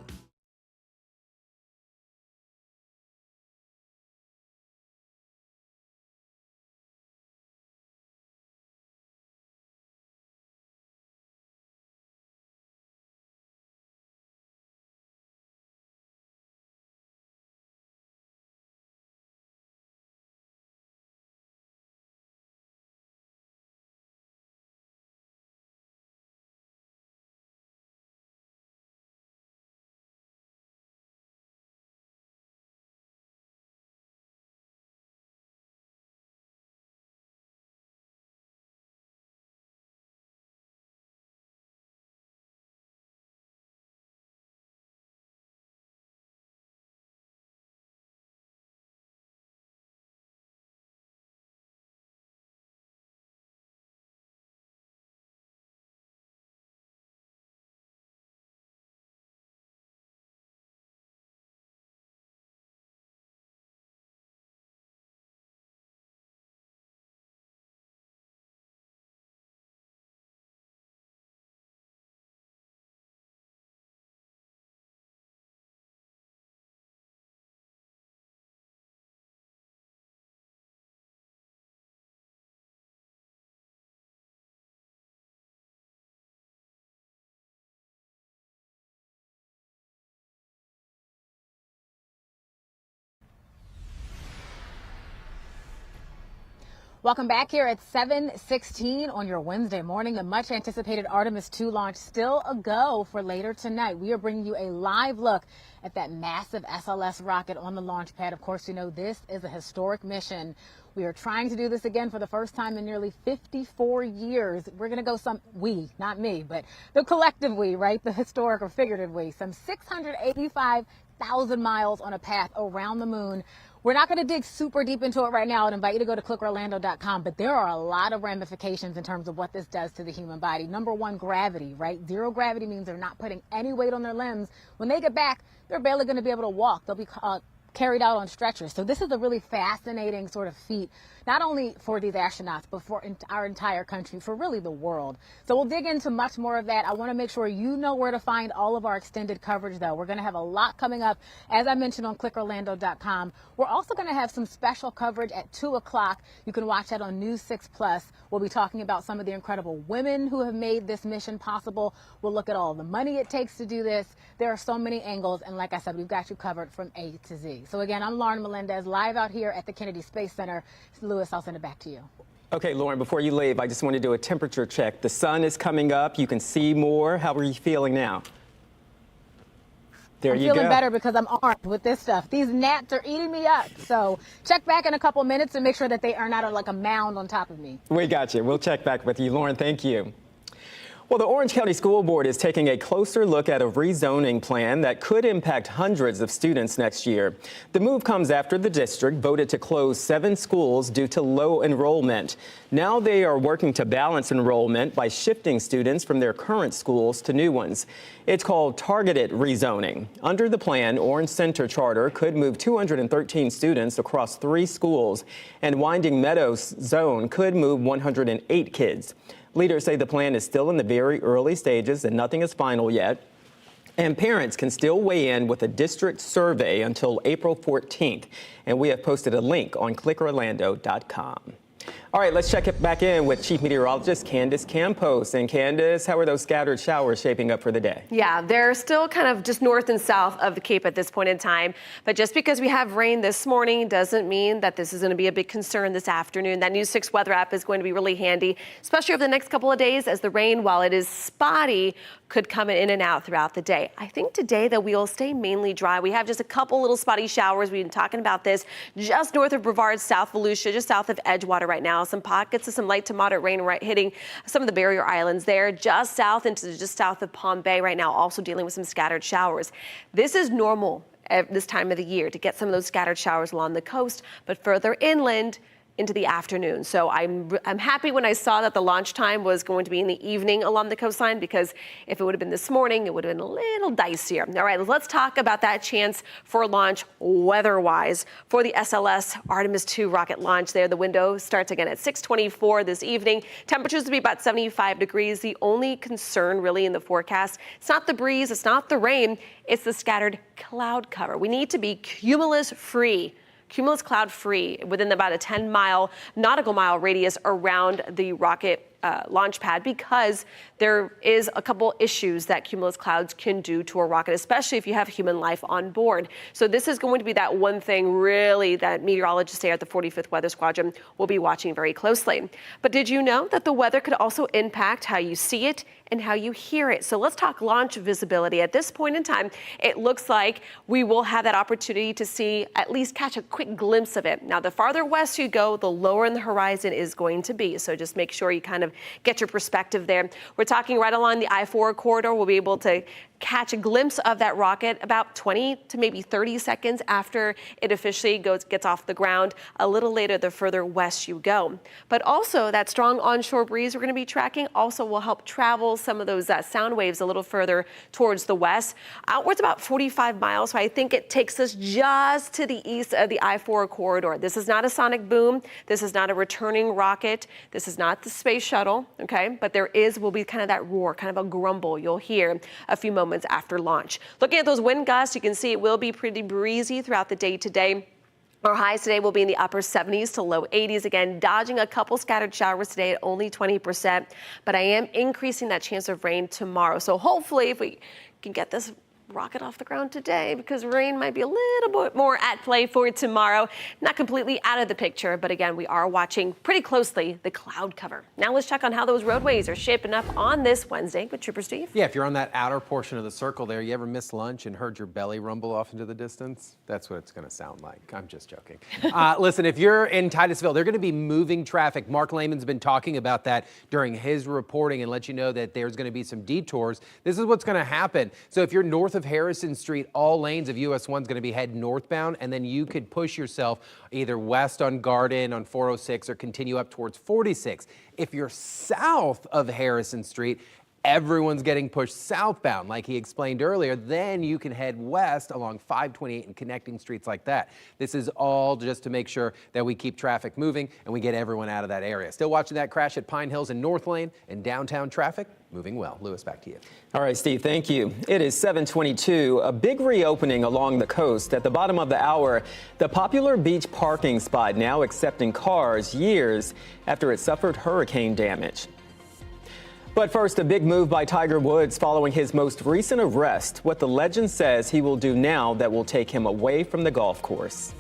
Welcome back here at 7:16 on your Wednesday morning. The much anticipated Artemis 2 launch still a go for later tonight. We are bringing you a live look at that massive SLS rocket on the launch pad. Of course, you know this is a historic mission. We are trying to do this again for the first time in nearly 54 years. We're going to go we, not me, but the collective we, right? The historic or figurative we, some 685,000 miles on a path around the moon. We're not going to dig super deep into it right now. I'd invite you to go to clickorlando.com, but there are a lot of ramifications in terms of what this does to the human body. Number one, gravity, right? Zero gravity means they're not putting any weight on their limbs. When they get back, they're barely going to be able to walk. They'll be carried out on stretchers. So this is a really fascinating sort of feat, not only for these astronauts, but for our entire country, for really the world. So we'll dig into much more of that. I want to make sure you know where to find all of our extended coverage, though. We're going to have a lot coming up, as I mentioned, on clickorlando.com. We're also going to have some special coverage at 2 o'clock. You can watch that on News 6 Plus. We'll be talking about some of the incredible women who have made this mission possible. We'll look at all the money it takes to do this. There are so many angles, and like I said, we've got you covered from A to Z. So again, I'm Lauren Melendez, live out here at the Kennedy Space Center. Lewis, I'll send it back to you. Okay, Lauren, before you leave, I just want to do a temperature check. The sun is coming up. You can see more. How are you feeling now? There you go. I'm feeling better because I'm armed with this stuff. These gnats are eating me up. So check back in a couple minutes and make sure that they are not like a mound on top of me. We got you. We'll check back with you. Lauren, thank you. Well, the Orange County School Board is taking a closer look at a rezoning plan that could impact hundreds of students next year. The move comes after the district voted to close 7 schools due to low enrollment. Now they are working to balance enrollment by shifting students from their current schools to new ones. It's called targeted rezoning. Under the plan, Orange Center Charter could move 213 students across 3 schools, and Winding Meadows Zone could move 108 kids. Leaders say the plan is still in the very early stages and nothing is final yet. And parents can still weigh in with a district survey until April 14th. And we have posted a link on clickorlando.com. All right, let's check it back in with Chief Meteorologist Candace Campos. And Candace, how are those scattered showers shaping up for the day? Yeah, they're still kind of just north and south of the Cape at this point in time. But just because we have rain this morning doesn't mean that this is going to be a big concern this afternoon. That News 6 weather app is going to be really handy, especially over the next couple of days as the rain, while it is spotty, could come in and out throughout the day. I think today that we will stay mainly dry. We have just a couple little spotty showers. We've been talking about this just north of Brevard, South Volusia, just south of Edgewater right now. Some pockets of some light to moderate rain hitting some of the barrier islands there, just south of Palm Bay right now, also dealing with some scattered showers. This is normal at this time of the year to get some of those scattered showers along the coast, but further inland, into the afternoon. So I'm happy when I saw that the launch time was going to be in the evening along the coastline, because if it would have been this morning, it would have been a little dicier. All right, let's talk about that chance for launch weather-wise for the SLS Artemis 2 rocket launch there. The window starts again at 6:24 this evening. Temperatures to be about 75 degrees. The only concern really in the forecast, it's not the breeze, it's not the rain, it's the scattered cloud cover. We need to be cumulus cloud free within about a 10-mile nautical mile radius around the rocket launch pad, because there is a couple issues that cumulus clouds can do to a rocket, especially if you have human life on board. So this is going to be that one thing really that meteorologists here at the 45th Weather Squadron will be watching very closely. But did you know that the weather could also impact how you see it and how you hear it? So let's talk launch visibility. At this point in time, it looks like we will have that opportunity to see, at least catch a quick glimpse of it. Now, the farther west you go, the lower in the horizon is going to be. So just make sure you kind of get your perspective there. We're talking right along the I-4 corridor. We'll be able to catch a glimpse of that rocket about 20 to maybe 30 seconds after it officially gets off the ground. A little later, the further west you go. But also that strong onshore breeze we're going to be tracking also will help travel some of those sound waves a little further towards the west, outwards about 45 miles. So I think it takes us just to the east of the I-4 corridor. This is not a sonic boom. This is not a returning rocket. This is not the space shuttle, okay? But will be kind of that roar, kind of a grumble you'll hear a few moments after launch. Looking at those wind gusts, you can see it will be pretty breezy throughout the day today. Our highs today will be in the upper 70s to low 80s. Again, dodging a couple scattered showers today at only 20%, but I am increasing that chance of rain tomorrow. So hopefully if we can get this rocket off the ground today, because rain might be a little bit more at play for tomorrow. Not completely out of the picture, but again, we are watching pretty closely the cloud cover. Now let's check on how those roadways are shaping up on this Wednesday with Trooper Steve. Yeah, if you're on that outer portion of the circle there, you ever missed lunch and heard your belly rumble off into the distance? That's what it's going to sound like. I'm just joking. Listen, if you're in Titusville, they're going to be moving traffic. Mark Lehman's been talking about that during his reporting and let you know that there's going to be some detours. This is what's going to happen. So if you're north of Harrison Street, all lanes of US 1 is going to be heading northbound, and then you could push yourself either west on Garden on 406 or continue up towards 46. If you're south of Harrison Street, everyone's getting pushed southbound, like he explained earlier. Then you can head west along 528 and connecting streets like that. This is all just to make sure that we keep traffic moving and we get everyone out of that area. Still watching that crash at Pine Hills and North Lane, and downtown traffic moving well. Lewis, back to you. All right, Steve, thank you. It is 7:22. A big reopening along the coast. At the bottom of the hour, the popular beach parking spot now accepting cars years after it suffered hurricane damage. But first, a big move by Tiger Woods following his most recent arrest. What the legend says he will do now that will take him away from the golf course.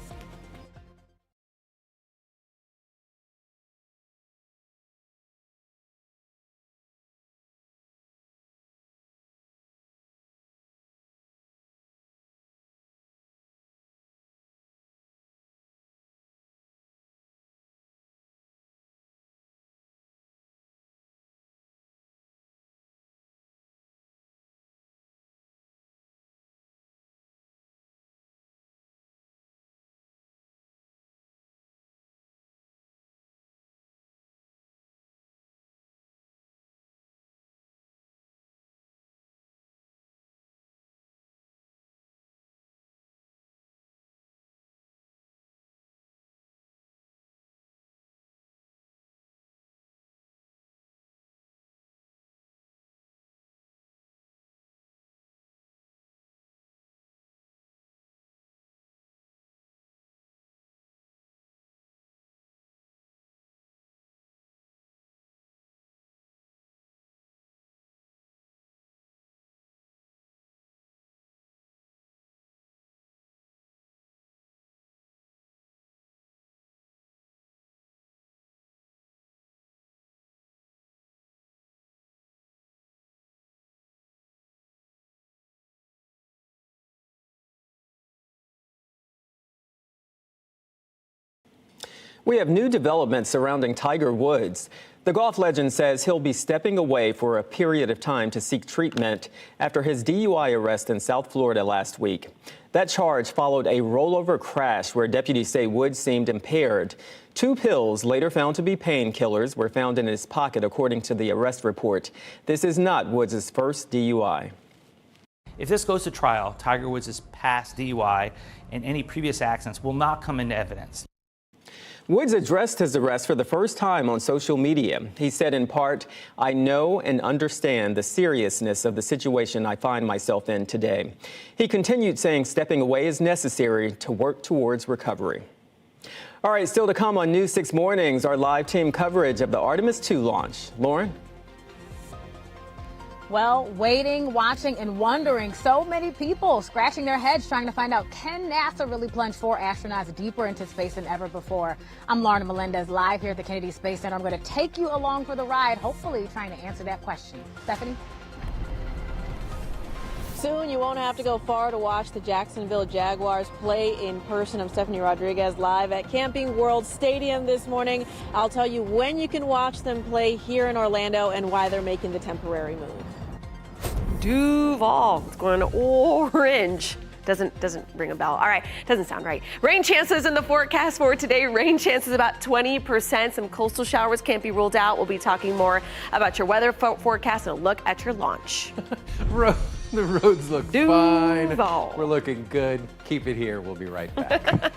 We have new developments surrounding Tiger Woods. The golf legend says he'll be stepping away for a period of time to seek treatment after his DUI arrest in South Florida last week. That charge followed a rollover crash where deputies say Woods seemed impaired. 2 pills, later found to be painkillers, were found in his pocket, according to the arrest report. This is not Woods' first DUI. If this goes to trial, Tiger Woods' past DUI and any previous accidents will not come into evidence. Woods addressed his arrest for the first time on social media. He said in part, "I know and understand the seriousness of the situation I find myself in today." He continued saying stepping away is necessary to work towards recovery. All right, still to come on News 6 Mornings, our live team coverage of the Artemis 2 launch. Lauren? Well, waiting, watching, and wondering. So many people scratching their heads trying to find out, can NASA really plunge 4 astronauts deeper into space than ever before? I'm Lauren Melendez, live here at the Kennedy Space Center. I'm going to take you along for the ride, hopefully trying to answer that question. Stephanie? Soon you won't have to go far to watch the Jacksonville Jaguars play in person. I'm Stephanie Rodriguez, live at Camping World Stadium this morning. I'll tell you when you can watch them play here in Orlando and why they're making the temporary move. Duval, it's going orange. Doesn't ring a bell. All right, doesn't sound right. Rain chances in the forecast for today. Rain chances about 20%. Some coastal showers can't be ruled out. We'll be talking more about your weather forecast and a look at your launch. The roads look fine. We're looking good. Keep it here. We'll be right back.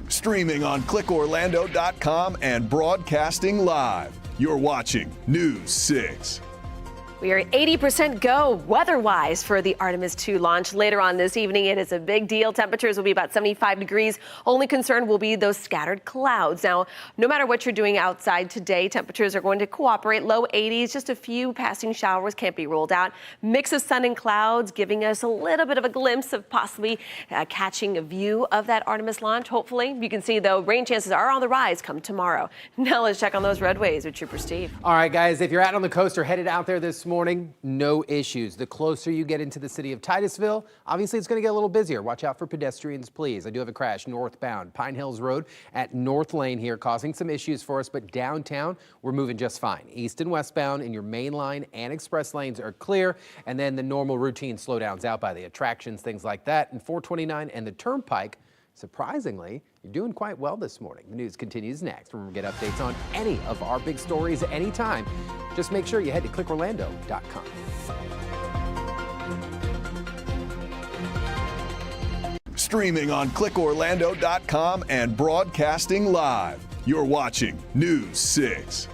Streaming on clickorlando.com and broadcasting live. You're watching News 6. We are at 80% go weather-wise for the Artemis 2 launch. Later on this evening, it is a big deal. Temperatures will be about 75 degrees. Only concern will be those scattered clouds. Now, no matter what you're doing outside today, temperatures are going to cooperate. Low 80s, just a few passing showers can't be ruled out. Mix of sun and clouds giving us a little bit of a glimpse of possibly catching a view of that Artemis launch. Hopefully, you can see, though, rain chances are on the rise come tomorrow. Now let's check on those roadways with Trooper Steve. All right, guys, if you're out on the coast or headed out there this morning, no issues. The closer you get into the city of Titusville, obviously it's going to get a little busier. Watch out for pedestrians, please. I do have a crash northbound Pine Hills Road at North Lane here, causing some issues for us, but downtown, we're moving just fine. East and westbound in your main line and express lanes are clear, and then the normal routine slowdowns out by the attractions, things like that. And 429 and the Turnpike, surprisingly, you're doing quite well this morning. The news continues next. Remember, get updates on any of our big stories anytime. Just make sure you head to clickorlando.com. Streaming on clickorlando.com and broadcasting live. You're watching News 6.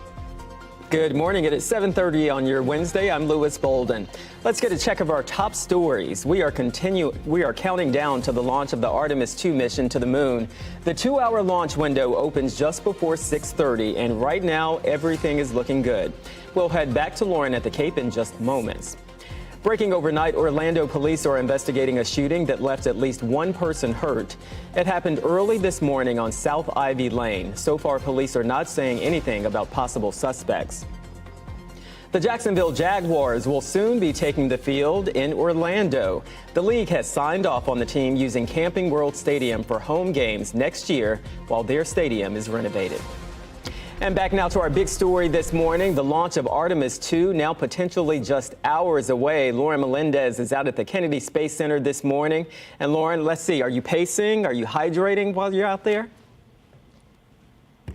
Good morning. It is 7:30 on your Wednesday. I'm Louis Bolden. Let's get a check of our top stories. We are counting down to the launch of the Artemis 2 mission to the moon. The 2-hour launch window opens just before 6:30, and right now everything is looking good. We'll head back to Lauren at the Cape in just moments. Breaking overnight, Orlando police are investigating a shooting that left at least one person hurt. It happened early this morning on South Ivy Lane. So far, police are not saying anything about possible suspects. The Jacksonville Jaguars will soon be taking the field in Orlando. The league has signed off on the team using Camping World Stadium for home games next year while their stadium is renovated. And back now to our big story this morning, the launch of Artemis 2, now potentially just hours away. Lauren Melendez is out at the Kennedy Space Center this morning. And Lauren, let's see, are you pacing? Are you hydrating while you're out there?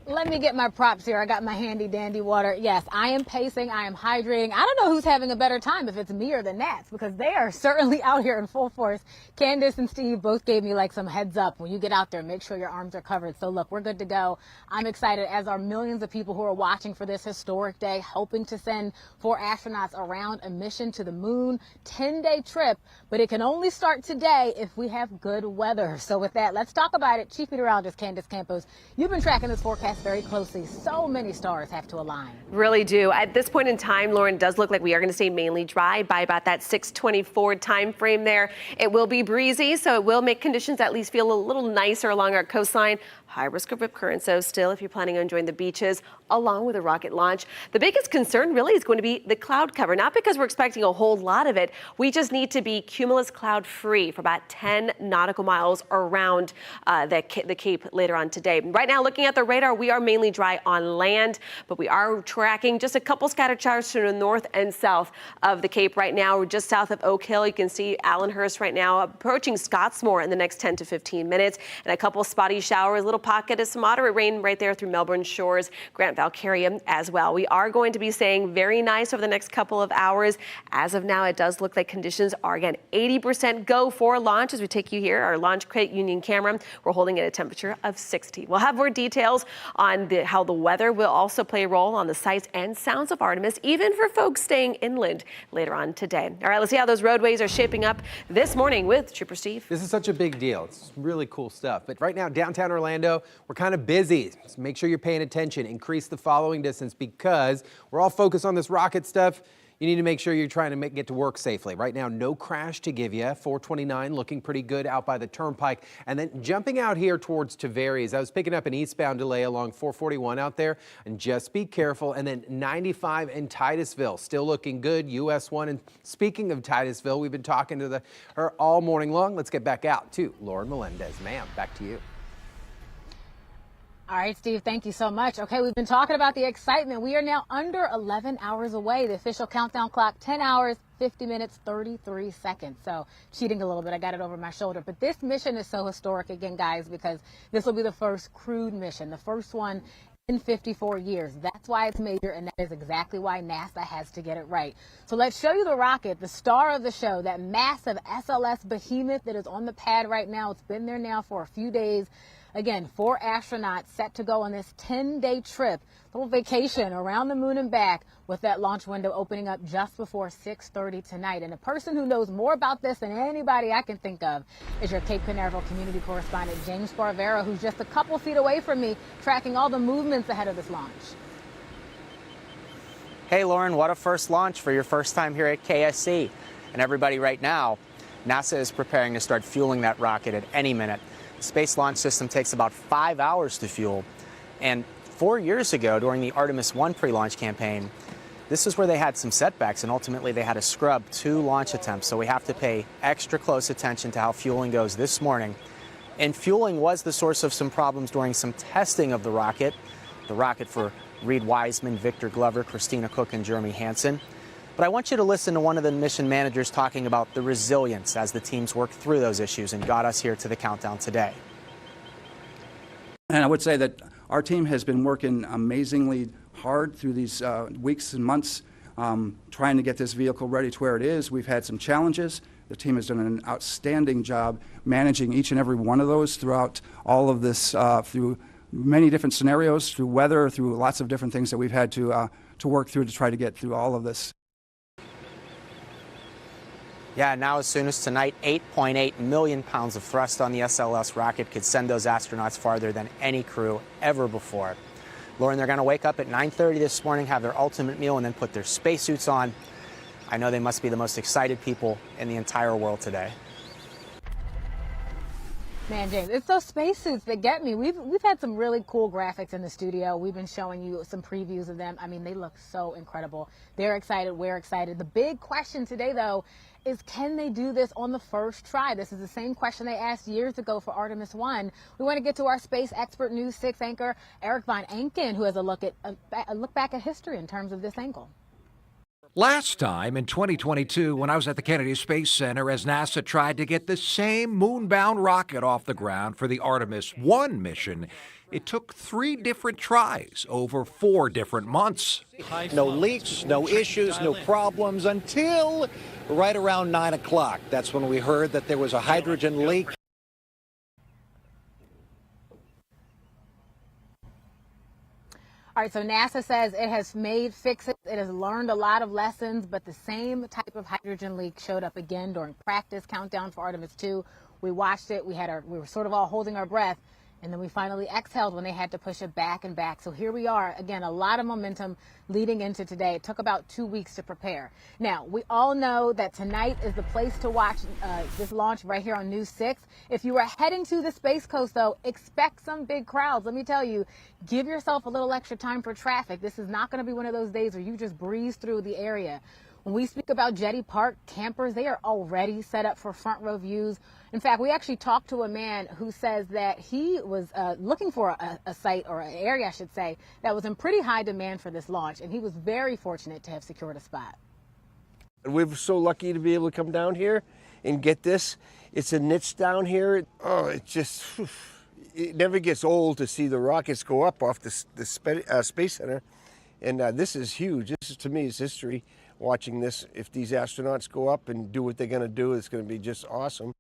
Let me get my props here. I got my handy dandy water. Yes, I am pacing. I am hydrating. I don't know who's having a better time, if it's me or the Nats, because they are certainly out here in full force. Candace and Steve both gave me like some heads up. When you get out there, make sure your arms are covered. So look, we're good to go. I'm excited, as are millions of people who are watching for this historic day, hoping to send 4 astronauts around a mission to the moon. 10-day trip, but it can only start today if we have good weather. So with that, let's talk about it. Chief Meteorologist Candace Campos, you've been tracking this forecast very closely. So many stars have to align. Really do. At this point in time, Lauren, does look like we are going to stay mainly dry by about that 6:24 time frame there. It will be breezy, so it will make conditions at least feel a little nicer along our coastline. High risk of rip currents, so still, if you're planning on enjoying the beaches along with a rocket launch. The biggest concern really is going to be the cloud cover, not because we're expecting a whole lot of it. We just need to be cumulus cloud free for about 10 nautical miles around the Cape later on today. Right now, looking at the radar, we are mainly dry on land, but we are tracking just a couple scattered showers to the north and south of the Cape right now. We're just south of Oak Hill. You can see Allenhurst right now, approaching Scottsmore in the next 10 to 15 minutes, and a couple spotty showers, little pocket of some moderate rain right there through Melbourne Shores, Grant Valkyria as well. We are going to be staying very nice over the next couple of hours. As of now, it does look like conditions are again 80% go for launch as we take you here, our launch crate Union camera. We're holding at a temperature of 60. We'll have more details on how the weather will also play a role on the sights and sounds of Artemis, even for folks staying inland later on today. All right, let's see how those roadways are shaping up this morning with Trooper Steve. This is such a big deal. It's really cool stuff. But right now, downtown Orlando, we're kind of busy. So make sure you're paying attention. Increase the following distance because we're all focused on this rocket stuff. You need to make sure you're trying to get to work safely. Right now, no crash to give you. 429 looking pretty good out by the Turnpike. And then jumping out here towards Tavares, I was picking up an eastbound delay along 441 out there. And just be careful. And then 95 in Titusville, still looking good. US 1. And speaking of Titusville, we've been talking to her all morning long. Let's get back out to Lauren Melendez. Ma'am, back to you. All right, Steve, thank you so much. Okay, we've been talking about the excitement. We are now under 11 hours away. The official countdown clock, 10 hours, 50 minutes, 33 seconds. So cheating a little bit, I got it over my shoulder. But this mission is so historic again, guys, because this will be the first crewed mission, the first one in 54 years. That's why it's major, and that is exactly why NASA has to get it right. So let's show you the rocket, the star of the show, that massive SLS behemoth that is on the pad right now. It's been there now for a few days. Again, 4 astronauts set to go on this 10-day trip, little vacation around the moon and back, with that launch window opening up just before 6:30 tonight. And the person who knows more about this than anybody I can think of is your Cape Canaveral community correspondent, James Sparvera, who's just a couple feet away from me, tracking all the movements ahead of this launch. Hey, Lauren, what a first launch for your first time here at KSC. And everybody, right now, NASA is preparing to start fueling that rocket at any minute. The Space Launch System takes about 5 hours to fuel. And 4 years ago, during the Artemis 1 pre-launch campaign, This is where they had some setbacks, and ultimately they had to scrub 2 launch attempts. So we have to pay extra close attention to how fueling goes this morning. And fueling was the source of some problems during some testing of the rocket for Reed Wiseman, Victor Glover, Christina Cook, and Jeremy Hansen. But I want you to listen to one of the mission managers talking about the resilience as the teams worked through those issues and got us here to the countdown today. And I would say that our team has been working amazingly hard through these weeks and months trying to get this vehicle ready to where it is. We've had some challenges. The team has done an outstanding job managing each and every one of those throughout all of this, through many different scenarios, through weather, through lots of different things that we've had to work through to try to get through all of this. Yeah, now as soon as tonight, 8.8 million pounds of thrust on the SLS rocket could send those astronauts farther than any crew ever before. Lauren, they're going to wake up at 9:30 this morning, have their ultimate meal, and then put their spacesuits on. I know they must be the most excited people in the entire world today. Man, James, it's those spacesuits that get me. We've had some really cool graphics in the studio. We've been showing you some previews of them. I mean, they look so incredible. They're excited. We're excited. The big question today, though, is can they do this on the first try? This is the same question they asked years ago for Artemis 1. We want to get to our space expert News 6 anchor, Eric Von Enken, who has a look back at history in terms of this angle. Last time in 2022, when I was at the Kennedy Space Center, as NASA tried to get the same moon-bound rocket off the ground for the Artemis 1 mission, it took 3 different tries over 4 different months. No leaks, no issues, no problems until right around 9 o'clock. That's when we heard that there was a hydrogen leak. All right, so NASA says it has made fixes. It has learned a lot of lessons, but the same type of hydrogen leak showed up again during practice countdown for Artemis 2. We watched it. We were sort of all holding our breath. And then we finally exhaled when they had to push it back and back. So here we are. Again, a lot of momentum leading into today. It took about 2 weeks to prepare. Now, we all know that tonight is the place to watch this launch right here on News 6. If you are heading to the Space Coast, though, expect some big crowds. Let me tell you, give yourself a little extra time for traffic. This is not going to be one of those days where you just breeze through the area. When we speak about Jetty Park, campers, they are already set up for front row views. In fact, we actually talked to a man who says that he was looking for a site, or an area, I should say, that was in pretty high demand for this launch, and he was very fortunate to have secured a spot. We're so lucky to be able to come down here and get this. It's a niche down here. Oh, it never gets old to see the rockets go up off the Space Center. And this is huge. This is, to me, is history. Watching this, if these astronauts go up and do what they're going to do, it's going to be just awesome.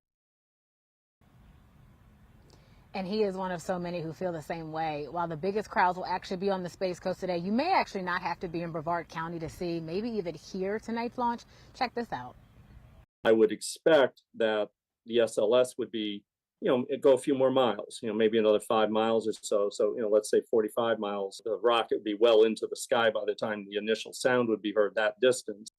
And he is one of so many who feel the same way. While the biggest crowds will actually be on the Space Coast today, you may actually not have to be in Brevard County to see, maybe even hear tonight's launch. Check this out. I would expect that the SLS would be, go a few more miles, maybe another 5 miles or so. So, let's say 45 miles. The rocket would be well into the sky by the time the initial sound would be heard that distance.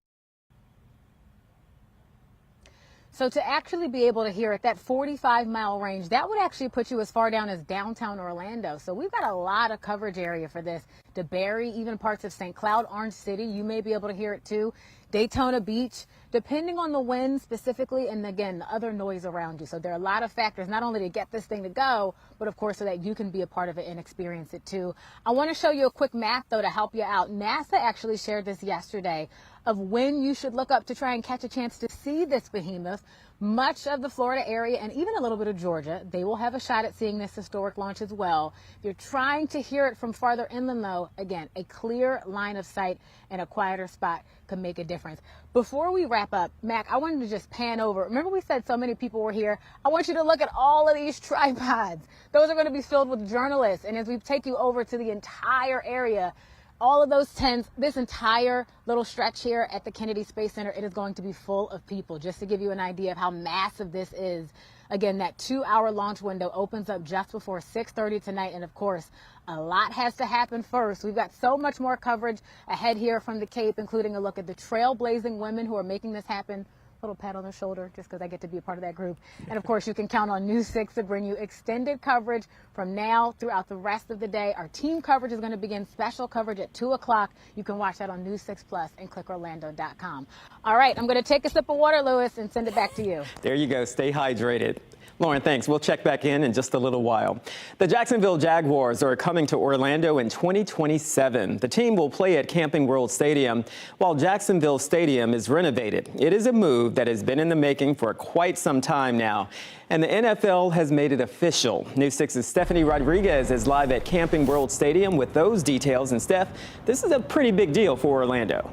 So to actually be able to hear it, that 45-mile range, that would actually put you as far down as downtown Orlando. So we've got a lot of coverage area for this. DeBerry, even parts of St. Cloud, Orange City, you may be able to hear it too. Daytona Beach, depending on the wind specifically, and again, the other noise around you. So there are a lot of factors, not only to get this thing to go, but of course so that you can be a part of it and experience it too. I want to show you a quick map though to help you out. NASA actually shared this yesterday of when you should look up to try and catch a chance to see this behemoth. Much of the Florida area and even a little bit of Georgia, they will have a shot at seeing this historic launch as well. If you're trying to hear it from farther inland though, again, a clear line of sight and a quieter spot could make a difference. Before we wrap up, Mac, I wanted to just pan over. Remember we said so many people were here? I want you to look at all of these tripods. Those are going to be filled with journalists. And as we take you over to the entire area, all of those tents, this entire little stretch here at the Kennedy Space Center, it is going to be full of people. Just to give you an idea of how massive this is. Again, that 2-hour launch window opens up just before 6:30 tonight. And of course, a lot has to happen first. We've got so much more coverage ahead here from the Cape, including a look at the trailblazing women who are making this happen little pat on the shoulder just because I get to be a part of that group. And of course, you can count on News 6 to bring you extended coverage from now throughout the rest of the day. Our team coverage is going to begin special coverage at 2 o'clock. You can watch that on News 6 Plus and clickorlando.com. All right, I'm going to take a sip of water, Lewis, and send it back to you. There you go. Stay hydrated. Lauren, thanks. We'll check back in just a little while. The Jacksonville Jaguars are coming to Orlando in 2027. The team will play at Camping World Stadium while Jacksonville Stadium is renovated. It is a move that has been in the making for quite some time now, and the NFL has made it official. News 6's Stephanie Rodriguez is live at Camping World Stadium with those details. And Steph, this is a pretty big deal for Orlando.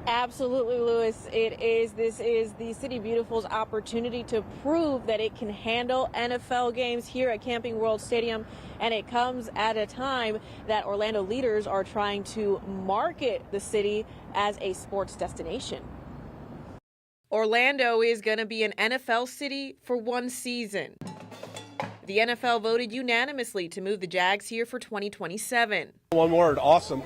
Absolutely, Lewis. It is. This is the City Beautiful's opportunity to prove that it can handle NFL games here at Camping World Stadium. And it comes at a time that Orlando leaders are trying to market the city as a sports destination. Orlando is going to be an NFL city for one season. The NFL voted unanimously to move the Jags here for 2027. One word, awesome.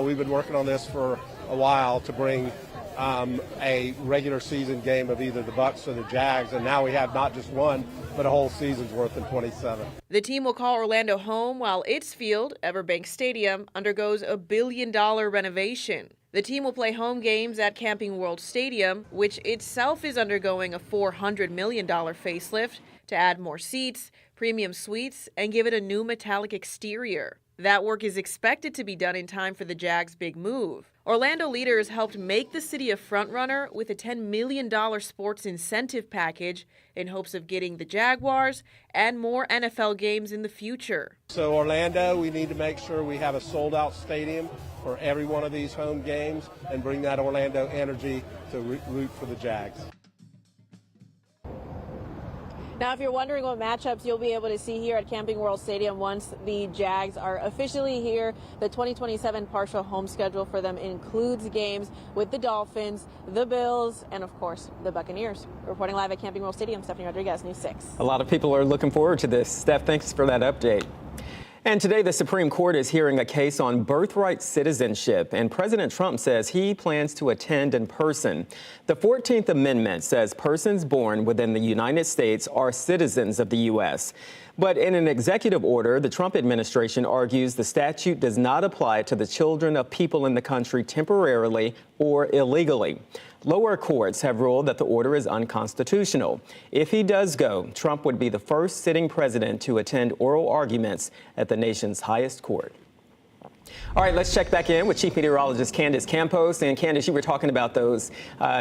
We've been working on this for a while to bring a regular season game of either the Bucs or the Jags, and now we have not just one, but a whole season's worth in 27. The team will call Orlando home while its field, Everbank Stadium, undergoes a $1 billion renovation. The team will play home games at Camping World Stadium, which itself is undergoing a $400 million facelift to add more seats, premium suites, and give it a new metallic exterior. That work is expected to be done in time for the Jags' big move. Orlando leaders helped make the city a frontrunner with a $10 million sports incentive package in hopes of getting the Jaguars and more NFL games in the future. So Orlando, we need to make sure we have a sold-out stadium for every one of these home games and bring that Orlando energy to root for the Jags. Now, if you're wondering what matchups you'll be able to see here at Camping World Stadium once the Jags are officially here, the 2027 partial home schedule for them includes games with the Dolphins, the Bills, and of course, the Buccaneers. Reporting live at Camping World Stadium, Stephanie Rodriguez, News 6. A lot of people are looking forward to this. Steph, thanks for that update. And today, the Supreme Court is hearing a case on birthright citizenship, and President Trump says he plans to attend in person. The 14th Amendment says persons born within the United States are citizens of the U.S. But in an executive order, the Trump administration argues the statute does not apply to the children of people in the country temporarily or illegally. Lower courts have ruled that the order is unconstitutional. If he does go, Trump would be the first sitting president to attend oral arguments at the nation's highest court. All right, let's check back in with Chief Meteorologist Candace Campos. And Candace, you were talking about those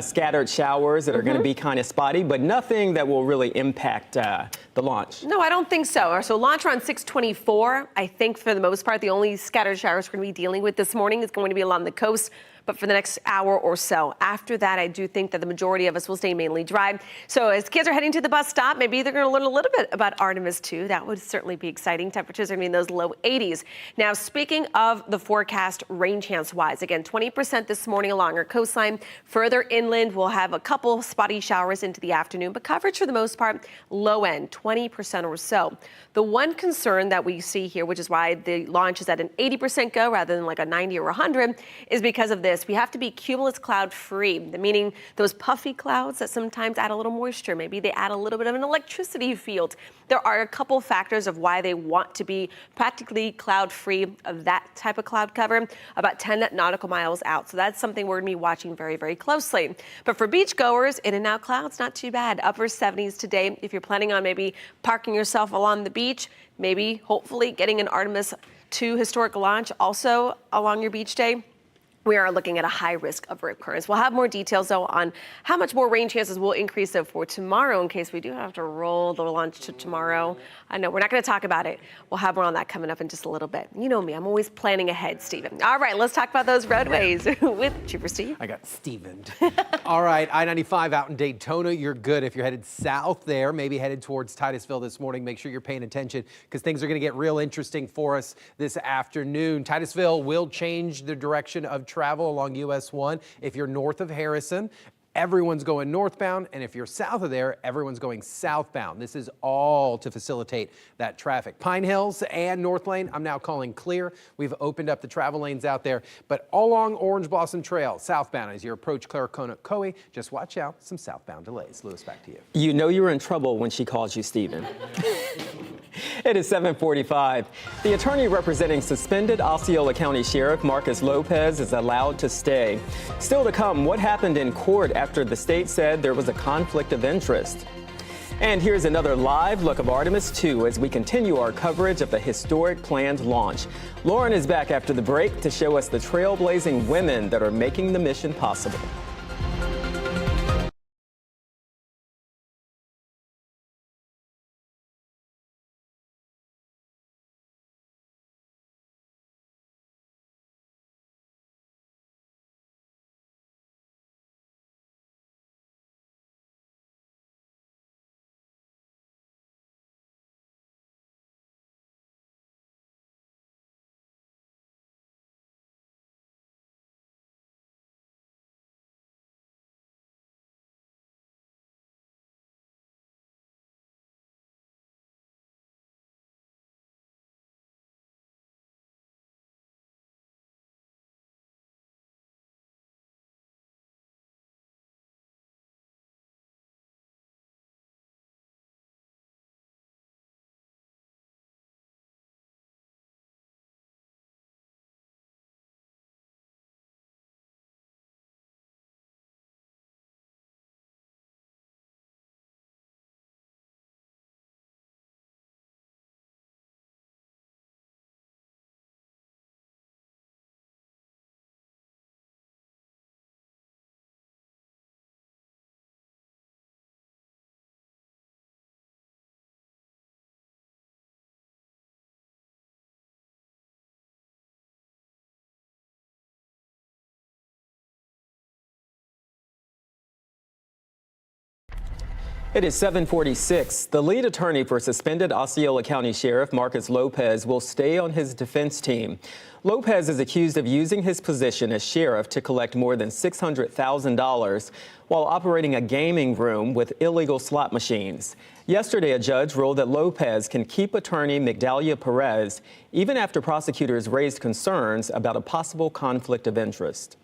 scattered showers that are going to be kind of spotty, but nothing that will really impact the launch. No, I don't think so. So launch around 6:24. I think for the most part, the only scattered showers we're going to be dealing with this morning is going to be along the coast, but for the next hour or so. After that, I do think that the majority of us will stay mainly dry. So as kids are heading to the bus stop, maybe they're going to learn a little bit about Artemis too. That would certainly be exciting. Temperatures are going to be in those low 80s. Now, speaking of the forecast rain chance wise, again, 20% this morning along our coastline. Further inland, we'll have a couple spotty showers into the afternoon, but coverage for the most part, low end, 20% or so. The one concern that we see here, which is why the launch is at an 80% go rather than like a 90 or 100, is because of this. We have to be cumulus cloud free, meaning those puffy clouds that sometimes add a little moisture. Maybe they add a little bit of an electricity field. There are a couple factors of why they want to be practically cloud free of that type of cloud cover, about 10 nautical miles out. So that's something we're going to be watching very, very closely. But for beach goers, in and out clouds, not too bad. Upper 70s today. If you're planning on maybe parking yourself along the beach, maybe hopefully getting an Artemis 2 historic launch also along your beach day, we are looking at a high risk of rip currents. We'll have more details, though, on how much more rain chances will increase, though, for tomorrow in case we do have to roll the launch to tomorrow. I know we're not going to talk about it. We'll have more on that coming up in just a little bit. You know me, I'm always planning ahead, Stephen. All right, let's talk about those roadways with Trooper Steve. I got Stevened. All right, I-95 out in Daytona. You're good if you're headed south there, maybe headed towards Titusville this morning. Make sure you're paying attention because things are going to get real interesting for us this afternoon. Titusville will change the direction of travel along US 1 if you're north of Harrison. everyone's going northbound, and if you're south of there, everyone's going southbound. This is all to facilitate that traffic. Pine Hills and North Lane, I'm now calling clear. We've opened up the travel lanes out there, but all along Orange Blossom Trail, southbound, as you approach Claricona-Coe, just watch out, some southbound delays. Lewis, back to you. You know you were in trouble when she calls you Stephen. It is 7:45. The attorney representing suspended Osceola County Sheriff Marcus Lopez is allowed to stay. Still to come, what happened in court after the state said there was a conflict of interest. And here's another live look of Artemis 2 as we continue our coverage of the historic planned launch. Lauren is back after the break to show us the trailblazing women that are making the mission possible. It is 7:46. The lead attorney for suspended Osceola County Sheriff Marcus Lopez will stay on his defense team. Lopez is accused of using his position as sheriff to collect more than $600,000 while operating a gaming room with illegal slot machines. Yesterday, a judge ruled that Lopez can keep attorney Migdalia Perez even after prosecutors raised concerns about a possible conflict of interest.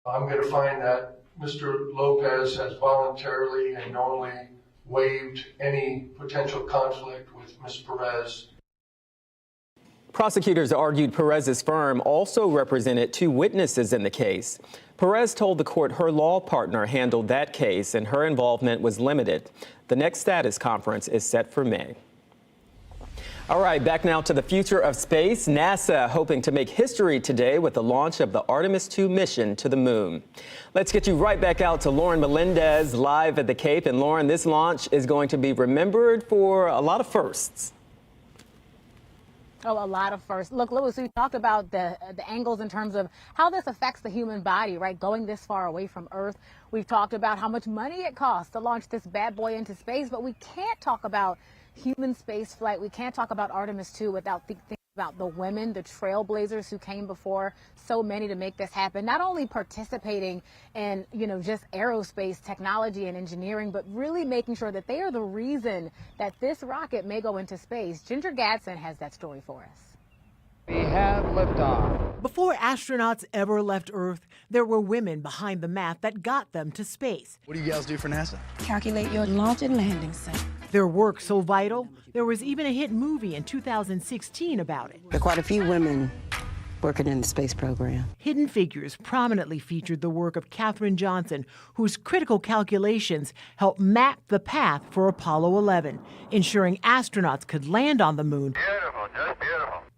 I'm going to find that Mr. Lopez has voluntarily and knowingly waived any potential conflict with Ms. Perez. Prosecutors argued Perez's firm also represented two witnesses in the case. Perez told the court her law partner handled that case and her involvement was limited. The next status conference is set for May. All right, back now to the future of space. NASA hoping to make history today with the launch of the Artemis 2 mission to the moon. Let's get you right back out to Lauren Melendez live at the Cape. And Lauren, this launch is going to be remembered for a lot of firsts. Oh, a lot of firsts. Look, Lewis, we talked about the angles in terms of how this affects the human body, right? Going this far away from Earth. We've talked about how much money it costs to launch this bad boy into space, but we can't talk about human space flight. We can't talk about Artemis 2 without thinking about the women, the trailblazers who came before, so many to make this happen. Not only participating in, just aerospace technology and engineering, but really making sure that they are the reason that this rocket may go into space. Ginger Gadsden has that story for us. We have liftoff. Before astronauts ever left Earth, there were women behind the math that got them to space. What do you guys do for NASA? Calculate your launch and landing site. Their work so vital, there was even a hit movie in 2016 about it. There are quite a few women working in the space program. Hidden Figures prominently featured the work of Katherine Johnson, whose critical calculations helped map the path for Apollo 11, ensuring astronauts could land on the moon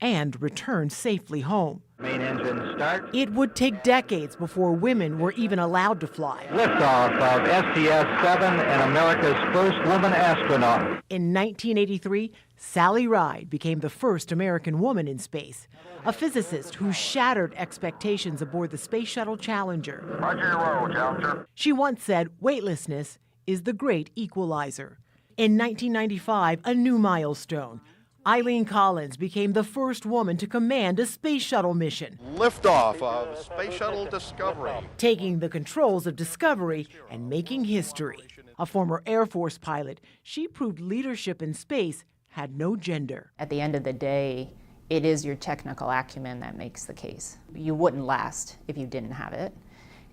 and return safely home. Main engine start. It would take decades before women were even allowed to fly. Liftoff of STS-7 and America's first woman astronaut. In 1983, Sally Ride became the first American woman in space, a physicist who shattered expectations aboard the Space Shuttle Challenger. Roger your roll, Challenger. She once said weightlessness is the great equalizer. In 1995, a new milestone. Eileen Collins became the first woman to command a space shuttle mission, Liftoff of Space Shuttle Discovery. taking the controls of Discovery and making history. A former Air Force pilot, she proved leadership in space had no gender. At the end of the day, it is your technical acumen that makes the case. You wouldn't last if you didn't have it.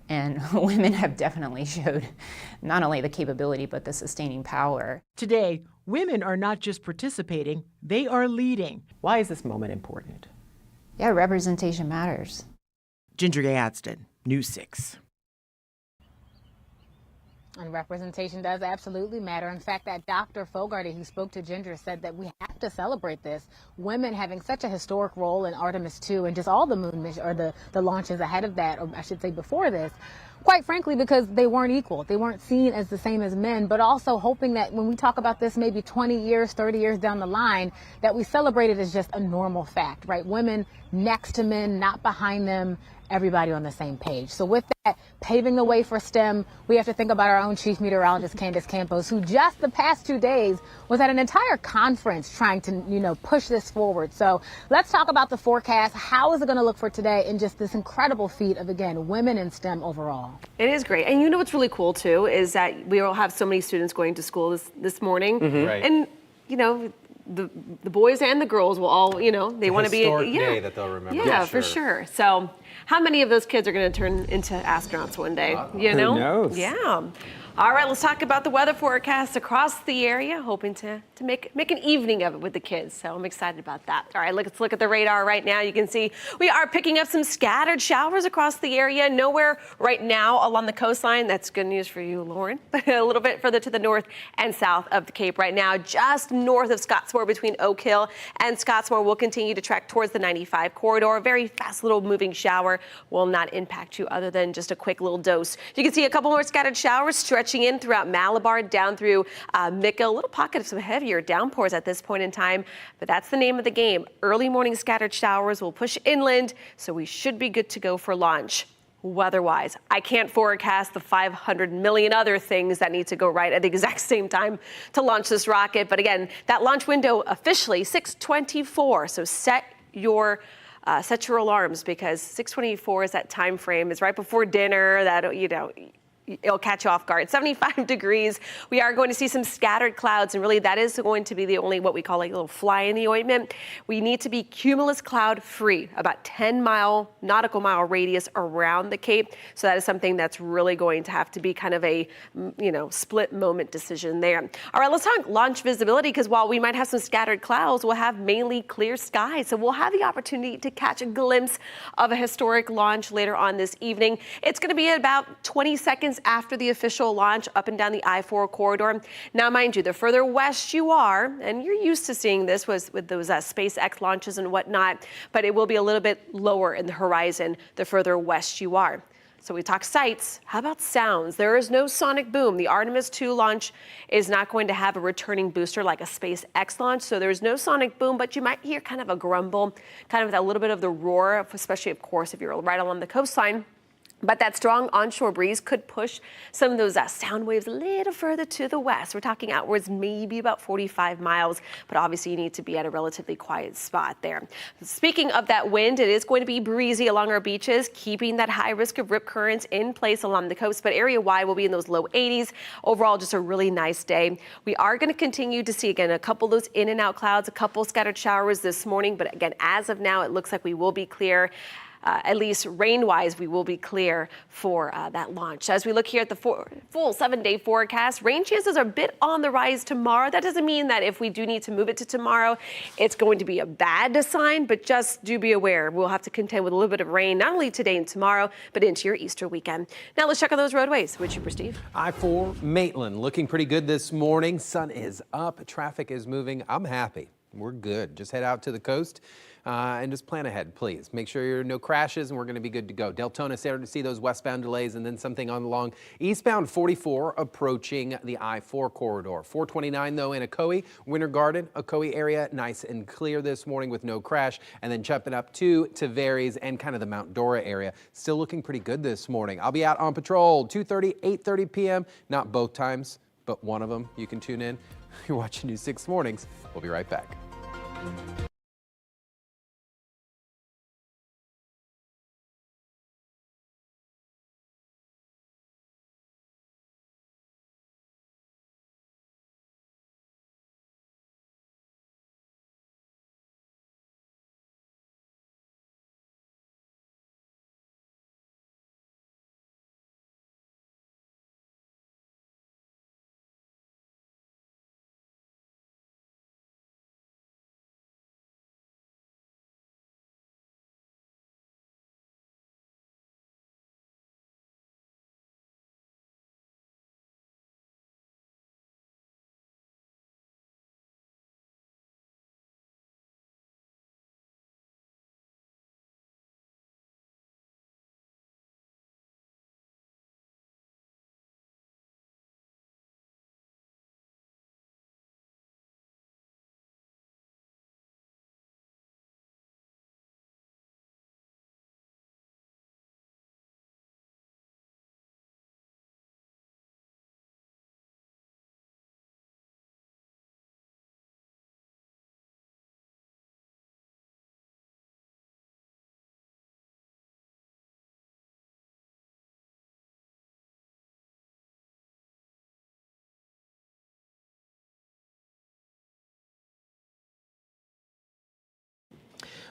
And women have definitely showed not only the capability, but the sustaining power. Today, women are not just participating, they are leading. Why is this moment important? Yeah, representation matters. Ginger Gadsden, News 6. And representation does absolutely matter. In fact, that Dr. Fogarty who spoke to Ginger said that we have to celebrate this. Women having such a historic role in Artemis 2 and just all the moon mission, or the launches ahead of that, or I should say before this, quite frankly, because they weren't equal. They weren't seen as the same as men, but also hoping that when we talk about this maybe 20 years, 30 years down the line, that we celebrate it as just a normal fact, right? Women next to men, not behind them, everybody on the same page. So with that, paving the way for STEM, we have to think about our own chief meteorologist, Candace Campos, who just the past 2 days was at an entire conference trying to, push this forward. So let's talk about the forecast. How is it going to look for today and just this incredible feat of, again, women in STEM overall? It is great. And what's really cool, too, is that we will have so many students going to school this morning. Mm-hmm. Right. And, the boys and the girls will all, they want to be historic day that they'll remember. Yeah, for sure. So how many of those kids are going to turn into astronauts one day? Who knows? Yeah. All right, let's talk about the weather forecast across the area, hoping to make an evening of it with the kids. So I'm excited about that. All right, let's look at the radar right now. You can see we are picking up some scattered showers across the area. Nowhere right now along the coastline. That's good news for you, Lauren. A little bit further to the north and south of the Cape right now, just north of Scottsmore between Oak Hill and Scottsmore. We'll continue to track towards the 95 corridor. A very fast little moving shower will not impact you other than just a quick little dose. You can see a couple more scattered showers stretching in throughout Malabar, down through Micca. A little pocket of some heavier downpours at this point in time, but that's the name of the game. Early morning scattered showers will push inland, so we should be good to go for launch. Weather-wise, I can't forecast the 500 million other things that need to go right at the exact same time to launch this rocket. But again, that launch window officially 6:24. So set your alarms, because 6:24 is that time frame. It's right before dinner. It'll catch you off guard. 75 degrees. We are going to see some scattered clouds, and really that is going to be the only what we call like a little fly in the ointment. We need to be cumulus cloud free, about 10-mile nautical mile radius around the Cape. So that is something that's really going to have to be kind of a, split moment decision there. All right, let's talk launch visibility, because while we might have some scattered clouds, we'll have mainly clear skies. So we'll have the opportunity to catch a glimpse of a historic launch later on this evening. It's going to be about 20 seconds after the official launch up and down the I-4 corridor. Now, mind you, the further west you are, and you're used to seeing this with those SpaceX launches and whatnot, but it will be a little bit lower in the horizon the further west you are. So we talk sights. How about sounds? There is no sonic boom. The Artemis 2 launch is not going to have a returning booster like a SpaceX launch, so there's no sonic boom, but you might hear kind of a grumble, kind of a little bit of the roar, especially, of course, if you're right along the coastline. But that strong onshore breeze could push some of those sound waves a little further to the west. We're talking outwards, maybe about 45 miles, but obviously you need to be at a relatively quiet spot there. Speaking of that wind, it is going to be breezy along our beaches, keeping that high risk of rip currents in place along the coast, but area-wide will be in those low 80s. Overall, just a really nice day. We are going to continue to see, again, a couple of those in and out clouds, a couple scattered showers this morning, but again, as of now, it looks like we will be clear. At least rain-wise, we will be clear for that launch. As we look here at the full 7-day forecast, rain chances are a bit on the rise tomorrow. That doesn't mean that if we do need to move it to tomorrow, it's going to be a bad sign, but just do be aware. We'll have to contend with a little bit of rain, not only today and tomorrow, but into your Easter weekend. Now let's check on those roadways. Would you, Steve? I-4 Maitland looking pretty good this morning. Sun is up, traffic is moving. I'm happy. We're good. Just head out to the coast. And just plan ahead, please. Make sure there are no crashes, and we're going to be good to go. Deltona starting to see those westbound delays, and then something on along eastbound 44 approaching the I-4 corridor. 429, though, in Ocoee, Winter Garden, Ocoee area, nice and clear this morning with no crash. And then jumping up to Tavares and kind of the Mount Dora area. Still looking pretty good this morning. I'll be out on patrol 2:30, 8:30 p.m. Not both times, but one of them. You can tune in. You're watching News 6 Mornings. We'll be right back.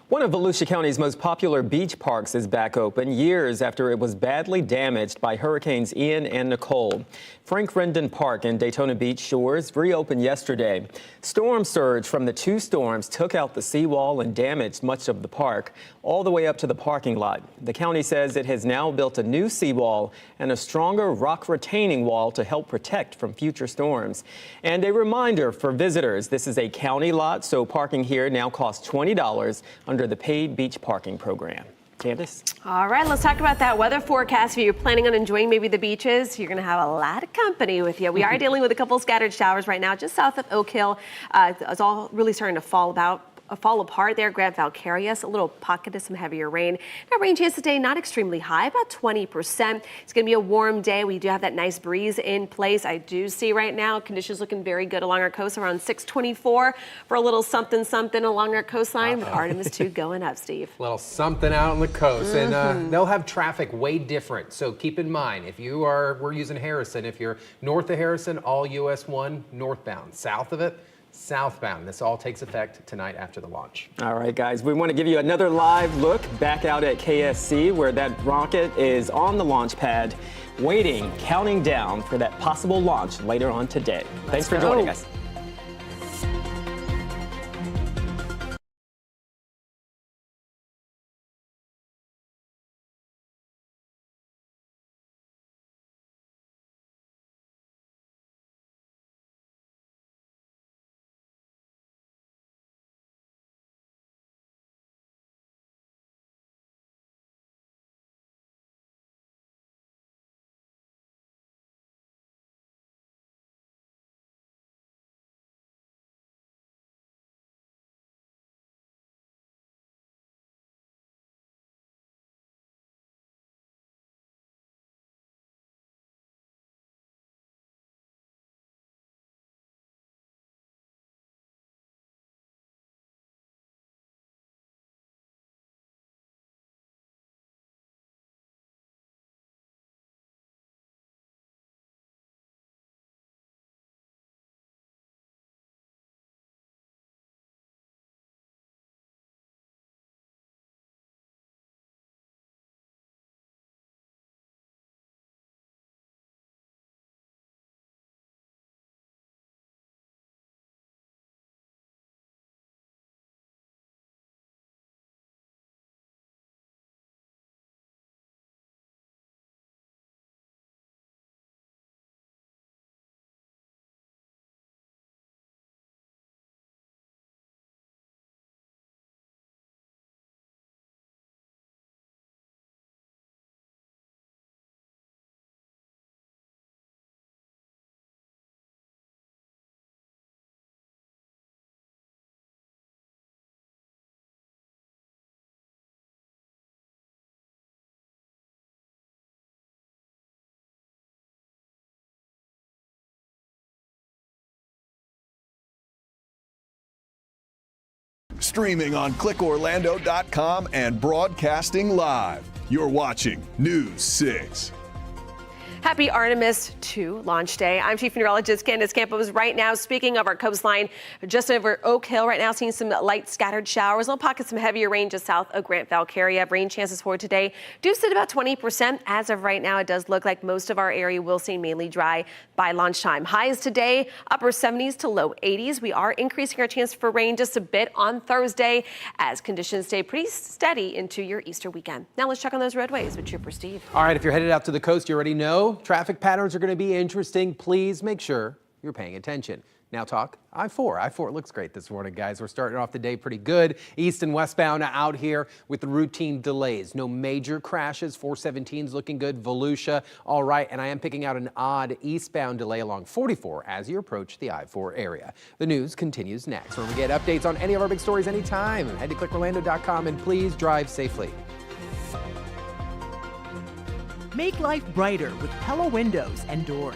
One of Volusia County's most popular beach parks is back open years after it was badly damaged by Hurricanes Ian and Nicole. Frank Rendon Park in Daytona Beach Shores reopened yesterday. Storm surge from the two storms took out the seawall and damaged much of the park, all the way up to the parking lot. The county says it has now built a new seawall and a stronger rock retaining wall to help protect from future storms. And a reminder for visitors, this is a county lot, so parking here now costs $20 under the paid beach parking program. Candace? All right, let's talk about that weather forecast. If you're planning on enjoying maybe the beaches, you're going to have a lot of company with you. We are dealing with a couple scattered showers right now just south of Oak Hill. It's all really starting to fall apart there. Grand Valcarius, a little pocket of some heavier rain. Now, rain chance today, not extremely high, about 20%. It's going to be a warm day. We do have that nice breeze in place. I do see right now conditions looking very good along our coast, around 624 for a little something along our coastline with Artemis 2 going up, Steve. A little something out on the coast, and they'll have traffic way different. So keep in mind, if we're using Harrison, if you're north of Harrison, all US 1 northbound. South of it, southbound. This all takes effect tonight after the launch. All right, guys, we want to give you another live look back out at KSC where that rocket is on the launch pad, waiting, counting down for that possible launch later on today. Thanks for joining us. Streaming on clickorlando.com and broadcasting live. You're watching News 6. Happy Artemis 2 launch day. I'm Chief Meteorologist Candace Campos. Right now, speaking of our coastline, just over Oak Hill, right now seeing some light scattered showers. Little pockets, some heavier rain just south of Grant Valkyria. Rain chances for today do sit about 20%. As of right now, it does look like most of our area will stay mainly dry by lunchtime. Highs today, upper 70s to low 80s. We are increasing our chance for rain just a bit on Thursday as conditions stay pretty steady into your Easter weekend. Now let's check on those roadways with Trooper Steve. All right, if you're headed out to the coast, you already know traffic patterns are going to be interesting. Please make sure you're paying attention. Now talk I-4. I-4 looks great this morning, guys. We're starting off the day pretty good. East and westbound out here with the routine delays. No major crashes. 417's looking good. Volusia, all right. And I am picking out an odd eastbound delay along 44 as you approach the I-4 area. The news continues next. When we get updates on any of our big stories anytime, head to clickorlando.com and please drive safely. Make life brighter with Pella windows and doors.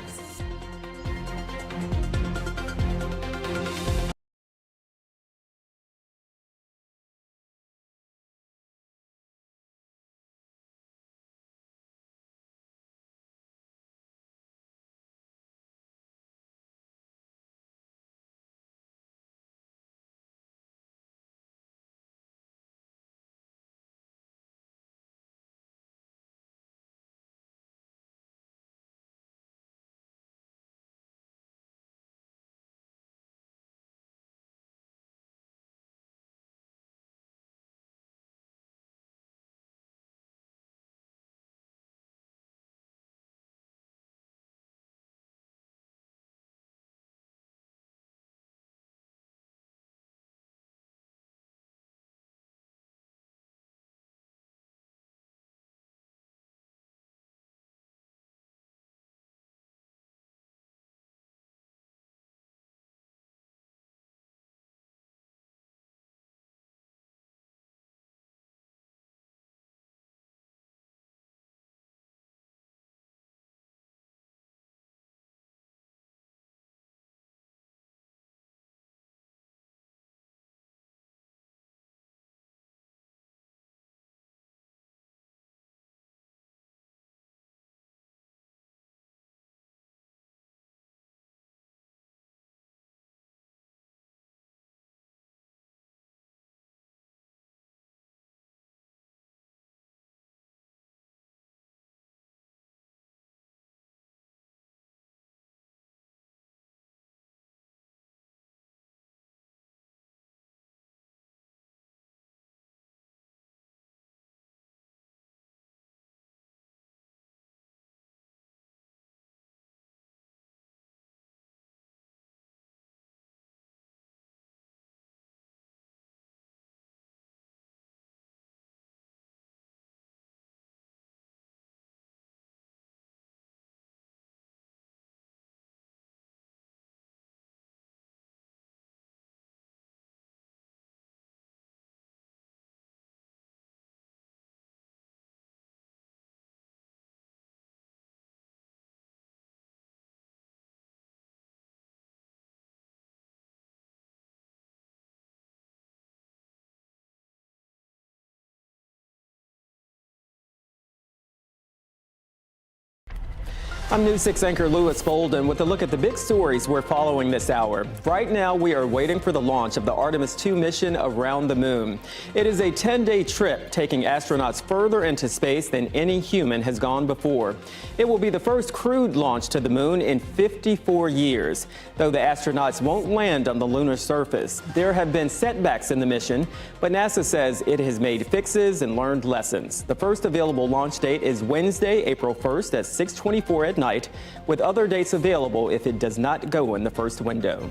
I'm News 6 anchor Lewis Bolden with a look at the big stories we're following this hour. Right now, we are waiting for the launch of the Artemis 2 mission around the moon. It is a 10-day trip taking astronauts further into space than any human has gone before. It will be the first crewed launch to the moon in 54 years. Though the astronauts won't land on the lunar surface, there have been setbacks in the mission, but NASA says it has made fixes and learned lessons. The first available launch date is Wednesday, April 1st at 6:24 at night, with other dates available if it does not go in the first window.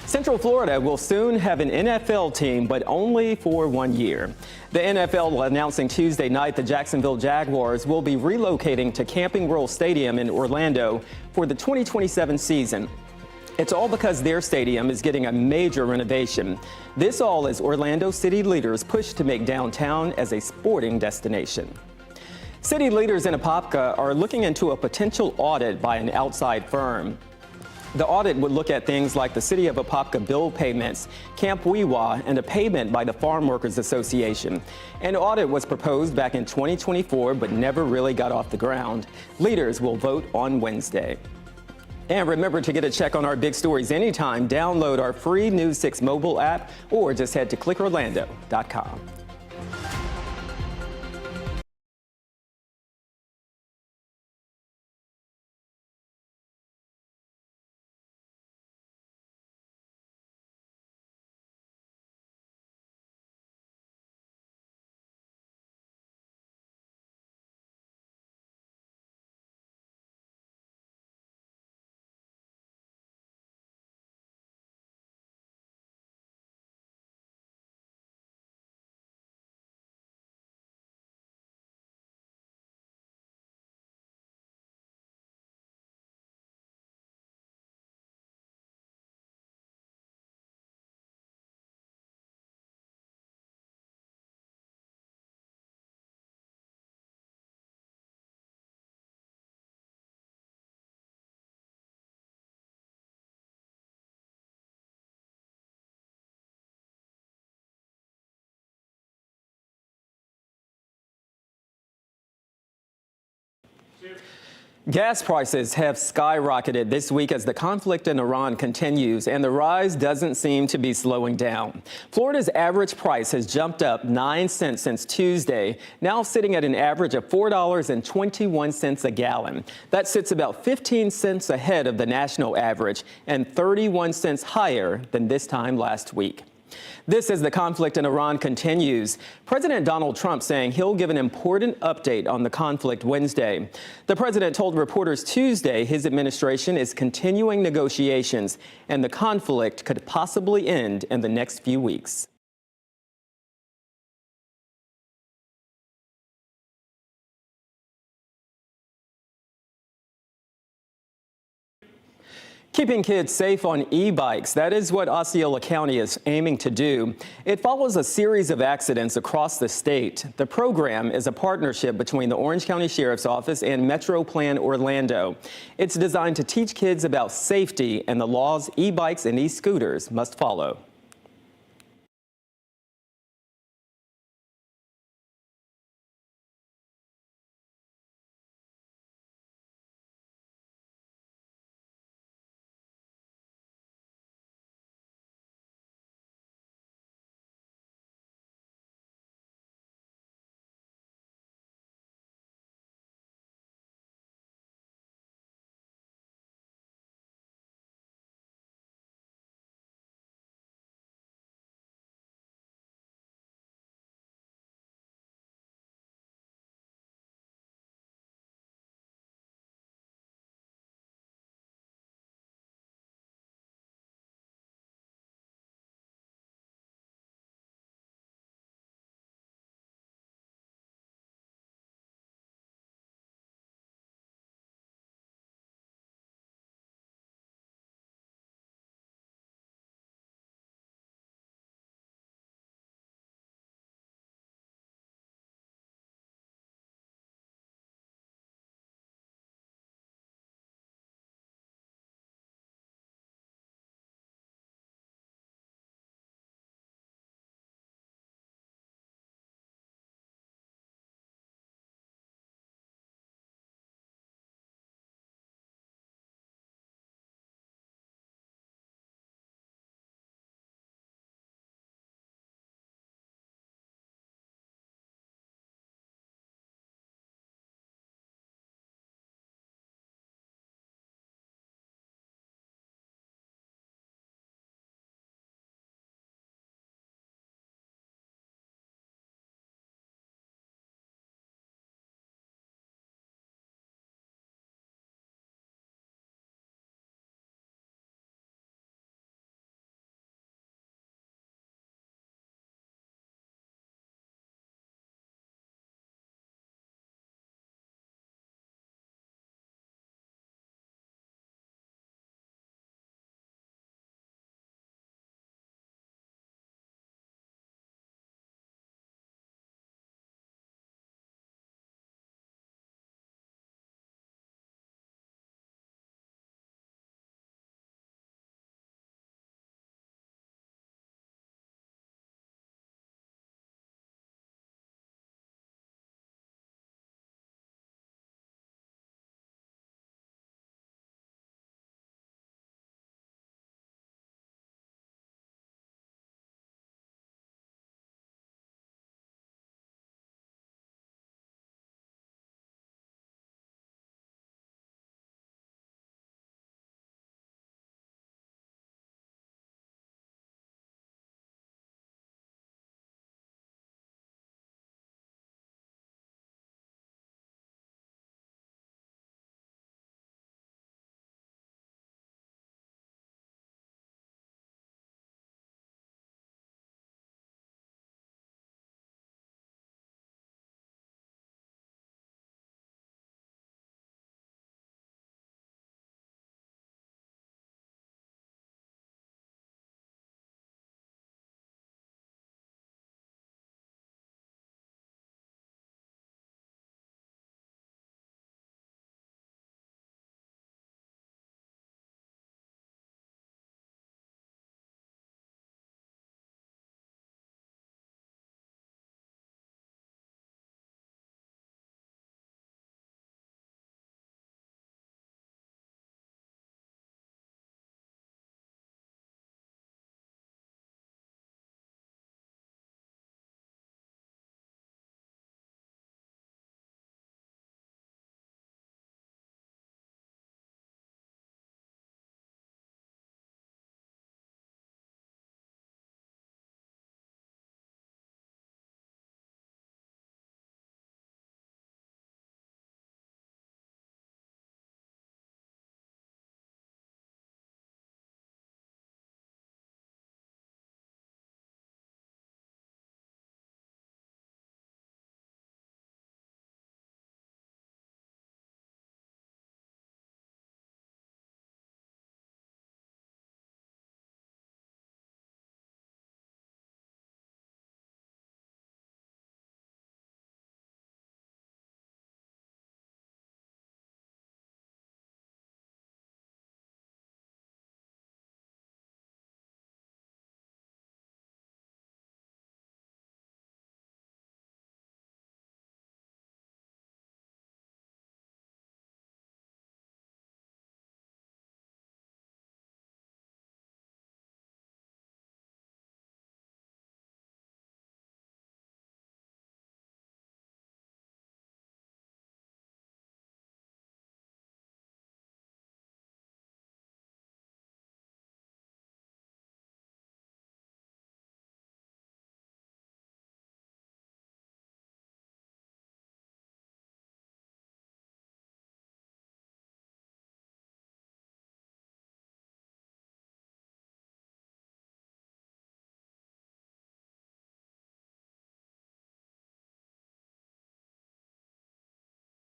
Central Florida will soon have an NFL team, but only for 1 year. The NFL announcing Tuesday night the Jacksonville Jaguars will be relocating to Camping World Stadium in Orlando for the 2027 season. It's all because their stadium is getting a major renovation. This all as Orlando city leaders push to make downtown as a sporting destination. City leaders in Apopka are looking into a potential audit by an outside firm. The audit would look at things like the City of Apopka bill payments, Camp Weewa, and a payment by the Farm Workers Association. An audit was proposed back in 2024, but never really got off the ground. Leaders will vote on Wednesday. And remember, to get a check on our big stories anytime, download our free News 6 mobile app or just head to clickorlando.com. Gas prices have skyrocketed this week as the conflict in Iran continues, and the rise doesn't seem to be slowing down. Florida's average price has jumped up 9 cents since Tuesday, now sitting at an average of $4.21 a gallon. That sits about 15 cents ahead of the national average and 31 cents higher than this time last week. This as the conflict in Iran continues. President Donald Trump saying he'll give an important update on the conflict Wednesday. The president told reporters Tuesday his administration is continuing negotiations and the conflict could possibly end in the next few weeks. Keeping kids safe on e-bikes, that is what Osceola County is aiming to do. It follows a series of accidents across the state. The program is a partnership between the Orange County Sheriff's Office and Metro Plan Orlando. It's designed to teach kids about safety and the laws e-bikes and e-scooters must follow.